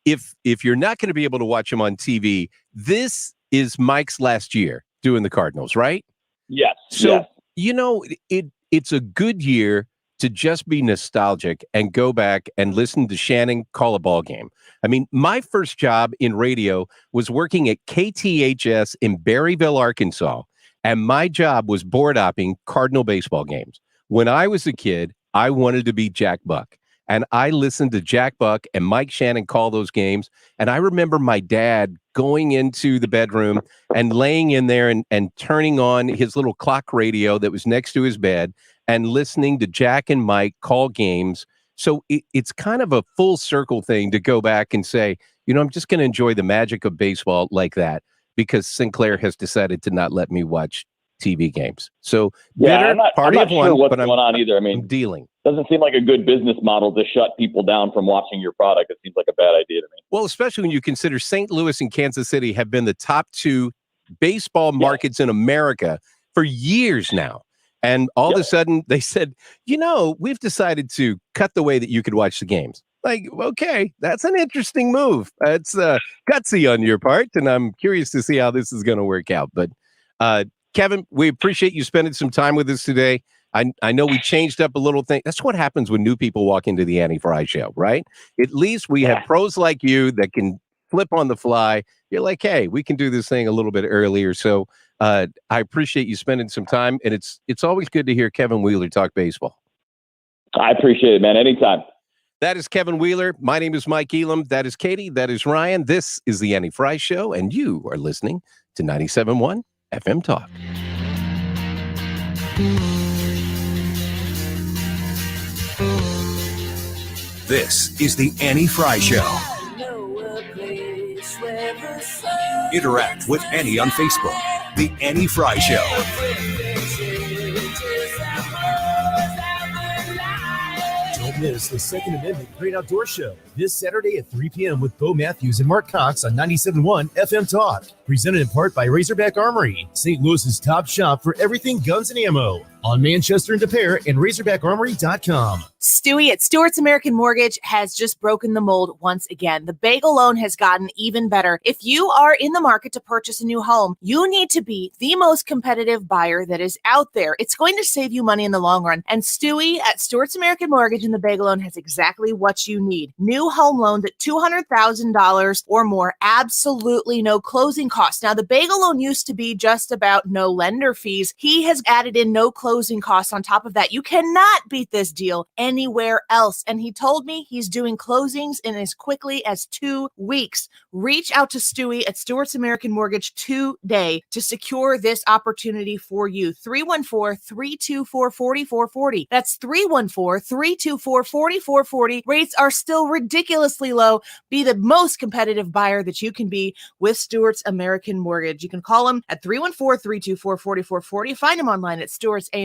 if you're not going to be able to watch him on TV, this is Mike's last year doing the Cardinals, right? Yes. So, it's a good year to just be nostalgic and go back and listen to Shannon call a ball game. I mean, my first job in radio was working at KTHS in Berryville, Arkansas, and my job was board opping Cardinal baseball games. When I was a kid, I wanted to be Jack Buck, and I listened to Jack Buck and Mike Shannon call those games, and I remember my dad going into the bedroom and laying in there and turning on his little clock radio that was next to his bed and listening to Jack and Mike call games So it's kind of a full circle thing to go back and say, I'm just going to enjoy the magic of baseball like that because Sinclair has decided to not let me watch TV games. So I'm not sure what's going on either. I mean, I'm dealing. Doesn't seem like a good business model to shut people down from watching your product. It seems like a bad idea to me. Well, especially when you consider St. Louis and Kansas City have been the top two baseball markets in America for years now. And all of a sudden they said, we've decided to cut the way that you could watch the games. Like, okay, that's an interesting move. It's gutsy on your part. And I'm curious to see how this is going to work out. But Kevin, we appreciate you spending some time with us today. I know we changed up a little thing. That's what happens when new people walk into the Annie Frey Show, right? At least we have pros like you that can flip on the fly. You're like, hey, we can do this thing a little bit earlier. So I appreciate you spending some time. And it's always good to hear Kevin Wheeler talk baseball. I appreciate it, man. Anytime. That is Kevin Wheeler. My name is Mike Elam. That is Katie. That is Ryan. This is the Annie Frey Show. And you are listening to 97.1 FM Talk. This is the Annie Frey Show. Interact with Annie on Facebook. The Annie Frey Show. Don't miss the Second Amendment Great Outdoor Show this Saturday at 3 p.m. with Bo Matthews and Mark Cox on 97.1 FM Talk. Presented in part by Razorback Armory, St. Louis's top shop for everything guns and ammo. On Manchester and De Pere and RazorbackArmory.com. Stewie at Stewart's American Mortgage has just broken the mold once again. The bagel loan has gotten even better. If you are in the market to purchase a new home, you need to be the most competitive buyer that is out there. It's going to save you money in the long run. And Stewie at Stewart's American Mortgage and the bagel loan has exactly what you need. New home loans at $200,000 or more. Absolutely no closing costs. Now, the bagel loan used to be just about no lender fees. He has added in no closing costs on top of that. You cannot beat this deal anywhere else. And he told me he's doing closings in as quickly as 2 weeks. Reach out to Stewie at Stewart's American Mortgage today to secure this opportunity for you. 314-324-4440. That's 314-324-4440. Rates are still ridiculously low. Be the most competitive buyer that you can be with Stewart's American Mortgage. You can call him at 314-324-4440. Find him online at stewartsamc.com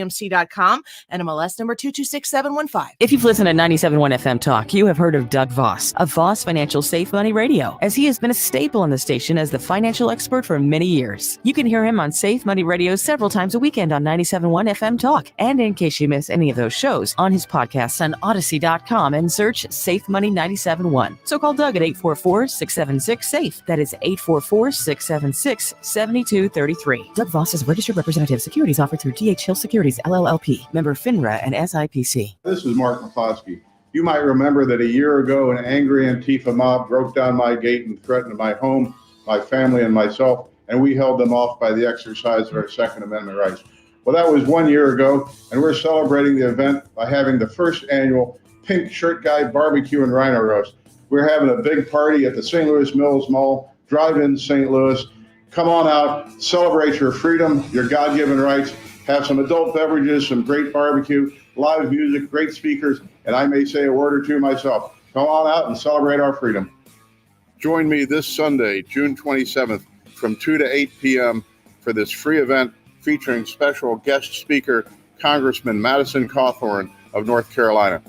and MLS number 226715. If you've listened to 97.1 FM Talk, you have heard of Doug Voss of Voss Financial Safe Money Radio, as he has been a staple on the station as the financial expert for many years. You can hear him on Safe Money Radio several times a weekend on 97.1 FM Talk. And in case you miss any of those shows, on his podcasts on Odyssey.com and search Safe Money 97.1. So call Doug at 844-676-SAFE. That is 844-676-7233. Doug Voss is a registered representative. Securities offered through D.H. Hill Securities, LLP. Member FINRA and SIPC. This is Mark McCloskey. You might remember that a year ago, an angry Antifa mob broke down my gate and threatened my home, my family, and myself, and we held them off by the exercise of our Second Amendment rights. Well, that was 1 year ago, and we're celebrating the event by having the first annual Pink Shirt Guy Barbecue and Rhino Roast. We're having a big party at the St. Louis Mills Mall, Drive-In St. Louis. Come on out, celebrate your freedom, your God-given rights, have some adult beverages, some great barbecue, live music, great speakers, and I may say a word or two myself. Come on out and celebrate our freedom. Join me this Sunday, June 27th, from 2 to 8 p.m. for this free event featuring special guest speaker, Congressman Madison Cawthorn of North Carolina.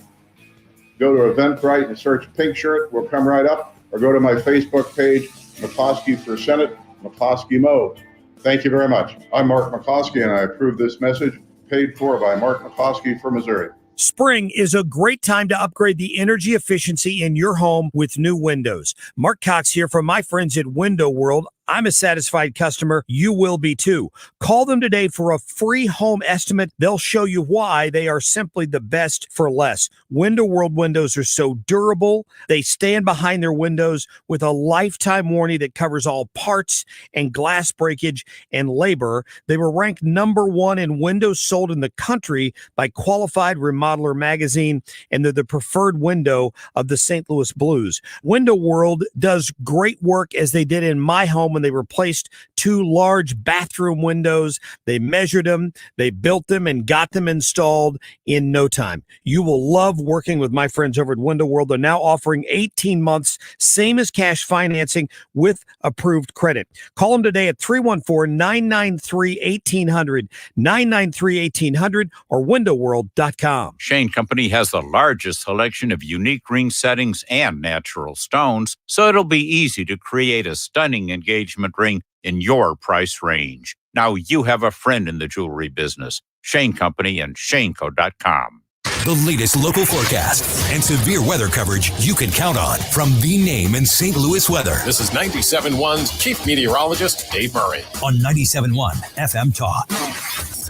Go to Eventbrite and search Pink Shirt. We'll come right up. Or go to my Facebook page, McCloskey for Senate, McCloskey Mo. Thank you very much. I'm Mark McCloskey, and I approve this message, paid for by Mark McCloskey for Missouri. Spring is a great time to upgrade the energy efficiency in your home with new windows. Mark Cox here from my friends at Window World. I'm a satisfied customer. You will be too. Call them today for a free home estimate. They'll show you why they are simply the best for less. Window World windows are so durable. They stand behind their windows with a lifetime warranty that covers all parts and glass breakage and labor. They were ranked #1 in windows sold in the country by Qualified Remodeler magazine, and they're the preferred window of the St. Louis Blues. Window World does great work, as they did in my home when and they replaced 2 large bathroom windows. They measured them, they built them, and got them installed in no time. You will love working with my friends over at Window World. They're now offering 18 months, same as cash financing with approved credit. Call them today at 314-993-1800, 993-1800, or windowworld.com. Shane Company has the largest selection of unique ring settings and natural stones, so it'll be easy to create a stunning engagement ring in your price range. Now you have a friend in the jewelry business. Shane Company and ShaneCo.com. The latest local forecast and severe weather coverage you can count on from the name in St. Louis weather. This is 97.1's Chief Meteorologist, Dave Murray. On 97.1 FM Talk.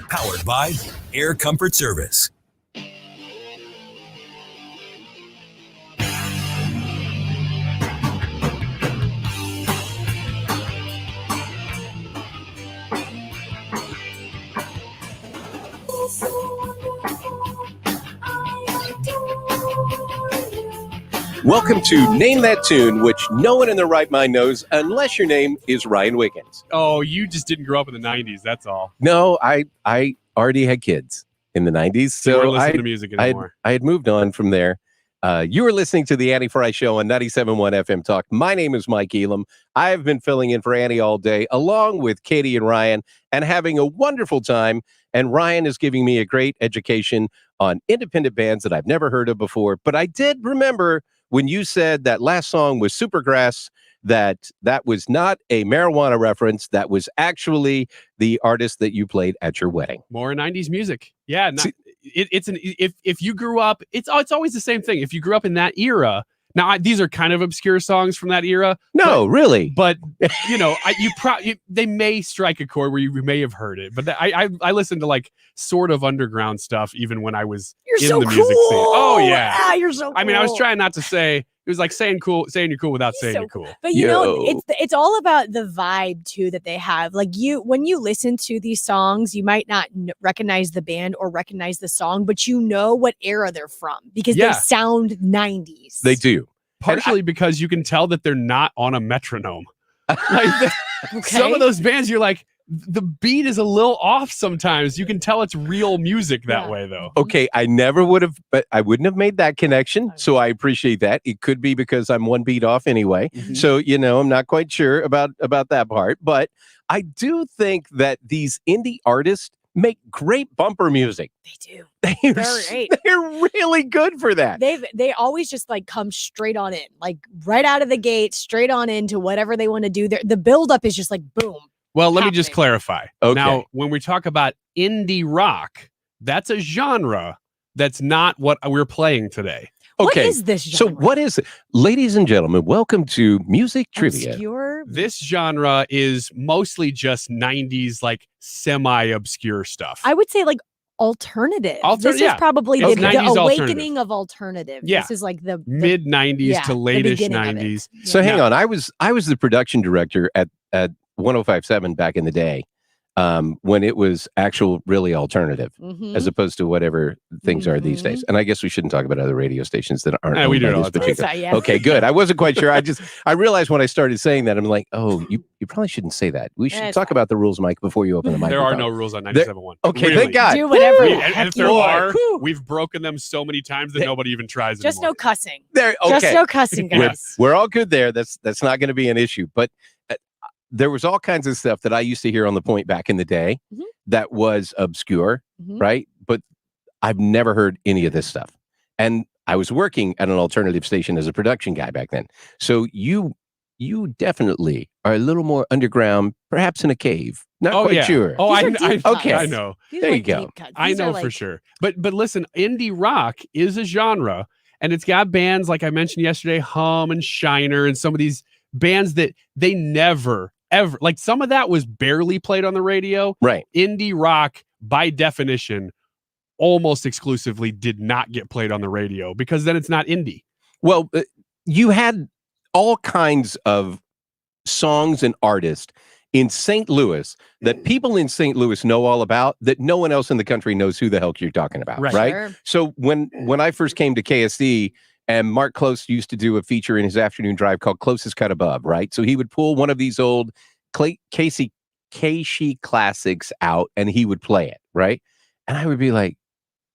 Powered by Air Comfort Service. Welcome to Name That Tune, which no one in their right mind knows unless your name is Ryan Wiggins. Oh, you just didn't grow up in the 90s, that's all. No, I already had kids in the 90s, so you weren't listening to music anymore. I had moved on from there. You were listening to the Annie Frey Show on 97.1 FM Talk. My name is Mike Elam. I have been filling in for Annie all day, along with Katie and Ryan, and having a wonderful time. And Ryan is giving me a great education on independent bands that I've never heard of before. But I did remember when you said that last song was Supergrass, that was not a marijuana reference. That was actually the artist that you played at your wedding. More 90s music. Yeah. If you grew up, it's always the same thing. If you grew up in that era, now these are kind of obscure songs from that era. No, really. But they may strike a chord where you may have heard it. But I listened to like sort of underground stuff even when I was in the music scene. Oh yeah. Ah, you're so cool. I mean, I was trying not to say, it was like saying you're cool without saying you're cool. But it's all about the vibe too that they have. Like when you listen to these songs, you might not recognize the band or recognize the song, but you know what era they're from because they sound 90s. They do. Partially because you can tell that they're not on a metronome. Like some of those bands, you're like, the beat is a little off sometimes. You can tell it's real music that way, though. Okay, I never would have, but I wouldn't have made that connection. So I appreciate that. It could be because I'm one beat off anyway. Mm-hmm. So, I'm not quite sure about that part. But I do think that these indie artists make great bumper music. They do. They're great. They're really good for that. They always just like come straight on in, like right out of the gate, straight on into whatever they want to do. The buildup is just like boom. Well, let me just clarify. Okay. Now, when we talk about indie rock, that's a genre that's not what we're playing today. Okay. What is this genre? So what is it? Ladies and gentlemen, welcome to Music Trivia. Obscure? This genre is mostly just 90s, like semi-obscure stuff. I would say like alternative. This is probably the awakening of alternative. Yeah. This is like the mid 90s to late-ish 90s. So hang on. I was the production director at 105.7 back in the day, when it was actual really alternative, as opposed to whatever things are these days. And I guess we shouldn't talk about other radio stations that aren't. We do it all the time. Okay, good. I wasn't quite sure. I realized when I started saying that, I'm like, oh, you probably shouldn't say that. We should talk about the rules, Mike, before you open the microphone. There are no rules on 97.1. Okay, really. Thank God. Do whatever. And if there are, we've broken them so many times that nobody even tries anymore. Just no cussing. Okay. Just no cussing, guys. We're all good there. That's not going to be an issue. But there was all kinds of stuff that I used to hear on the point back in the day that was obscure, right? But I've never heard any of this stuff. And I was working at an alternative station as a production guy back then. So you definitely are a little more underground, perhaps in a cave. Not quite sure. Oh, I okay. know. There you go. I know for sure. But listen, indie rock is a genre, and it's got bands like I mentioned yesterday, Hum and Shiner, and some of these bands that they never ever, like some of that was barely played on the radio. Right. Indie rock, by definition, almost exclusively did not get played on the radio because then it's not indie. Well, you had all kinds of songs and artists in St. Louis that people in St. Louis know all about that no one else in the country knows who the hell you're talking about. Right. Sure. So when I first came to KSD, and Mark Close used to do a feature in his afternoon drive called Closest Cut Above, right? So he would pull one of these old Casey classics out, and he would play it, right? And I would be like,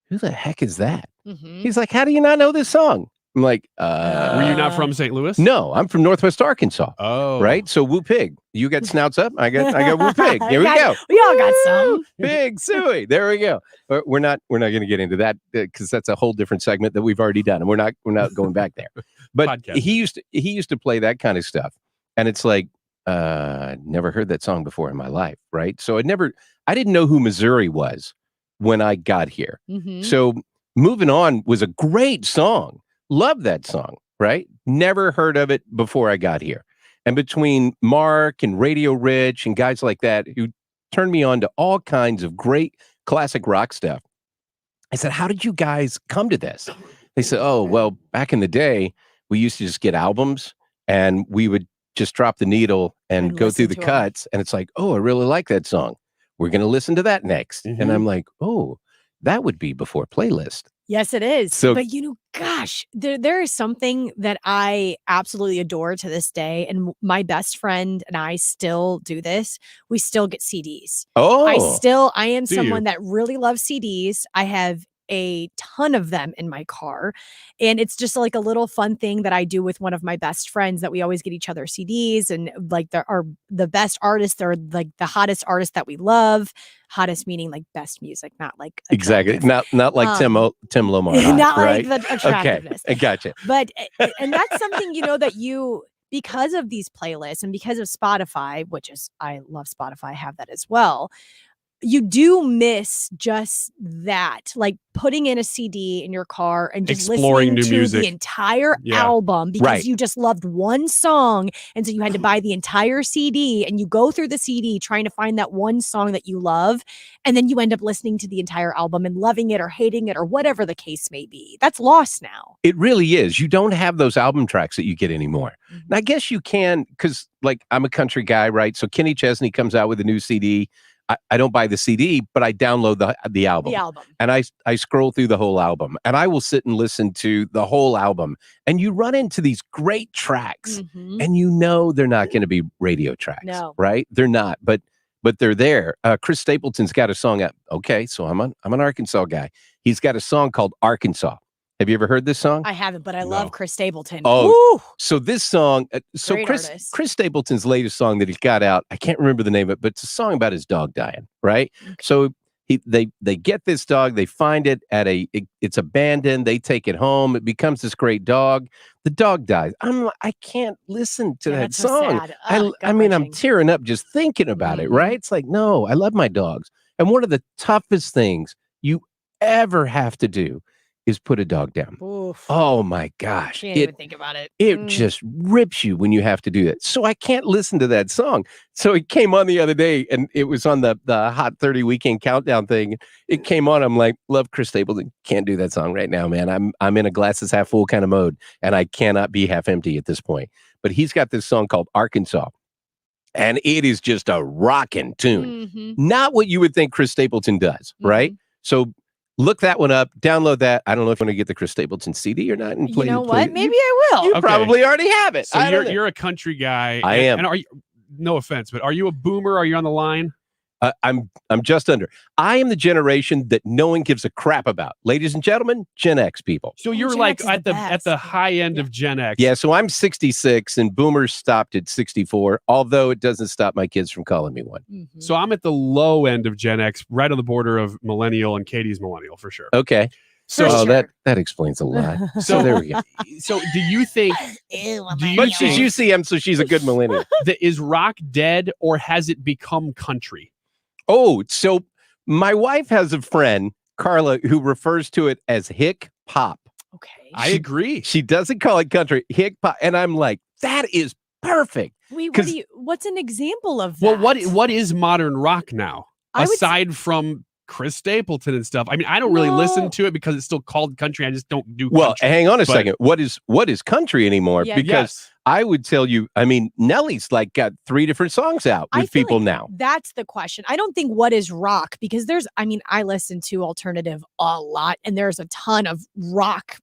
who the heck is that? Mm-hmm. He's like, how do you not know this song? I'm like, were you not from St. Louis? No, I'm from Northwest Arkansas. Oh, right. So Woo Pig, you got snouts up. I got Woo Pig. Here we go. We all got some. Pig suey. There we go. But we're not going to get into that because that's a whole different segment that we've already done, and we're not going back there. But Podcast. he used to play that kind of stuff, and it's like never heard that song before in my life, right? So I didn't know who Missouri was when I got here. Mm-hmm. So Moving On was a great song. Love that song, right? Never heard of it before I got here. And between Mark and Radio Rich and guys like that who turned me on to all kinds of great classic rock stuff, I said, how did you guys come to this? They said, oh, well, back in the day, we used to just get albums and we would just drop the needle and go through the cuts. And it's like, oh, I really like that song. We're going to listen to that next. Mm-hmm. And I'm like, oh, that would be before playlist. Yes, it is. So, but gosh, there is something that I absolutely adore to this day. And my best friend and I still do this. We still get CDs. Oh, I am someone that really loves CDs. I have a ton of them in my car, and it's just like a little fun thing that I do with one of my best friends, that we always get each other CDs, and like there are the best artists, they're like the hottest artists that we love. Hottest meaning like best music, not like exactly, not like Tim Lohmar, hot, not right? like the attractiveness. Okay, I gotcha. But and that's something that you, because of these playlists and because of Spotify, which is, I love Spotify, I have that as well. You do miss just that, like putting in a CD in your car and just exploring listening new to music. the entire album because you just loved one song. And so you had to buy the entire CD, and you go through the CD trying to find that one song that you love. And then you end up listening to the entire album and loving it or hating it or whatever the case may be. That's lost now. It really is. You don't have those album tracks that you get anymore. Mm-hmm. And I guess you can, because like I'm a country guy, right? So Kenny Chesney comes out with a new CD. I don't buy the CD, but I download the album. The album. And I scroll through the whole album, and I will sit and listen to the whole album. And you run into these great tracks, Mm-hmm. and they're not going to be radio tracks, No. right? They're not, but they're there. Chris Stapleton's got a song out. Okay, so I'm an Arkansas guy. He's got a song called Arkansas. Have you ever heard this song? I haven't, but I love Chris Stapleton. Oh, Woo! So this song, Great artist. Chris Stapleton's latest song that he's got out, I can't remember the name of it, but it's a song about his dog dying, right? Okay. So they get this dog, they find it it's abandoned, they take it home, it becomes this great dog. The dog dies. I can't listen to that song. So I mean, I'm tearing up just thinking about it, right? It's like, no, I love my dogs. And one of the toughest things you ever have to do is put a dog down. Oof. Oh my gosh. Can't even think about it. It just rips you when you have to do that. So I can't listen to that song. So it came on the other day, and it was on the Hot 30 Weekend Countdown thing. It came on. I'm like, love Chris Stapleton. Can't do that song right now, man. I'm in a glasses half full kind of mode, and I cannot be half empty at this point. But he's got this song called Arkansas, and it is just a rocking tune. Mm-hmm. Not what you would think Chris Stapleton does, right? So look that one up, download that. I don't know if I'm going to get the Chris Stapleton CD or not. And play, you know what? Maybe I will. You probably already have it. So you're a country guy. I am. And are you, no offense, but are you a boomer? Are you on the line? I'm just under. I am the generation that no one gives a crap about. Ladies and gentlemen, Gen X people. So you're Gen like X at the high end of Gen X. Yeah, so I'm 66 and boomers stopped at 64, although it doesn't stop my kids from calling me one. Mm-hmm. So I'm at the low end of Gen X, right on the border of millennial, and Katie's millennial for sure. Okay. So that explains a lot. So there we go. So do you think But she's UCM, so she's a good millennial. Is rock dead, or has it become country? Oh, so my wife has a friend, Carla, who refers to it as hick pop. Okay. I agree. She doesn't call it country, hick pop. And I'm like, that is perfect. Wait, what's an example of Well, that? what is modern rock now? Aside from Chris Stapleton and stuff. I mean, I don't really listen to it because it's still called country. I just don't do Well, country. hang on a second. What is country anymore? Yeah. Because I would tell you, I mean, Nelly's like got 3 different songs out with people now. That's the question. I don't think what is rock, because I listen to alternative a lot, and there's a ton of rock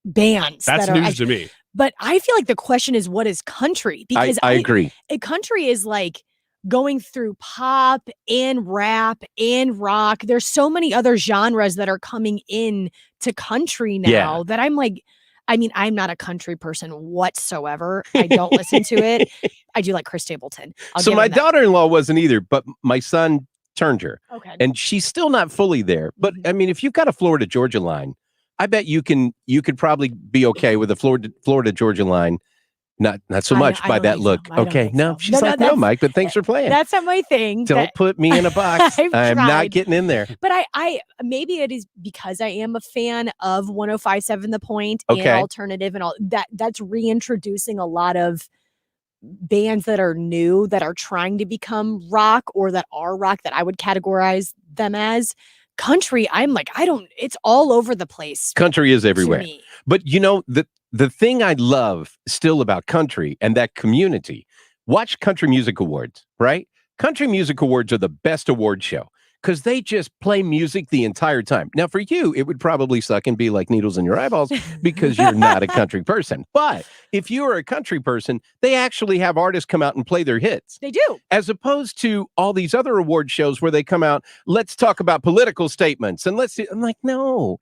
bands. That's news to me. But I feel like the question is, what is country? Because I agree. Country is like going through pop and rap and rock. There's so many other genres that are coming in to country now that I'm like, I mean, I'm not a country person whatsoever. I don't listen to it. I do like Chris Stapleton. So my daughter-in-law wasn't either, but my son turned her. Okay. And she's still not fully there. But I mean, if you've got a Florida Georgia line, I bet you could probably be okay with a Florida Georgia line. Not so much by that look. Okay. No, she's like, no, Mike, but thanks for playing. That's not my thing. Don't put me in a box. I'm not getting in there. But I maybe it is because I am a fan of 105.7 The Point and alternative and all that's reintroducing a lot of bands that are new that are trying to become rock or that are rock that I would categorize them as. Country, I'm like, it's all over the place. Country is everywhere. But you know, the thing I love still about country and that community, watch Country Music Awards, right? Country Music Awards are the best award show because they just play music the entire time. Now, for you, it would probably suck and be like needles in your eyeballs because you're not a country person. But if you are a country person, they actually have artists come out and play their hits. They do. As opposed to all these other award shows where they come out, let's talk about political statements. And I'm like, no,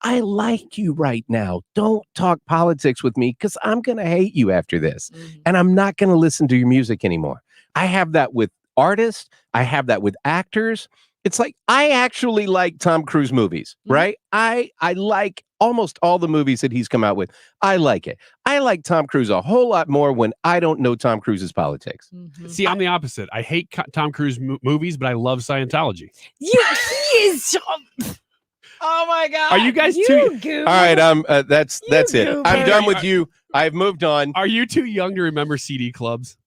I like you right now. Don't talk politics with me because I'm going to hate you after this. And I'm not going to listen to your music anymore. I have that with artists. I have that with actors. It's like, I actually like Tom Cruise movies, right? I like almost all the movies that he's come out with. I like it. I like Tom Cruise a whole lot more when I don't know Tom Cruise's politics. See, I'm the opposite. I hate Tom Cruise movies, but I love Scientology. He is... Oh my God. Are you guys too? All right. That's it. I'm done with you. I've moved on. Are you too young to remember CD clubs?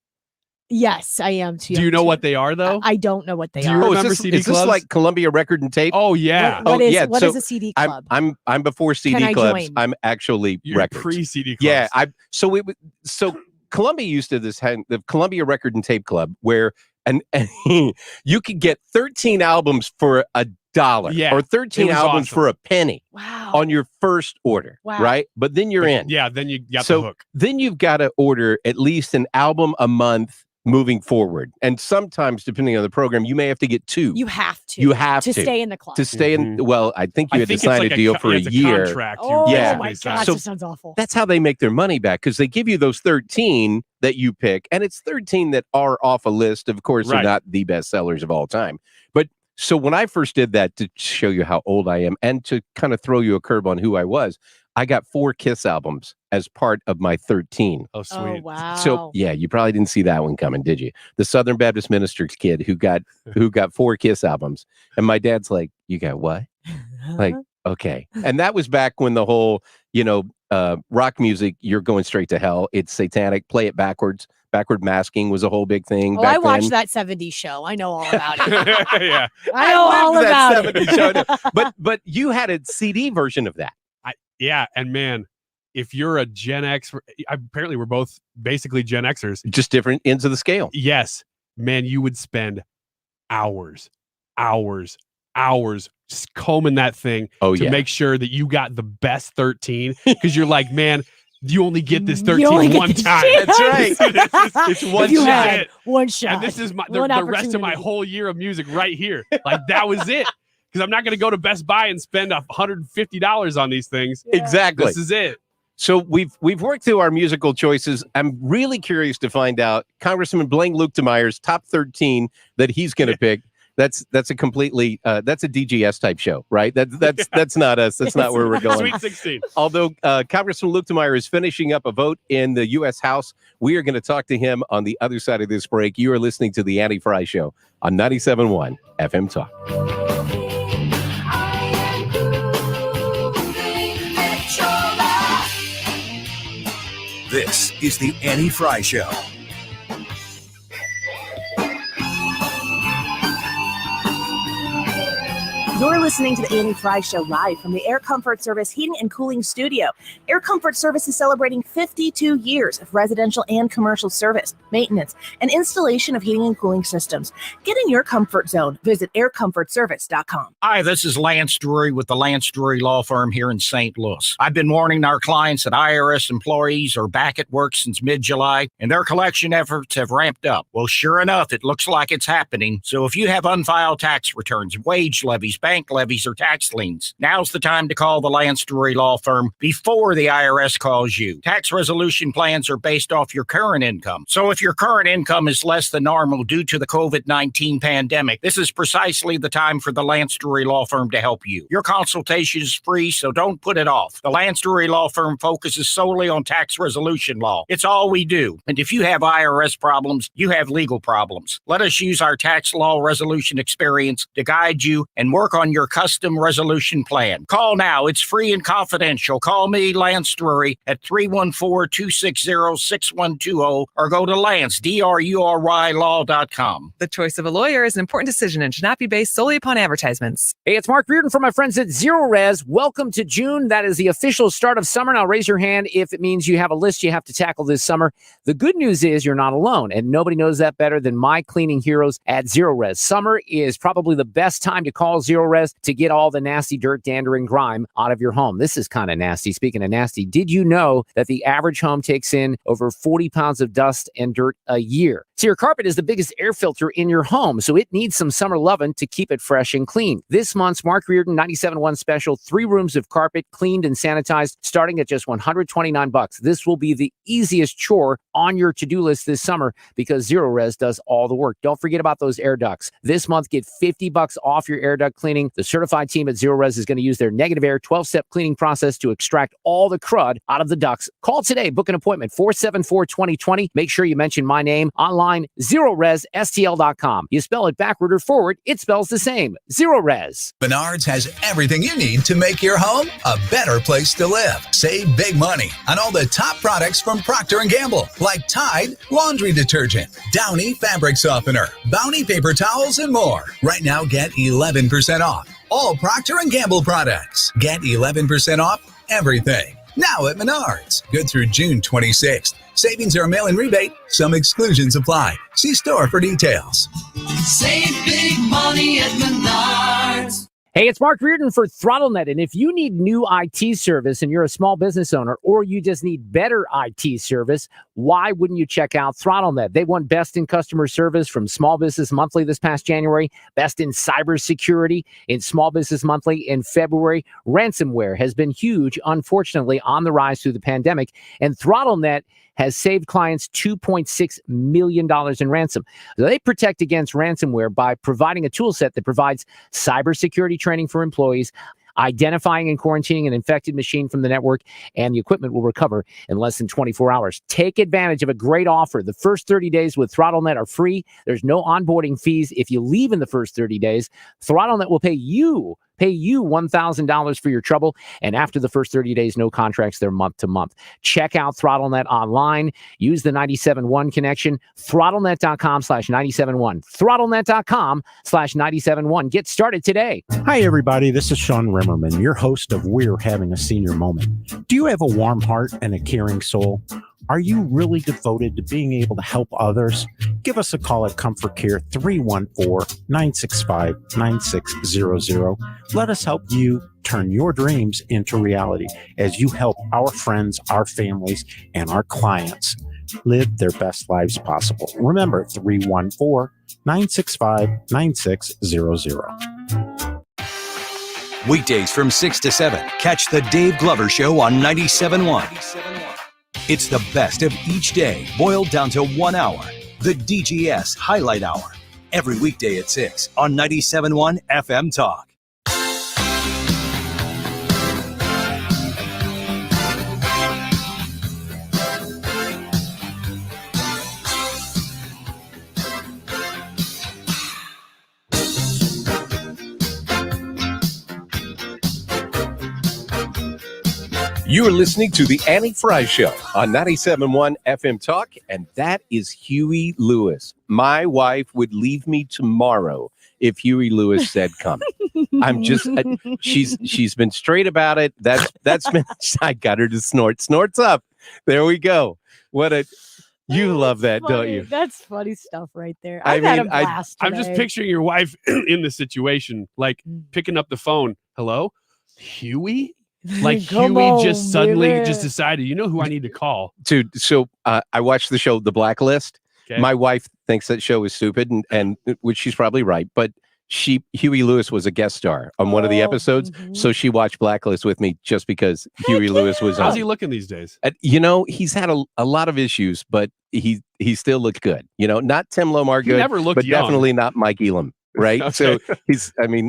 Yes, I am too. Do you know what they are, though? I don't know what they are. Do you remember CD clubs? Is this like Columbia Record and Tape? Oh yeah. What is a CD club? I'm before CD clubs. I'm actually records. Pre-CD clubs. Yeah. So Columbia used to have the Columbia Record and Tape Club where and you could get 13 albums for $1 or 13 albums for a penny on your first order, right? But then you're in. Yeah, then you got the hook. Then you've got to order at least an album a month moving forward. And sometimes, depending on the program, you may have to get 2. You have to. You have to stay in the club. To stay in, well, I think you had to sign a deal for a year. Contract. Oh my gosh, that sounds awful. That's how they make their money back because they give you those 13 that you pick, and it's 13 that are off a list. Of course, they're not the best sellers of all time. But so when I first did that, to show you how old I am and to kind of throw you a curve on who I was, I got 4 Kiss albums as part of my 13. Oh, sweet. Oh, wow. So yeah, you probably didn't see that one coming, did you? The Southern Baptist Minister's kid who got 4 Kiss albums. And my dad's like, you got what? Like, okay. And that was back when the whole, rock music, you're going straight to hell. It's satanic. Play it backwards. Backward masking was a whole big thing. I watched that 70s show. I know all about it. Yeah. I know all about it. But you had a CD version of that. Yeah, and man, if you're a Gen X, apparently we're both basically Gen Xers. Just different ends of the scale. Yes, man, you would spend hours just combing that thing to make sure that you got the best 13 because you're like, man, you only get this 13 one time. That's right. It's one shot. One shot. And this is the rest of my whole year of music right here. Like that was it. Because I'm not going to go to Best Buy and spend $150 on these things. Yeah. Exactly. This is it. So we've worked through our musical choices. I'm really curious to find out Congressman Luetkemeyer's top 13 that he's going to pick. That's a completely that's a DGS type show, right? That's not us. That's not where we're going. Sweet 16. Although Congressman Luetkemeyer is finishing up a vote in the U.S. House, we are going to talk to him on the other side of this break. You are listening to the Andy Frey Show on 97.1 FM Talk. This is the Andy Frey Show. You're listening to the Annie Frey Show live from the Air Comfort Service Heating and Cooling Studio. Air Comfort Service is celebrating 52 years of residential and commercial service, maintenance, and installation of heating and cooling systems. Get in your comfort zone. Visit aircomfortservice.com. Hi, this is Lance Drury with the Lance Drury Law Firm here in St. Louis. I've been warning our clients that IRS employees are back at work since mid-July, and their collection efforts have ramped up. Well, sure enough, it looks like it's happening. So if you have unfiled tax returns, wage levies, bank levies, or tax liens, now's the time to call the Lance Drury Law Firm before the IRS calls you. Tax resolution plans are based off your current income. So if your current income is less than normal due to the COVID-19 pandemic, this is precisely the time for the Lance Drury Law Firm to help you. Your consultation is free, so don't put it off. The Lance Drury Law Firm focuses solely on tax resolution law. It's all we do. And if you have IRS problems, you have legal problems. Let us use our tax law resolution experience to guide you and work on your custom resolution plan. Call now. It's free and confidential. Call me, Lance Drury, at 314-260-6120 or go to Lance, D-R-U-R-Y law.com. The choice of a lawyer is an important decision and should not be based solely upon advertisements. Hey, it's Mark Reardon from my friends at Zero Res. Welcome to June. That is the official start of summer. Now raise your hand if it means you have a list you have to tackle this summer. The good news is you're not alone, and nobody knows that better than my cleaning heroes at Zero Res. Summer is probably the best time to call Zero Res to get all the nasty dirt, dander, and grime out of your home. This is kind of nasty. Speaking of nasty, did you know that the average home takes in over 40 pounds of dust and dirt a year? So your carpet is the biggest air filter in your home, so it needs some summer loving to keep it fresh and clean. This month's Mark Reardon 97.1 special, 3 rooms of carpet cleaned and sanitized, starting at just $129. This will be the easiest chore on your to-do list this summer because Zero Res does all the work. Don't forget about those air ducts. This month, get $50 off your air duct cleaning. The certified team at Zero Res is going to use their negative air 12-step cleaning process to extract all the crud out of the ducts. Call today. Book an appointment, 474-2020. Make sure you mention my name. Online, ZeroResSTL.com. You spell it backward or forward, it spells the same. Zero Res. Menards has everything you need to make your home a better place to live. Save big money on all the top products from Procter & Gamble, like Tide laundry detergent, Downy fabric softener, Bounty paper towels, and more. Right now, get 11% off all Procter & Gamble products. Get 11% off everything. Now at Menards. Good through June 26th. Savings are a mail-in rebate. Some exclusions apply. See store for details. Save big money at Menards. Hey, it's Mark Reardon for ThrottleNet, and if you need new IT service and you're a small business owner, or you just need better IT service, why wouldn't you check out ThrottleNet? They won Best in Customer Service from Small Business Monthly this past January, Best in Cybersecurity in Small Business Monthly in February. Ransomware has been huge, unfortunately, on the rise through the pandemic, and ThrottleNet has saved clients $2.6 million in ransom. They protect against ransomware by providing a tool set that provides cybersecurity training for employees, identifying and quarantining an infected machine from the network, and the equipment will recover in less than 24 hours. Take advantage of a great offer. The first 30 days with ThrottleNet are free. There's no onboarding fees if you leave in the first 30 days. ThrottleNet will pay you $1,000 for your trouble. And after the first 30 days, no contracts, they're month to month. Check out ThrottleNet online. Use the 97.1 connection, throttlenet.com/971. Throttlenet.com/971. Get started today. Hi, everybody. This is Sean Rimmerman, your host of We're Having a Senior Moment. Do you have a warm heart and a caring soul? Are you really devoted to being able to help others? Give us a call at Comfort Care 314-965-9600. Let us help you turn your dreams into reality as you help our friends, our families, and our clients live their best lives possible. Remember, 314-965-9600. Weekdays from 6 to 7. Catch the Dave Glover Show on 97.1. It's the best of each day, boiled down to 1 hour. The DGS Highlight Hour. Every weekday at 6 on 97.1 FM Talk. You are listening to the Annie Frey Show on 97.1 FM Talk, and that is Huey Lewis. My wife would leave me tomorrow if Huey Lewis said coming. I'm just she's been straight about it. That's been I got her to snort. Snorts up. There we go. You love that, funny. don't you? That's funny stuff right there. I I've had a mean, blast I'm just today. picturing your wife in this situation, like picking up the phone. Hello, Huey? Like Come Huey on, just suddenly baby. just decided, you know who I need to call? Dude, so I watched the show The Blacklist. Okay. My wife thinks that show is stupid, and which she's probably right, but Huey Lewis was a guest star on one of the episodes, so she watched Blacklist with me just because Huey Lewis was on. How's he looking these days? He's had a lot of issues, but he still looked good. Not Tim Lohmar He good, never looked but young. definitely not Mike Elam, right? Okay. So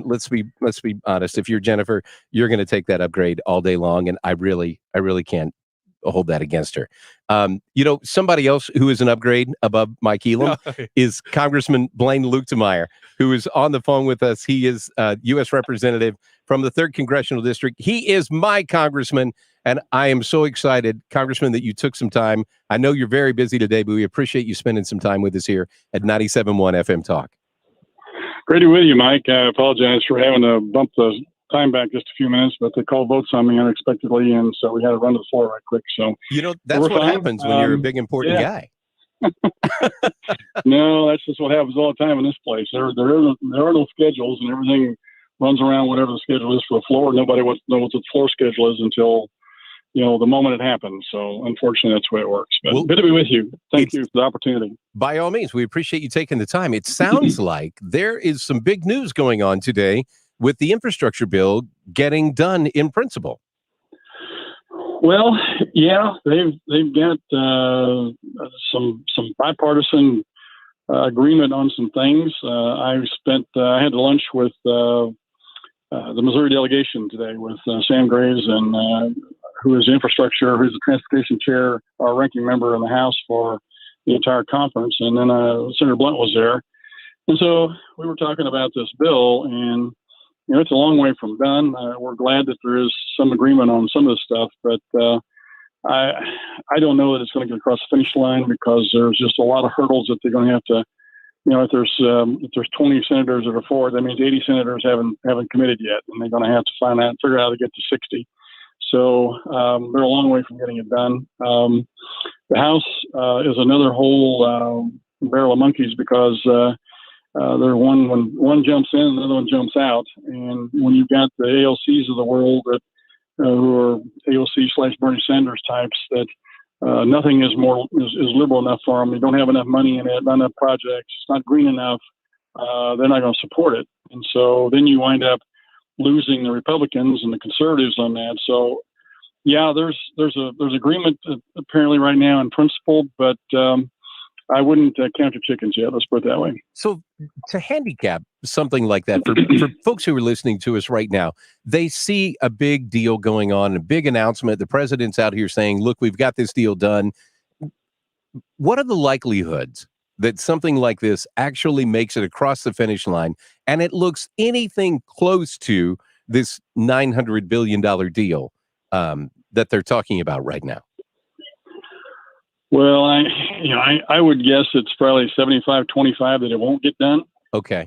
let's be honest. If you're Jennifer, you're going to take that upgrade all day long, and I really can't hold that against her. Somebody else who is an upgrade above Mike Elam is Congressman Luetkemeyer, who is on the phone with us. He is a U.S. representative from the 3rd Congressional District. He is my congressman, and I am so excited, Congressman, that you took some time. I know you're very busy today, but we appreciate you spending some time with us here at 97.1 FM Talk. Great to be with you, Mike. I apologize for having to bump the time back just a few minutes, but they called votes on me unexpectedly, and so we had to run to the floor right quick. So that's we're what fine. happens when you're a big important guy. No, that's just what happens all the time in this place. There are no schedules, and everything runs around whatever the schedule is for the floor. Nobody wants to know what the floor schedule is until the moment it happens. So unfortunately, that's the way it works. But good to be with you. Thank you for the opportunity. By all means, we appreciate you taking the time. It sounds like there is some big news going on today with the infrastructure bill getting done in principle. Well, yeah, they've got some bipartisan agreement on some things. I had lunch with the Missouri delegation today with Sam Graves and who is infrastructure, who's the transportation chair, our ranking member in the House for the entire conference, and then Senator Blunt was there, and so we were talking about this bill and. It's a long way from done. We're glad that there is some agreement on some of this stuff, but I don't know that it's going to get across the finish line because there's just a lot of hurdles that they're going to have to. If there's 20 senators that are for it, that means 80 senators haven't committed yet, and they're going to have to figure out how to get to 60. So they're a long way from getting it done. The House is another whole barrel of monkeys because. When one jumps in, the other one jumps out, and when you've got the ALCs of the world that who are AOC/Bernie Sanders types, that nothing is liberal enough for them. They don't have enough money in it, not enough projects, it's not green enough. They're not going to support it, and so then you wind up losing the Republicans and the conservatives on that. So, yeah, there's agreement apparently right now in principle, but. I wouldn't count your chickens yet. Let's put it that way. So to handicap something like that, for folks who are listening to us right now, they see a big deal going on, a big announcement. The president's out here saying, look, we've got this deal done. What are the likelihoods that something like this actually makes it across the finish line and it looks anything close to this $900 billion deal that they're talking about right now? Well, I would guess it's probably 75-25 that it won't get done. Okay.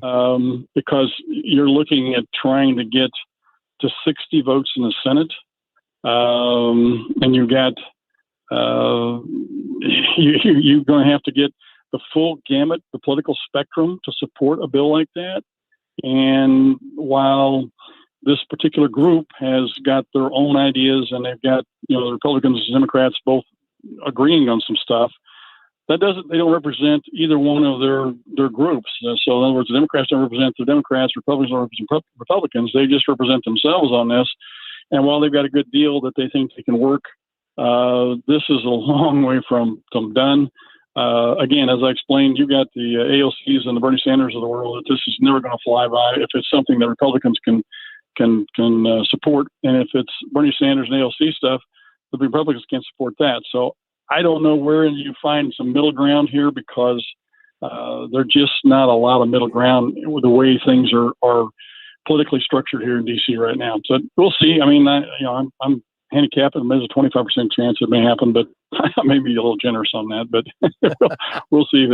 Because you're looking at trying to get to 60 votes in the Senate, and you've got you're going to have to get the full gamut, the political spectrum, to support a bill like that. And while this particular group has got their own ideas, and they've got the Republicans and Democrats both agreeing on some stuff, they don't represent either one of their groups. So in other words, the Democrats don't represent the Democrats, Republicans don't represent Republicans. They just represent themselves on this. And while they've got a good deal that they think they can work, this is a long way from done. Again, as I explained, you got the AOCs and the Bernie Sanders of the world. This is never going to fly by if it's something that Republicans can support. And if it's Bernie Sanders and AOC stuff, the Republicans can't support that. So I don't know where you find some middle ground here because there's just not a lot of middle ground with the way things are politically structured here in D.C. right now. So we'll see. I mean, I'm handicapped, and there's a 25% chance it may happen, but I may be a little generous on that. But we'll see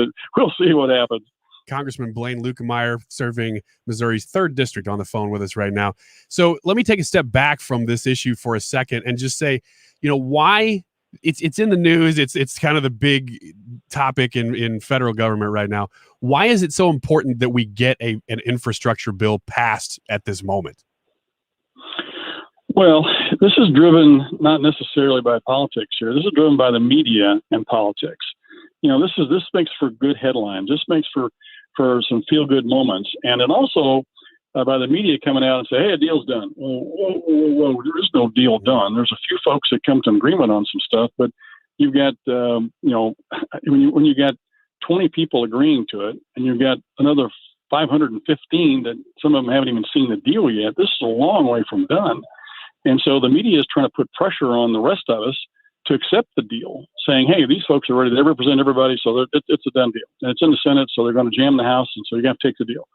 what happens. Congressman Luetkemeyer, serving Missouri's 3rd district, on the phone with us right now. So let me take a step back from this issue for a second and just say, why it's in the news. It's kind of the big topic in federal government right now. Why is it so important that we get an infrastructure bill passed at this moment? Well, this is driven not necessarily by politics here. This is driven by the media and politics. This makes for good headlines. This makes for some feel-good moments. And it also by the media coming out and say, hey, a deal's done. Whoa, there is no deal done. There's a few folks that come to an agreement on some stuff, but you've got, when you got 20 people agreeing to it and you've got another 515 that some of them haven't even seen the deal yet, this is a long way from done. And so the media is trying to put pressure on the rest of us to accept the deal, saying, hey, these folks are ready to represent everybody, so it's a done deal. And it's in the Senate, so they're going to jam the House, and so you got to take the deal.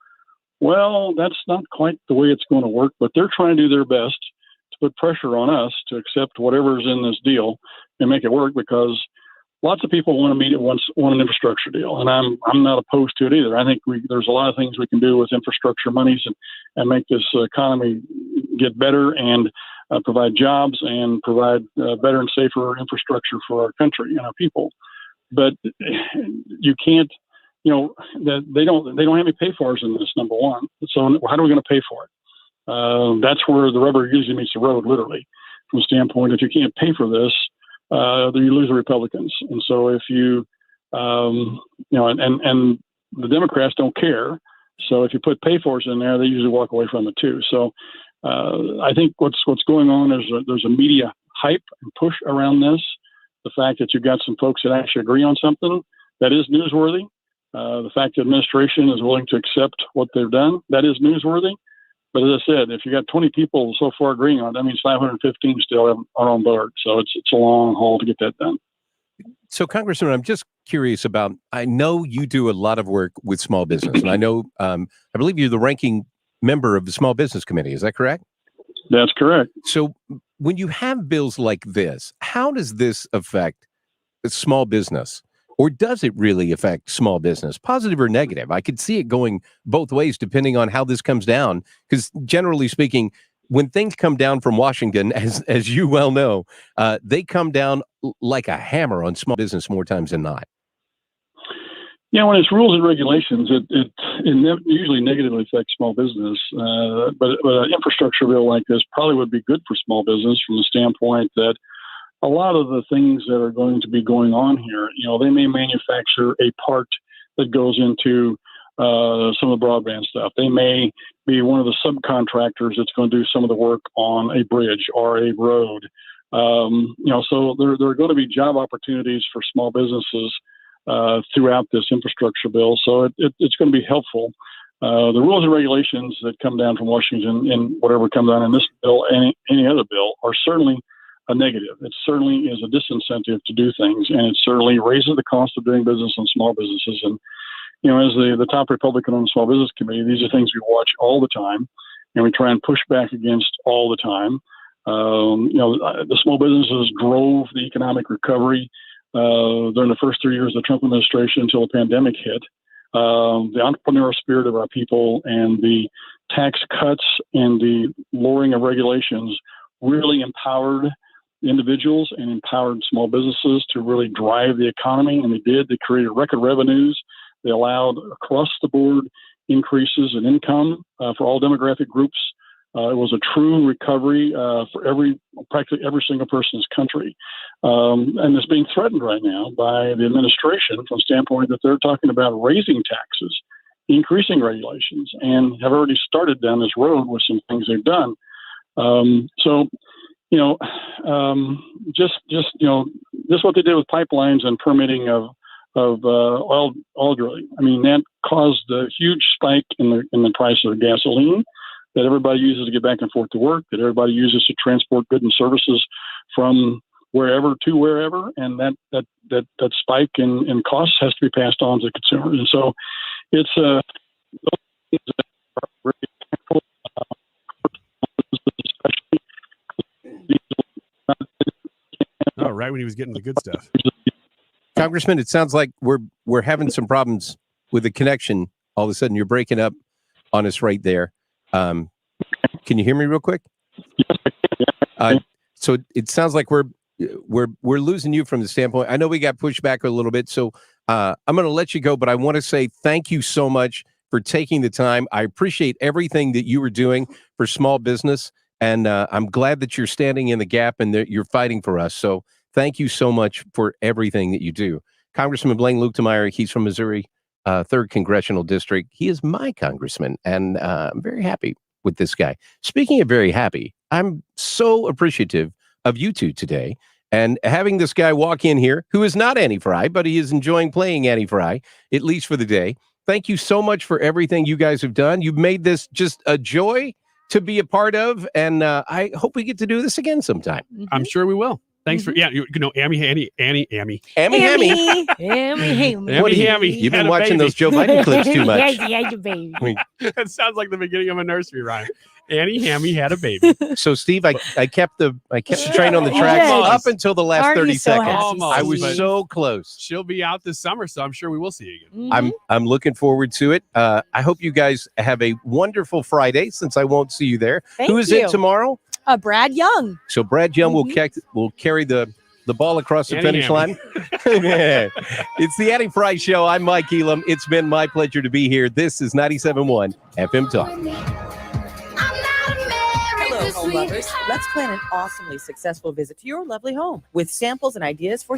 Well, that's not quite the way it's going to work, but they're trying to do their best to put pressure on us to accept whatever's in this deal and make it work, because lots of people want an infrastructure deal, and I'm not opposed to it either. I think there's a lot of things we can do with infrastructure monies and make this economy get better and provide jobs and provide better and safer infrastructure for our country and our people. But you can't, they don't have any pay-fors in this, number one. So how are we going to pay for it? That's where the rubber usually meets the road, literally, from the standpoint, if you can't pay for this, then you lose the Republicans. And so if you, and the Democrats don't care. So if you put pay-fors in there, they usually walk away from it too. So I think what's going on is there's a media hype and push around this. The fact that you've got some folks that actually agree on something, that is newsworthy. The fact the administration is willing to accept what they've done, that is newsworthy. But as I said, if you got 20 people so far agreeing on it, that means 515 still are on board. So it's a long haul to get that done. So, Congressman, I'm just curious about, I know you do a lot of work with small business, and I know, I believe you're the ranking member of the Small Business Committee. Is that correct? That's correct. So when you have bills like this, how does this affect small business? Or does it really affect small business, positive or negative? I could see it going both ways depending on how this comes down, because generally speaking, when things come down from Washington, as you well know, they come down like a hammer on small business more times than not. Yeah, when it's rules and regulations, it usually negatively affects small business. But an infrastructure bill like this probably would be good for small business from the standpoint that a lot of the things that are going to be going on here, they may manufacture a part that goes into some of the broadband stuff. They may be one of the subcontractors that's going to do some of the work on a bridge or a road. So there are going to be job opportunities for small businesses throughout this infrastructure bill. So it's going to be helpful. The rules and regulations that come down from Washington and whatever come down in this bill and any other bill are certainly a negative. It certainly is a disincentive to do things, and it certainly raises the cost of doing business on small businesses. And, as the top Republican on the Small Business Committee, these are things we watch all the time, and we try and push back against all the time. The small businesses drove the economic recovery during the first 3 years of the Trump administration until the pandemic hit. The entrepreneurial spirit of our people and the tax cuts and the lowering of regulations really empowered individuals and empowered small businesses to really drive the economy, and they did. They created record revenues. They allowed across the board increases in income for all demographic groups. It was a true recovery for practically every single person in this country. And it's being threatened right now by the administration from the standpoint that they're talking about raising taxes, increasing regulations, and have already started down this road with some things they've done. Just what they did with pipelines and permitting of oil drilling. I mean, that caused a huge spike in the price of gasoline that everybody uses to get back and forth to work, that everybody uses to transport goods and services from wherever to wherever, and that spike in costs has to be passed on to the consumer. And so it's those things that are really impactful, Oh, right when he was getting the good stuff. Congressman, it sounds like we're having some problems with the connection all of a sudden you're breaking up on us right there. Can you hear me real quick? So it sounds like we're losing you from the standpoint. I know we got pushed back a little bit, so I'm going to let you go, but I want to say thank you so much for taking the time. I appreciate everything that you were doing for small business, and I'm glad that you're standing in the gap and that you're fighting for us. So thank you so much for everything that you do. Congressman Luetkemeyer, he's from Missouri, 3rd Congressional District. He is my congressman, and I'm very happy with this guy. Speaking of very happy, I'm so appreciative of you two today. And having this guy walk in here, who is not Annie Frey, but he is enjoying playing Annie Frey, at least for the day. Thank you so much for everything you guys have done. You've made this just a joy to be a part of, and I hope we get to do this again sometime. I'm sure we will. Thanks for Annie. Hammy. You've been watching those Joe Biden clips too much. That sounds like the beginning of a nursery rhyme. Annie Hammy had a baby. So Steve, I kept the train on the tracks up until the last 30 seconds. I was so close. She'll be out this summer, so I'm sure we will see you again. I'm looking forward to it. I hope you guys have a wonderful Friday, since I won't see you there. Thank Who is you. it tomorrow? Brad Young. So Brad Young will carry the ball across the finish line. It's the Annie Frey Show. I'm Mike Elam. It's been my pleasure to be here. This is 97.1 FM Talk. Hello, home lovers. Let's plan an awesomely successful visit to your lovely home with samples and ideas for